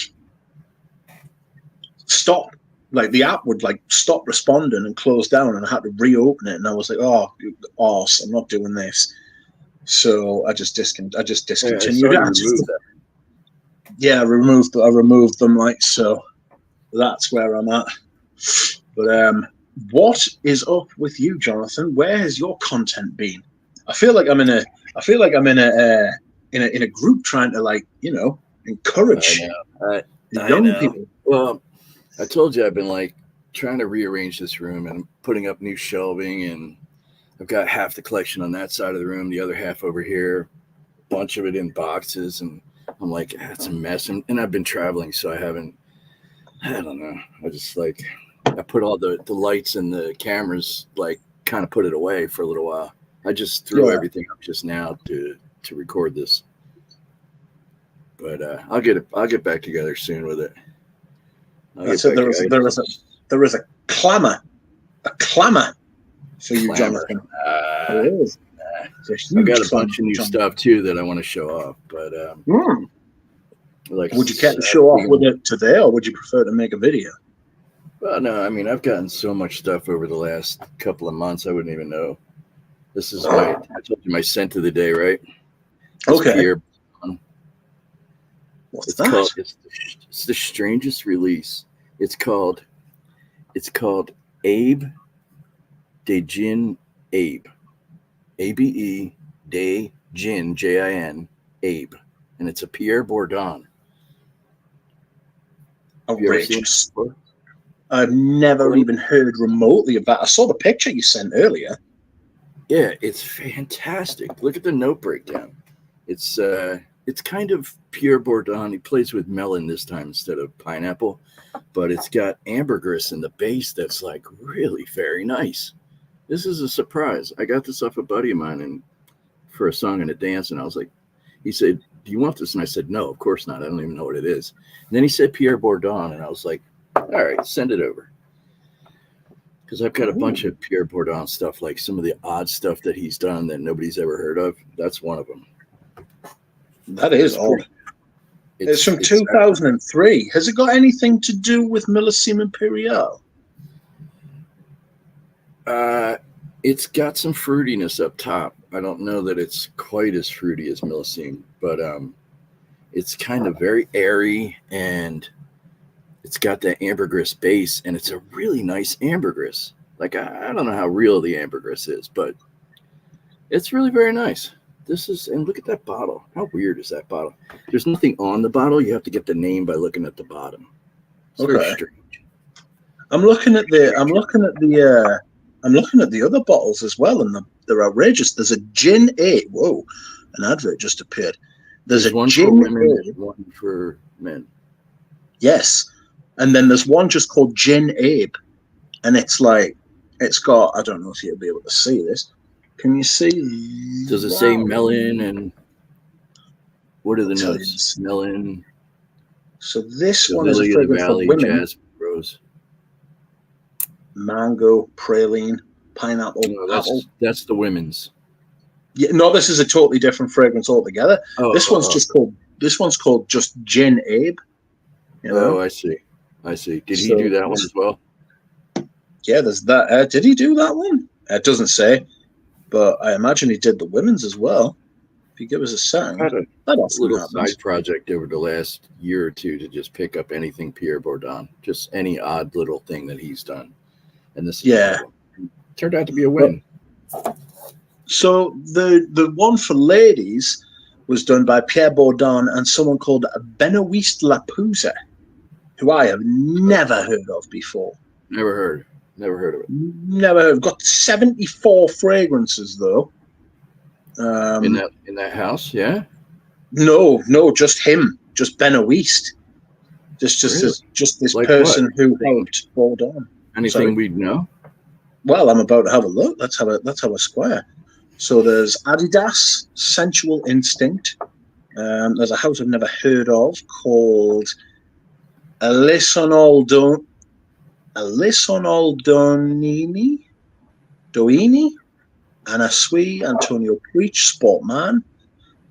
stop. Like the app would like stop responding and close down, and I had to reopen it. And I was like, "Oh, arse, I'm not doing this." So I just discontinued it. I removed them. Like, so that's where I'm at. But what is up with you, Jonathan? Where has your content been? I feel like I'm in a group trying to, like, encourage young people. Well, I told you I've been like trying to rearrange this room and putting up new shelving, and I've got half the collection on that side of the room, the other half over here, a bunch of it in boxes, and I'm like, it's a mess. And I've been traveling, so I don't know. I put all the lights and the cameras, like, kind of put it away for a little while. I just threw everything up just now to record this. But I'll get back together soon with it. There is a clamor for you, Jonathan. I've got a bunch of new stuff too that I want to show off. But would you care to show off with it today, or would you prefer to make a video? Well, no, I mean, I've gotten so much stuff over the last couple of months, I wouldn't even know. This is I told you my scent of the day, right? Okay. What's that? It's the strangest release. It's called Abe de Gin Abe. ABE de Gin Jin Abe. And it's a Pierre Bourdon. Outrageous. I've never even heard remotely of that. I saw the picture you sent earlier. Yeah, it's fantastic. Look at the note breakdown. It's kind of Pierre Bourdon. He plays with melon this time instead of pineapple, but it's got ambergris in the base that's like really very nice. This is a surprise. I got this off a buddy of mine and for a song and a dance, and I was like, he said, "Do you want this?" And I said, "No, of course not. I don't even know what it is." And then he said Pierre Bourdon, and I was like, "All right, send it over." Because I've got a bunch of Pierre Bourdon stuff, like some of the odd stuff that he's done that nobody's ever heard of. That's one of them. That is odd. It's from 2003. Has it got anything to do with Millésime Impériale? It's got some fruitiness up top. I don't know that it's quite as fruity as Millésime, but it's kind of very airy, and it's got that ambergris base, and it's a really nice ambergris. Like, I don't know how real the ambergris is, but it's really very nice. And look at that bottle. How weird is that bottle? There's nothing on the bottle. You have to get the name by looking at the bottom. It's very strange. I'm looking at the other bottles as well, and they're outrageous. There's a Gin Abe. Whoa, an advert just appeared. There's a one Gin for women, Abe. one for men. Yes, and then there's one just called Gin Abe, and it's got. I don't know if you'll be able to see this. Can you see? Does it say melon and what are the notes? Melon. So this one is a fragrance for women. Jasmine, rose. Mango, praline, pineapple, apple. That's the women's. Yeah, no, this is a totally different fragrance altogether. This one's called just Gin Abe. You know? Oh, I see. Did he do that one as well? Yeah, there's that. Did he do that one? It doesn't say, but I imagine he did the women's as well. If you give us a second, I had a little side project over the last year or two to just pick up anything Pierre Bourdon, just any odd little thing that he's done. And this turned out to be a win. So the one for ladies was done by Pierre Bourdon and someone called Benoist Lapouze, who I have never heard of before. Never heard of it. Never heard. Got 74 fragrances though. In that house, yeah. No, just him, just Benoist, just this like person what? Who helped Bourdon. Anything we'd know? Well, I'm about to have a look. Let's have a square. So there's Adidas, Sensual Instinct. There's a house I've never heard of called Alisonol Doini, Anna Sui, Antonio Puig, Sportman,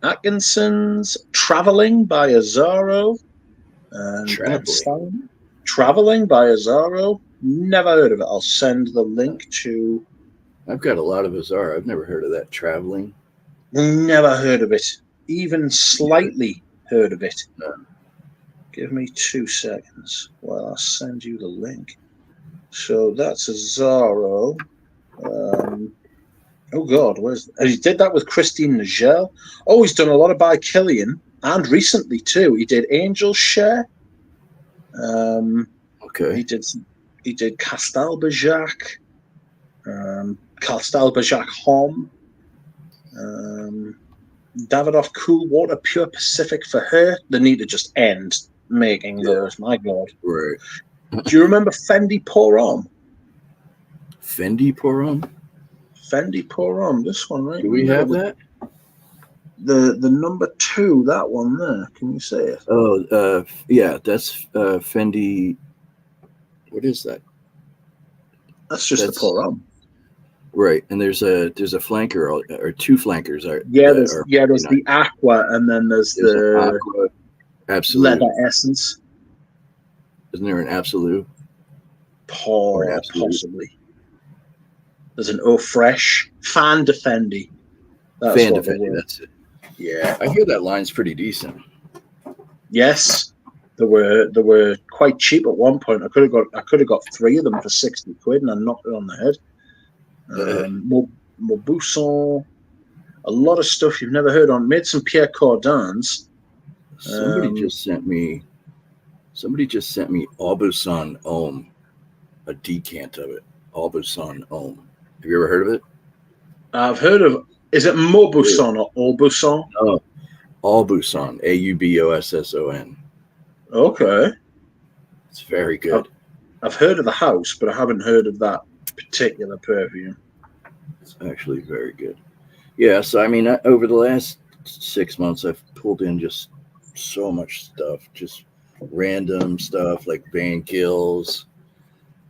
Atkinson's, Traveling by Azaro, Traveling by Azaro. Never heard of it. I'll send the link to. I've got a lot of Azaro. I've never heard of that. Traveling. Never heard of it. Even slightly heard of it. No. Give me 2 seconds while I'll send you the link. So that's Azaro. Oh God, he did that with Christine Nagel. Oh, he's done a lot of by Killian, and recently too. He did Angel Share. Okay. He did Castelbajac, Castelbajac Homme, Davidoff Cool Water Pure Pacific for her. They need to just end making those. My God. Right. Do you remember Fendi Pour Homme? Fendi Pour Homme? Fendi Pour Homme. This one, right? Do we have that? The number 2, that one there. Can you say it? Oh, yeah, that's Fendi. What is that? That's the Pour Homme. Right, and there's a flanker or 2 flankers. There's the Aqua, and then there's the Aqua Absolute Leather Essence. Isn't there an Absolute? Possibly. There's an Eau Fresh, Fan de Fendi. Fan de Fendi, that's it. Yeah, I hear that line's pretty decent. Yes, they were quite cheap at one point. I could have got 3 of them for 60 quid, and I knocked it on the head. Mauboussin, a lot of stuff you've never heard on. Made some Pierre Cardins. Somebody just sent me Aubusson Homme, a decant of it. Aubusson Homme. Have you ever heard of it? I've heard of. Is it Mauboussin or Aubusson? Oh, Aubusson. Aubusson. Okay. It's very good. I've heard of the house, but I haven't heard of that particular perfume. It's actually very good. Yeah, so I mean, over the last 6 months, I've pulled in just so much stuff, just random stuff like Van Gils,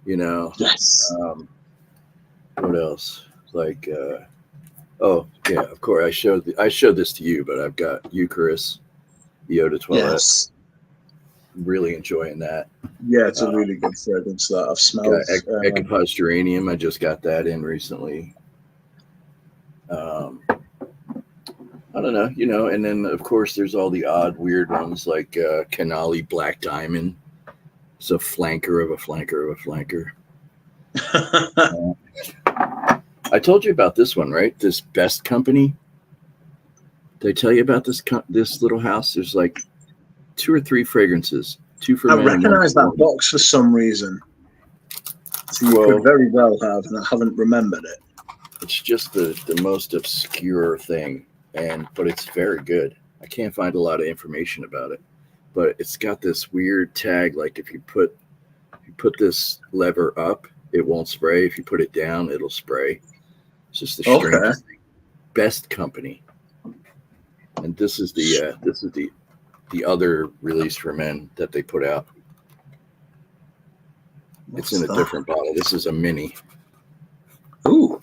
Yes. What else? Like Oh yeah, of course. I showed this to you, but I've got Eucharist, the Eau de Toilette. Yes. Really enjoying that. Yeah, it's a really good fragrance that I've smelled. Got Ecopause Geranium. I just got that in recently. I don't know, and then of course there's all the odd, weird ones like Canali Black Diamond. It's a flanker of a flanker of a flanker. I told you about this one, right? This Best Company. Did I tell you about this little house? There's like 2 or 3 fragrances. 2 for men. I recognize that box for some reason. So you could very well have, and I haven't remembered it. It's just the most obscure thing, but it's very good. I can't find a lot of information about it, but it's got this weird tag. Like if you put this lever up, it won't spray. If you put it down, it'll spray. It's just the strangest thing. Best Company, and this is the other release for men that they put out. It's in a different bottle. This is a mini. Ooh.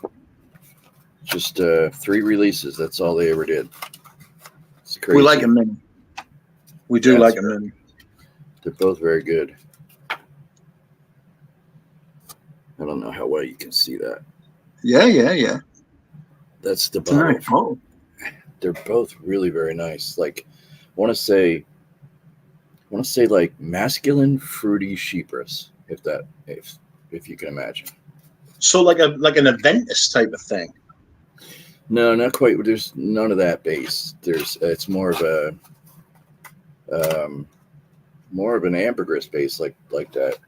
Just 3 releases. That's all they ever did. It's crazy. We like a mini. We do like a mini. They're both very good. I don't know how well you can see that. Yeah. That's the bottle. Nice bottle. They're both really very nice. Like, I want to say like masculine fruity chypris, if you can imagine. So like an Aventus type of thing. No, not quite. There's none of that base. It's more of an ambergris base, like that.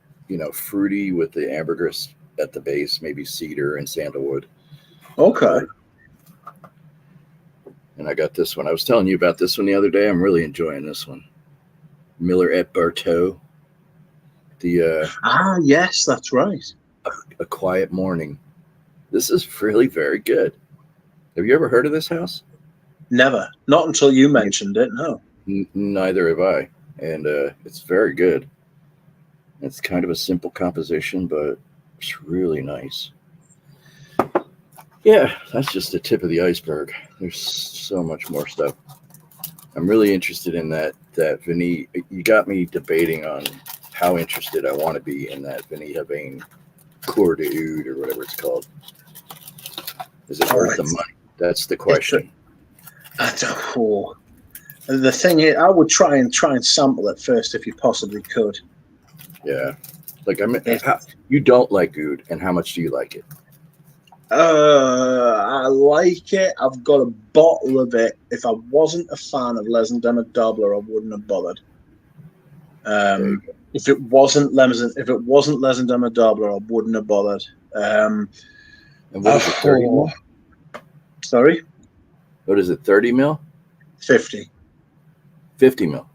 Fruity with the ambergris at the base, maybe cedar and sandalwood. Okay. And I got this one. I was telling you about this one the other day. I'm really enjoying this one. Miller et Barteau. Yes, that's right. A Quiet Morning. This is really very good. Have you ever heard of this house? Never. Not until you mentioned it, no. Neither have I. And it's very good. It's kind of a simple composition, but it's really nice. Yeah, that's just the tip of the iceberg. There's so much more stuff. I'm really interested in that Vanille. You got me debating on how interested I want to be in that Vanille Havane Cour de Oud or whatever it's called. Is it worth the money? That's the question. The thing is, I would try and sample it first if you possibly could. Yeah, like you don't like oud, and how much do you like it? I like it. I've got a bottle of it. If I wasn't a fan of Les and Demet Dabbler, I wouldn't have bothered. If it wasn't Les and Demet Dabbler, I wouldn't have bothered. And what is it? 30 mil? Sorry. What is it? 30 mil? 50. 50 mil.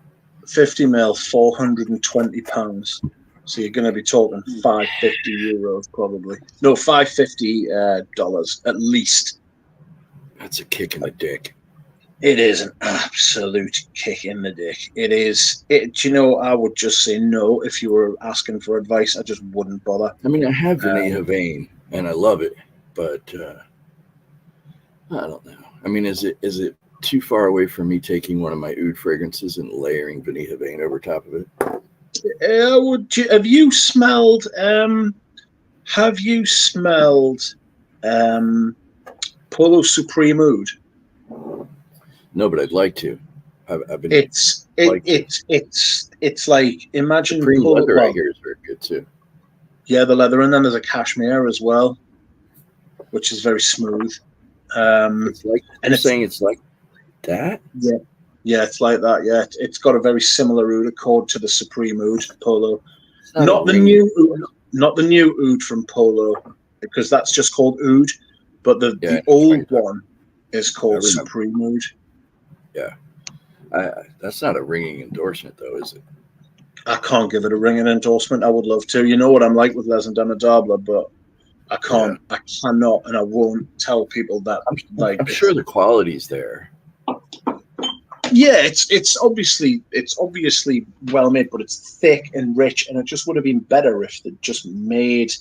50 mil, £420. So you're going to be talking €550 probably. No, $550 at least. That's a kick in the dick. It is an absolute kick in the dick. It is. Do you know, I would just say no if you were asking for advice. I just wouldn't bother. I mean, I have Vanille Havane, and I love it, but I don't know. I mean, is it too far away from me taking one of my oud fragrances and layering Vanille Havane over top of it? Have you smelled Polo Supreme Oud? No, but I'd like to. I've been. It's like, imagine Supreme leather. I hear is very good too. Yeah, the leather, and then there's a cashmere as well, which is very smooth. It's like, and it's saying it's like that. Yeah, it's like that. Yeah, it's got a very similar oud accord to the Supreme Oud Polo. Not the new oud from Polo, because that's just called oud. But the old one is called Supreme Oud. Yeah, that's not a ringing endorsement, though, is it? I can't give it a ringing endorsement. I would love to. You know what I'm like with Les and Demet Dabbler, but I can't. Yeah. I cannot, and I won't tell people that. I'm sure the quality's there. Yeah, it's obviously well made, but it's thick and rich, and it just would have been better if they just made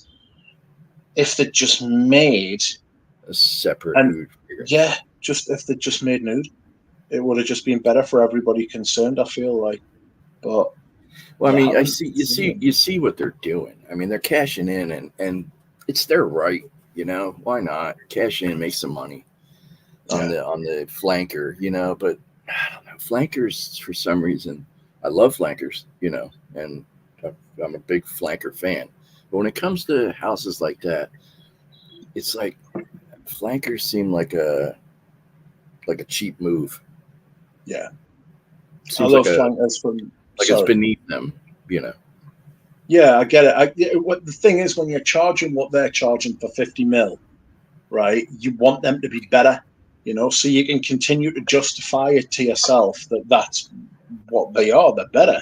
a separate And oud fragrance. yeah, just if they just made an oud, it would have just been better for everybody concerned, I feel like. But well, I they mean, haven't. you see what they're doing. I mean, they're cashing in, and it's their right. You know, why not cash in, make some money on the flanker? You know, but I don't know, flankers for some reason. I love flankers, you know, and I'm a big flanker fan. But when it comes to houses like that, it's like flankers seem like a cheap move. Yeah, I Seems love like flankers from. it's Sorry. beneath them, you know. Yeah, I get it. What the thing is, when you're charging what they're charging for 50 mil, right? You want them to be better, you know, so you can continue to justify it to yourself that that's what they are. They're better.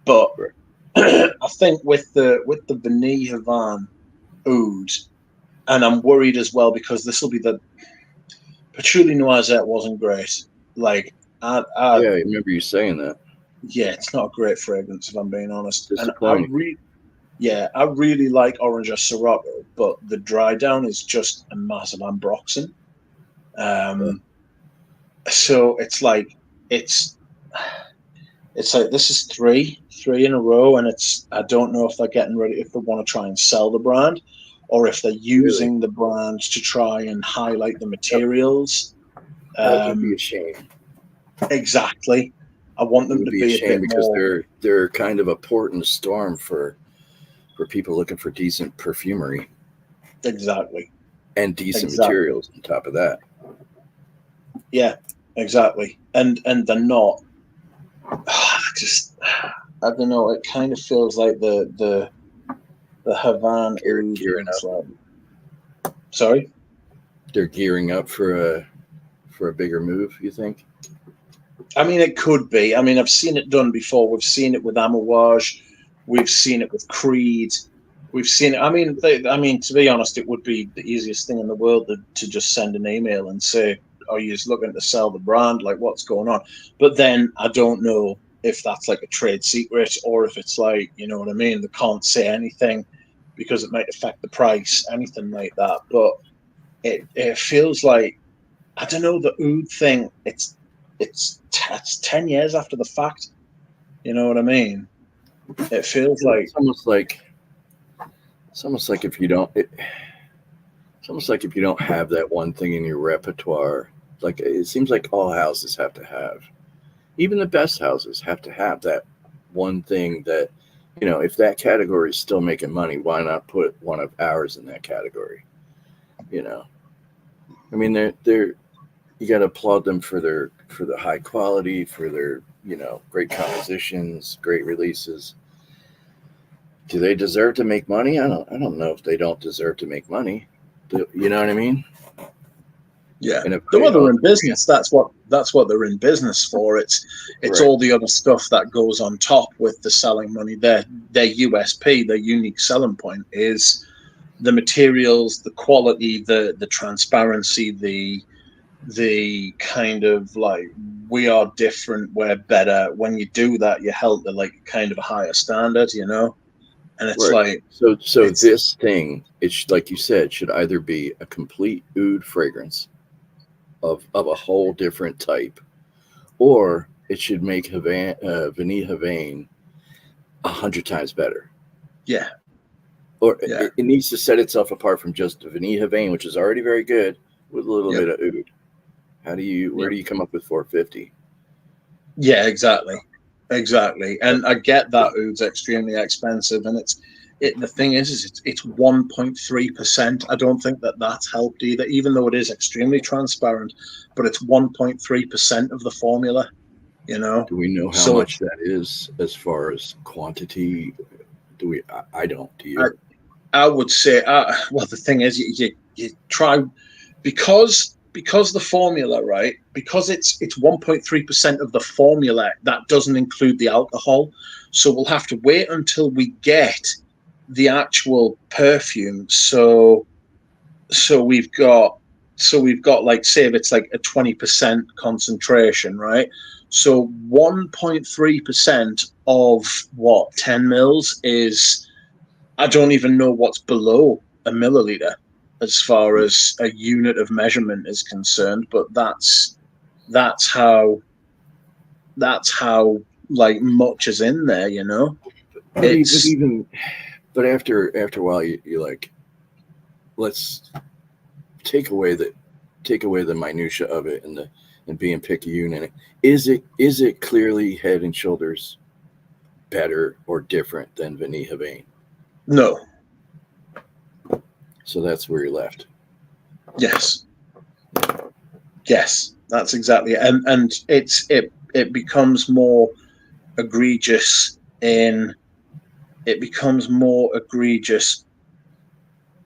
But Right. I think with the Beneath Havan oud, and I'm worried as well because this will be the Patchouli Noisette wasn't great. Like, Yeah, I remember you saying that. yeah, it's not a great fragrance if I'm being honest. And Disappointing. I really like Orange Sirocco, but the dry down is just a massive ambroxan. So it's like it's like this is three in a row, and I don't know if they're getting ready, if they want to try and sell the brand, or if they're using the brand to try and highlight the materials. That would be a shame. Exactly. I want It them would to be a be a shame bit because more. they're kind of a port in a storm for people looking for decent perfumery Exactly. and decent Exactly. materials on top of that. Yeah, exactly. And they're not. Just I don't know. It kind of feels like the Havan oud Gearing is up. like. Sorry. They're gearing up for a bigger move. You think? I mean, it could be. I mean, I've seen it done before. We've seen it with Amouage. We've seen it with Creed. We've seen it. I mean, to be honest, it would be the easiest thing in the world to just send an email and say, "Are you just looking to sell the brand? Like, what's going on?" But then I don't know if that's like a trade secret or if it's like, you know what I mean? They can't say anything because it might affect the price, anything like that. But it feels like, I don't know, the oud thing. It's 10 years after the fact. You know what I mean? It feels like It's almost like if you don't. It's almost like if you don't have that one thing in your repertoire, like it seems like all houses have to have, even the best houses have to have that one thing that, you know, if that category is still making money, why not put one of ours in that category? You know, I mean, they're you got to applaud them for the high quality, for their, you know, great compositions, great releases. Do they deserve to make money? I don't know if they don't deserve to make money. You know what I mean? yeah. And if Well, they're in business. That's what they're in business for. It's right. all the other stuff that goes on top with the selling money. Their USP, their unique selling point, is the materials, the quality, the transparency, the kind of like, we are different, we're better. When you do that, you're held to like kind of a higher standard, you know. And it's Right. like, So this thing, it's like you said, should either be a complete oud fragrance of a whole different type, or it should make Vanille Havane 100 times better. yeah. Or Yeah. it needs to set itself apart from just Vanille Havane, which is already very good, with a little Yep. bit of oud. Where do you come up with 450? Yeah, exactly. And I get that oud's extremely expensive, and the thing is it's 1.3%. I don't think that's helped either, even though it is extremely transparent, but it's 1.3% of the formula, you know. Do we know how So much that is as far as quantity? Do we? I don't. Do you? I would say, well, the thing is, you try, because the formula, right? Because it's 1.3% of the formula. That doesn't include the alcohol. So we'll have to wait until we get the actual perfume. So we've got like, say if it's like a 20% concentration, right? So 1.3% of what, 10 mils is, I don't even know what's below a milliliter. as far as a unit of measurement is concerned, but that's how like much is in there, you know. But after a while, you like, let's take away the minutia of it and being picky unit. Is it clearly head and shoulders better or different than Vinny Havane? No. So that's where you're left. Yes, that's exactly it. And it becomes more egregious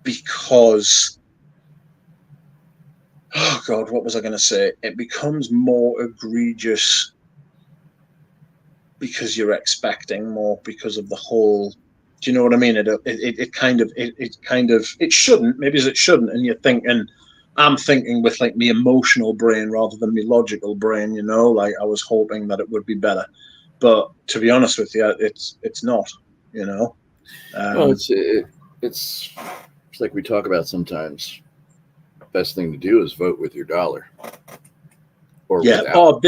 because, oh God, what was I going to say? It becomes more egregious because you're expecting more because of the whole. Do you know what I mean? It shouldn't. Maybe it shouldn't. And you're thinking, I'm thinking with like my emotional brain rather than my logical brain. You know, like I was hoping that it would be better, but to be honest with you, it's not. You know. Well, it's like we talk about sometimes. Best thing to do is vote with your dollar. Or yeah. without.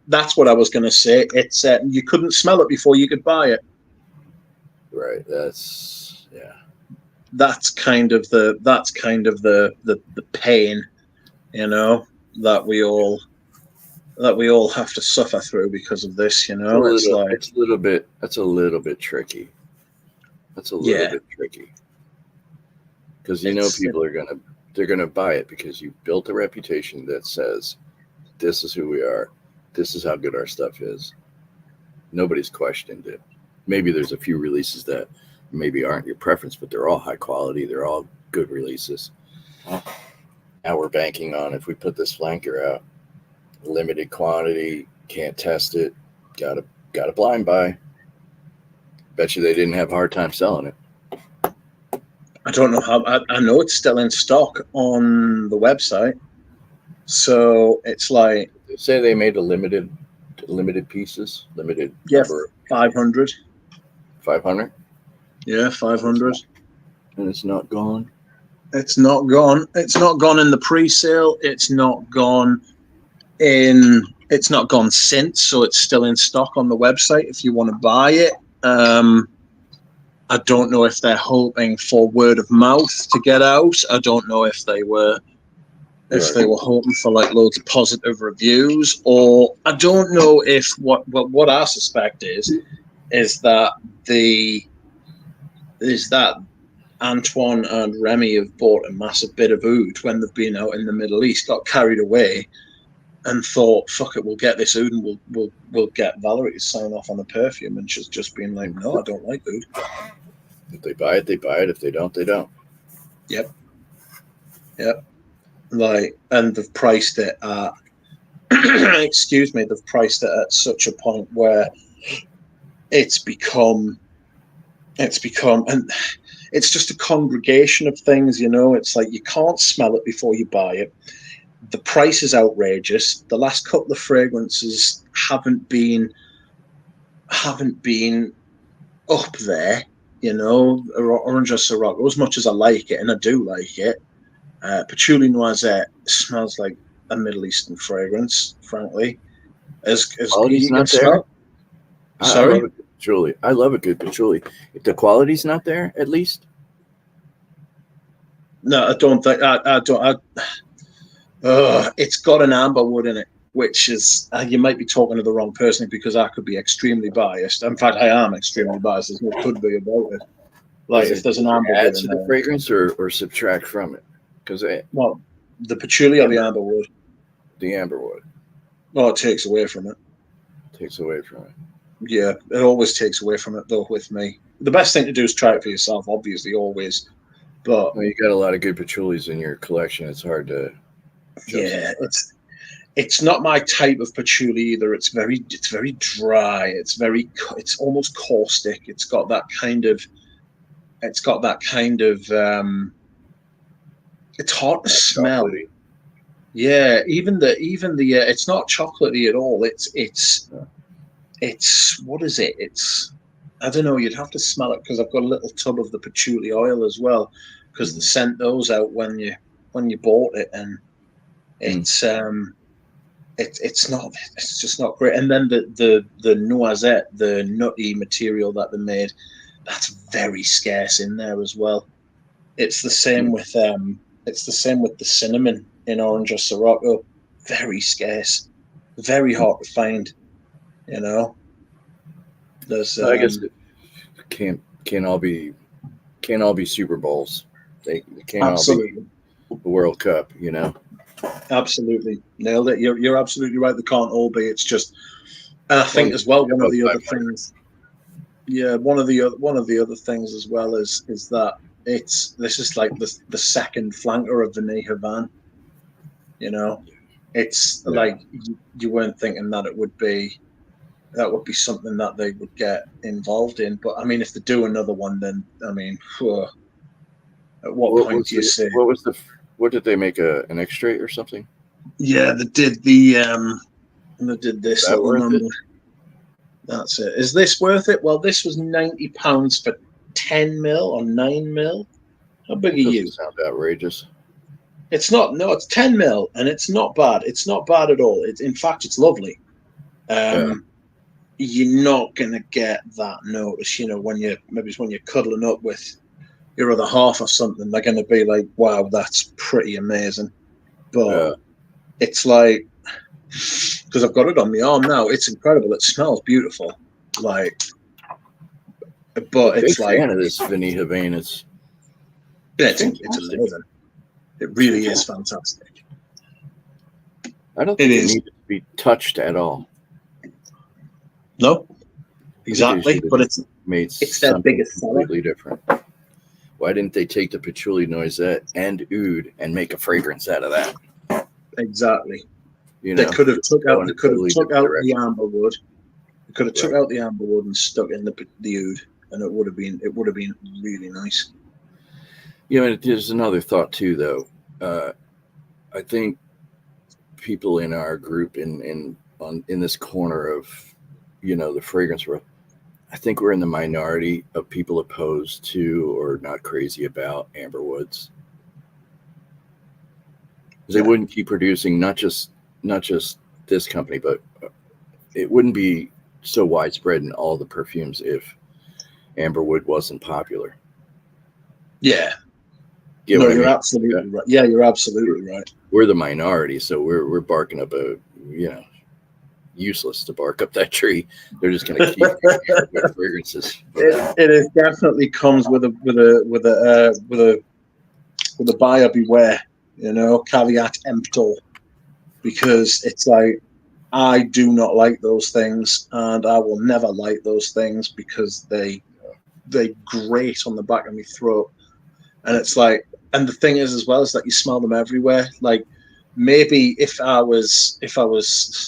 That's what I was going to say. It's you couldn't smell it before you could buy it. Right. That's kind of the pain, you know, that we all have to suffer through because of this, you know. That's a little bit tricky. That's a little bit tricky. Because people they're gonna buy it because you built a reputation that says this is who we are, this is how good our stuff is. Nobody's questioned it. Maybe there's a few releases that maybe aren't your preference, but they're all high quality. They're all good releases. Now we're banking on, if we put this flanker out, limited quantity, can't test it, got a blind buy. Bet you they didn't have a hard time selling it. I don't know how. I know it's still in stock on the website, so it's like they say they made limited pieces, limited number. 500. 500. Yeah, 500. And it's not gone. It's not gone. It's not gone in the pre-sale. It's not gone since, so it's still in stock on the website if you want to buy it. I don't know if they're hoping for word of mouth to get out. I don't know if they were hoping for like loads of positive reviews, or I don't know if what I suspect is that Antoine and Remy have bought a massive bit of oud when they've been out in the Middle East, got carried away, and thought, "Fuck it, we'll get this oud and we'll get Valerie to sign off on the perfume." And she's just been like, "No, I don't like oud." If they buy it, they buy it. If they don't, they don't. Yep. Like, and they've priced it at excuse me, they've priced it at such a point where it's become, and it's just a congregation of things, you know. It's like you can't smell it before you buy it. The price is outrageous. The last couple of fragrances haven't been up there, you know. Orange or Sirocco, as much as I like it, and I do like it, Patchouli Noisette smells like a Middle Eastern fragrance, frankly. As quality's not there. Sorry? I love a good patchouli. If the quality's not there, at least. No, I don't think. I don't. It's got an amber wood in it, which is, you might be talking to the wrong person, because I could be extremely biased. In fact, I am extremely biased. There's no could be about it. Like, if there's an amber wood in the fragrance or subtract from it, because the patchouli or the amber wood. The amber wood. Oh, it takes away from it. Takes away from it. Yeah, it always takes away from it, though, with me. The best thing to do is try it for yourself, obviously, always. But you got a lot of good patchoulis in your collection. It's hard to. Yeah, it's not my type of patchouli either. It's very dry. It's almost caustic. It's got that kind of. It's hard to smell. Chocolatey. Yeah, even the it's not chocolatey at all. It's what is it? I don't know. You'd have to smell it, because I've got a little tub of the patchouli oil as well. because they sent those out when you bought it, and it's just not great. And then the noisette, the nutty material that they made, that's very scarce in there as well. It's the same with the cinnamon in Orange or Sirocco. Very scarce, very hard to find. You know, there's I guess it can't all be Super Bowls. They can't absolutely all be the World Cup. You know, absolutely nailed it. You're absolutely right. They can't all be. It's just, and I think as well, one of the other things. Yeah, one of the other things as well is that this is like the second flanker of the Havan. You know, it's like you weren't thinking that it would be something that they would get involved in. But I mean, if they do another one, then I mean, at what point do you say? What did they make an extra or something? Yeah, they did this little number. That's it. Is this worth it? Well, this was £90 for 10 mil or 9 mil. How big are you? Sound outrageous. It's not. No, it's 10 mil, and it's not bad. It's not bad at all. In fact, it's lovely. You're not gonna get that notice, you know, when you're cuddling up with your other half or something. They're gonna be like, "Wow, that's pretty amazing." But it's like, because I've got it on my arm now, it's incredible. It smells beautiful, like. But it's like, fan of this Vinny Havane. It's amazing. It really is fantastic. I don't think it needs to be touched at all. No, exactly. But it's their biggest seller. Completely different. Why didn't they take the patchouli noisette and oud and make a fragrance out of that? Exactly. You know, they could have took out the amberwood. They could have took out the amberwood and stuck in the oud, and it would have been really nice. You know, there's another thought too, though. I think people in our group in this corner of, you know, the fragrance world, I think we're in the minority of people opposed to or not crazy about amberwoods. They wouldn't keep producing not just this company, but it wouldn't be so widespread in all the perfumes if amberwood wasn't popular. Yeah. You're absolutely right. Yeah, you're absolutely right. We're the minority, so we're barking up useless to bark up that tree. They're just going to keep with fragrances. It definitely comes with a buyer beware, you know, caveat emptor, because it's like, I do not like those things, and I will never like those things because they grate on the back of my throat. And it's like, and the thing is as well is that you smell them everywhere. Like, maybe if I was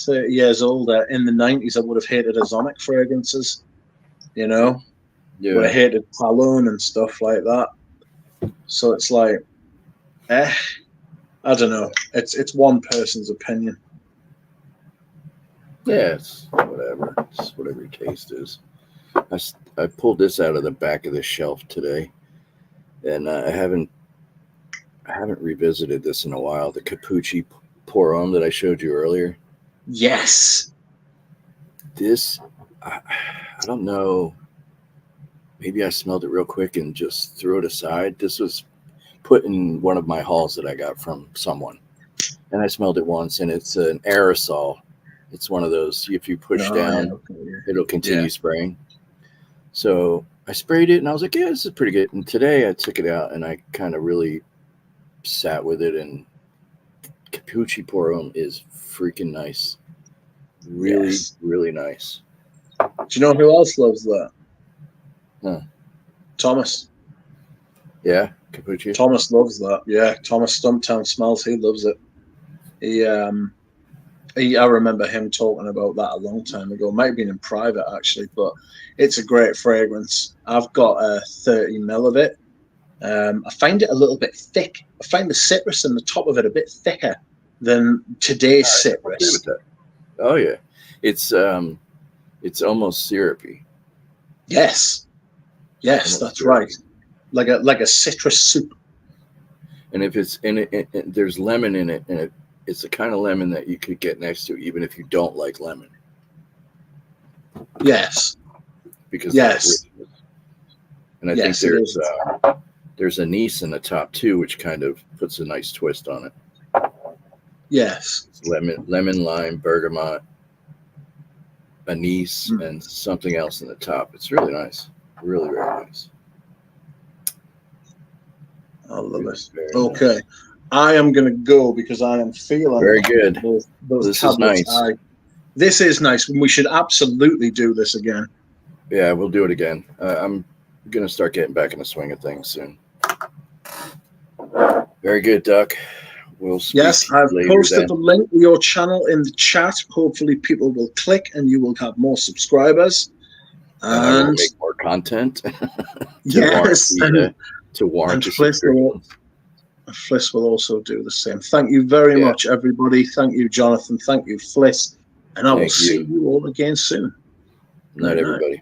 30 years older in the 90s, I would have hated ozonic fragrances, you know, would have hated cologne and stuff like that. So it's like, I don't know. It's one person's opinion. Yeah, it's whatever. It's whatever your taste is. I pulled this out of the back of the shelf today, and I haven't revisited this in a while. The Capucci Pour Homme that I showed you earlier. Yes. This, I don't know. Maybe I smelled it real quick and just threw it aside. This was put in one of my hauls that I got from someone, and I smelled it once, and it's an aerosol. It's one of those, if you push down, it'll continue spraying. So I sprayed it, and I was like, yeah, this is pretty good. And today I took it out, and I kind of really sat with it, and Capucci Pour Homme is freaking nice. Really, really nice. Do you know who else loves that? Huh. Thomas. Yeah, Capucci. Thomas loves that. Yeah, Thomas Stumptown Smells. He loves it. I remember him talking about that a long time ago. Might have been in private actually, but it's a great fragrance. I've got 30 ml of it. I find it a little bit thick. I find the citrus in the top of it a bit thicker than today's citrus. Oh yeah, it's almost syrupy. Yes, almost that's syrupy. Right. Like a citrus soup. And if it's in it, there's lemon in it, and it's the kind of lemon that you could get next to, even if you don't like lemon. Yes. Because yes. And I think there's anise in the top too, which kind of puts a nice twist on it. Yes. It's lemon, lime, bergamot, anise, and something else in the top. It's really nice. Really, very nice. I love it. Okay. Nice. I am going to go because I am feeling very good. Those this tablets. Is nice. This is nice. We should absolutely do this again. Yeah, we'll do it again. I'm going to start getting back in the swing of things soon. Very good, Duck. We'll speak yes, I've posted then. the link to your channel in the chat. Hopefully people will click and you will have more subscribers. And I will make more content. Yes. To warrant the subscription. Fliss will also do the same. Thank you very much, everybody. Thank you, Jonathan. Thank you, Fliss. And I will see you all again soon. Good night, everybody.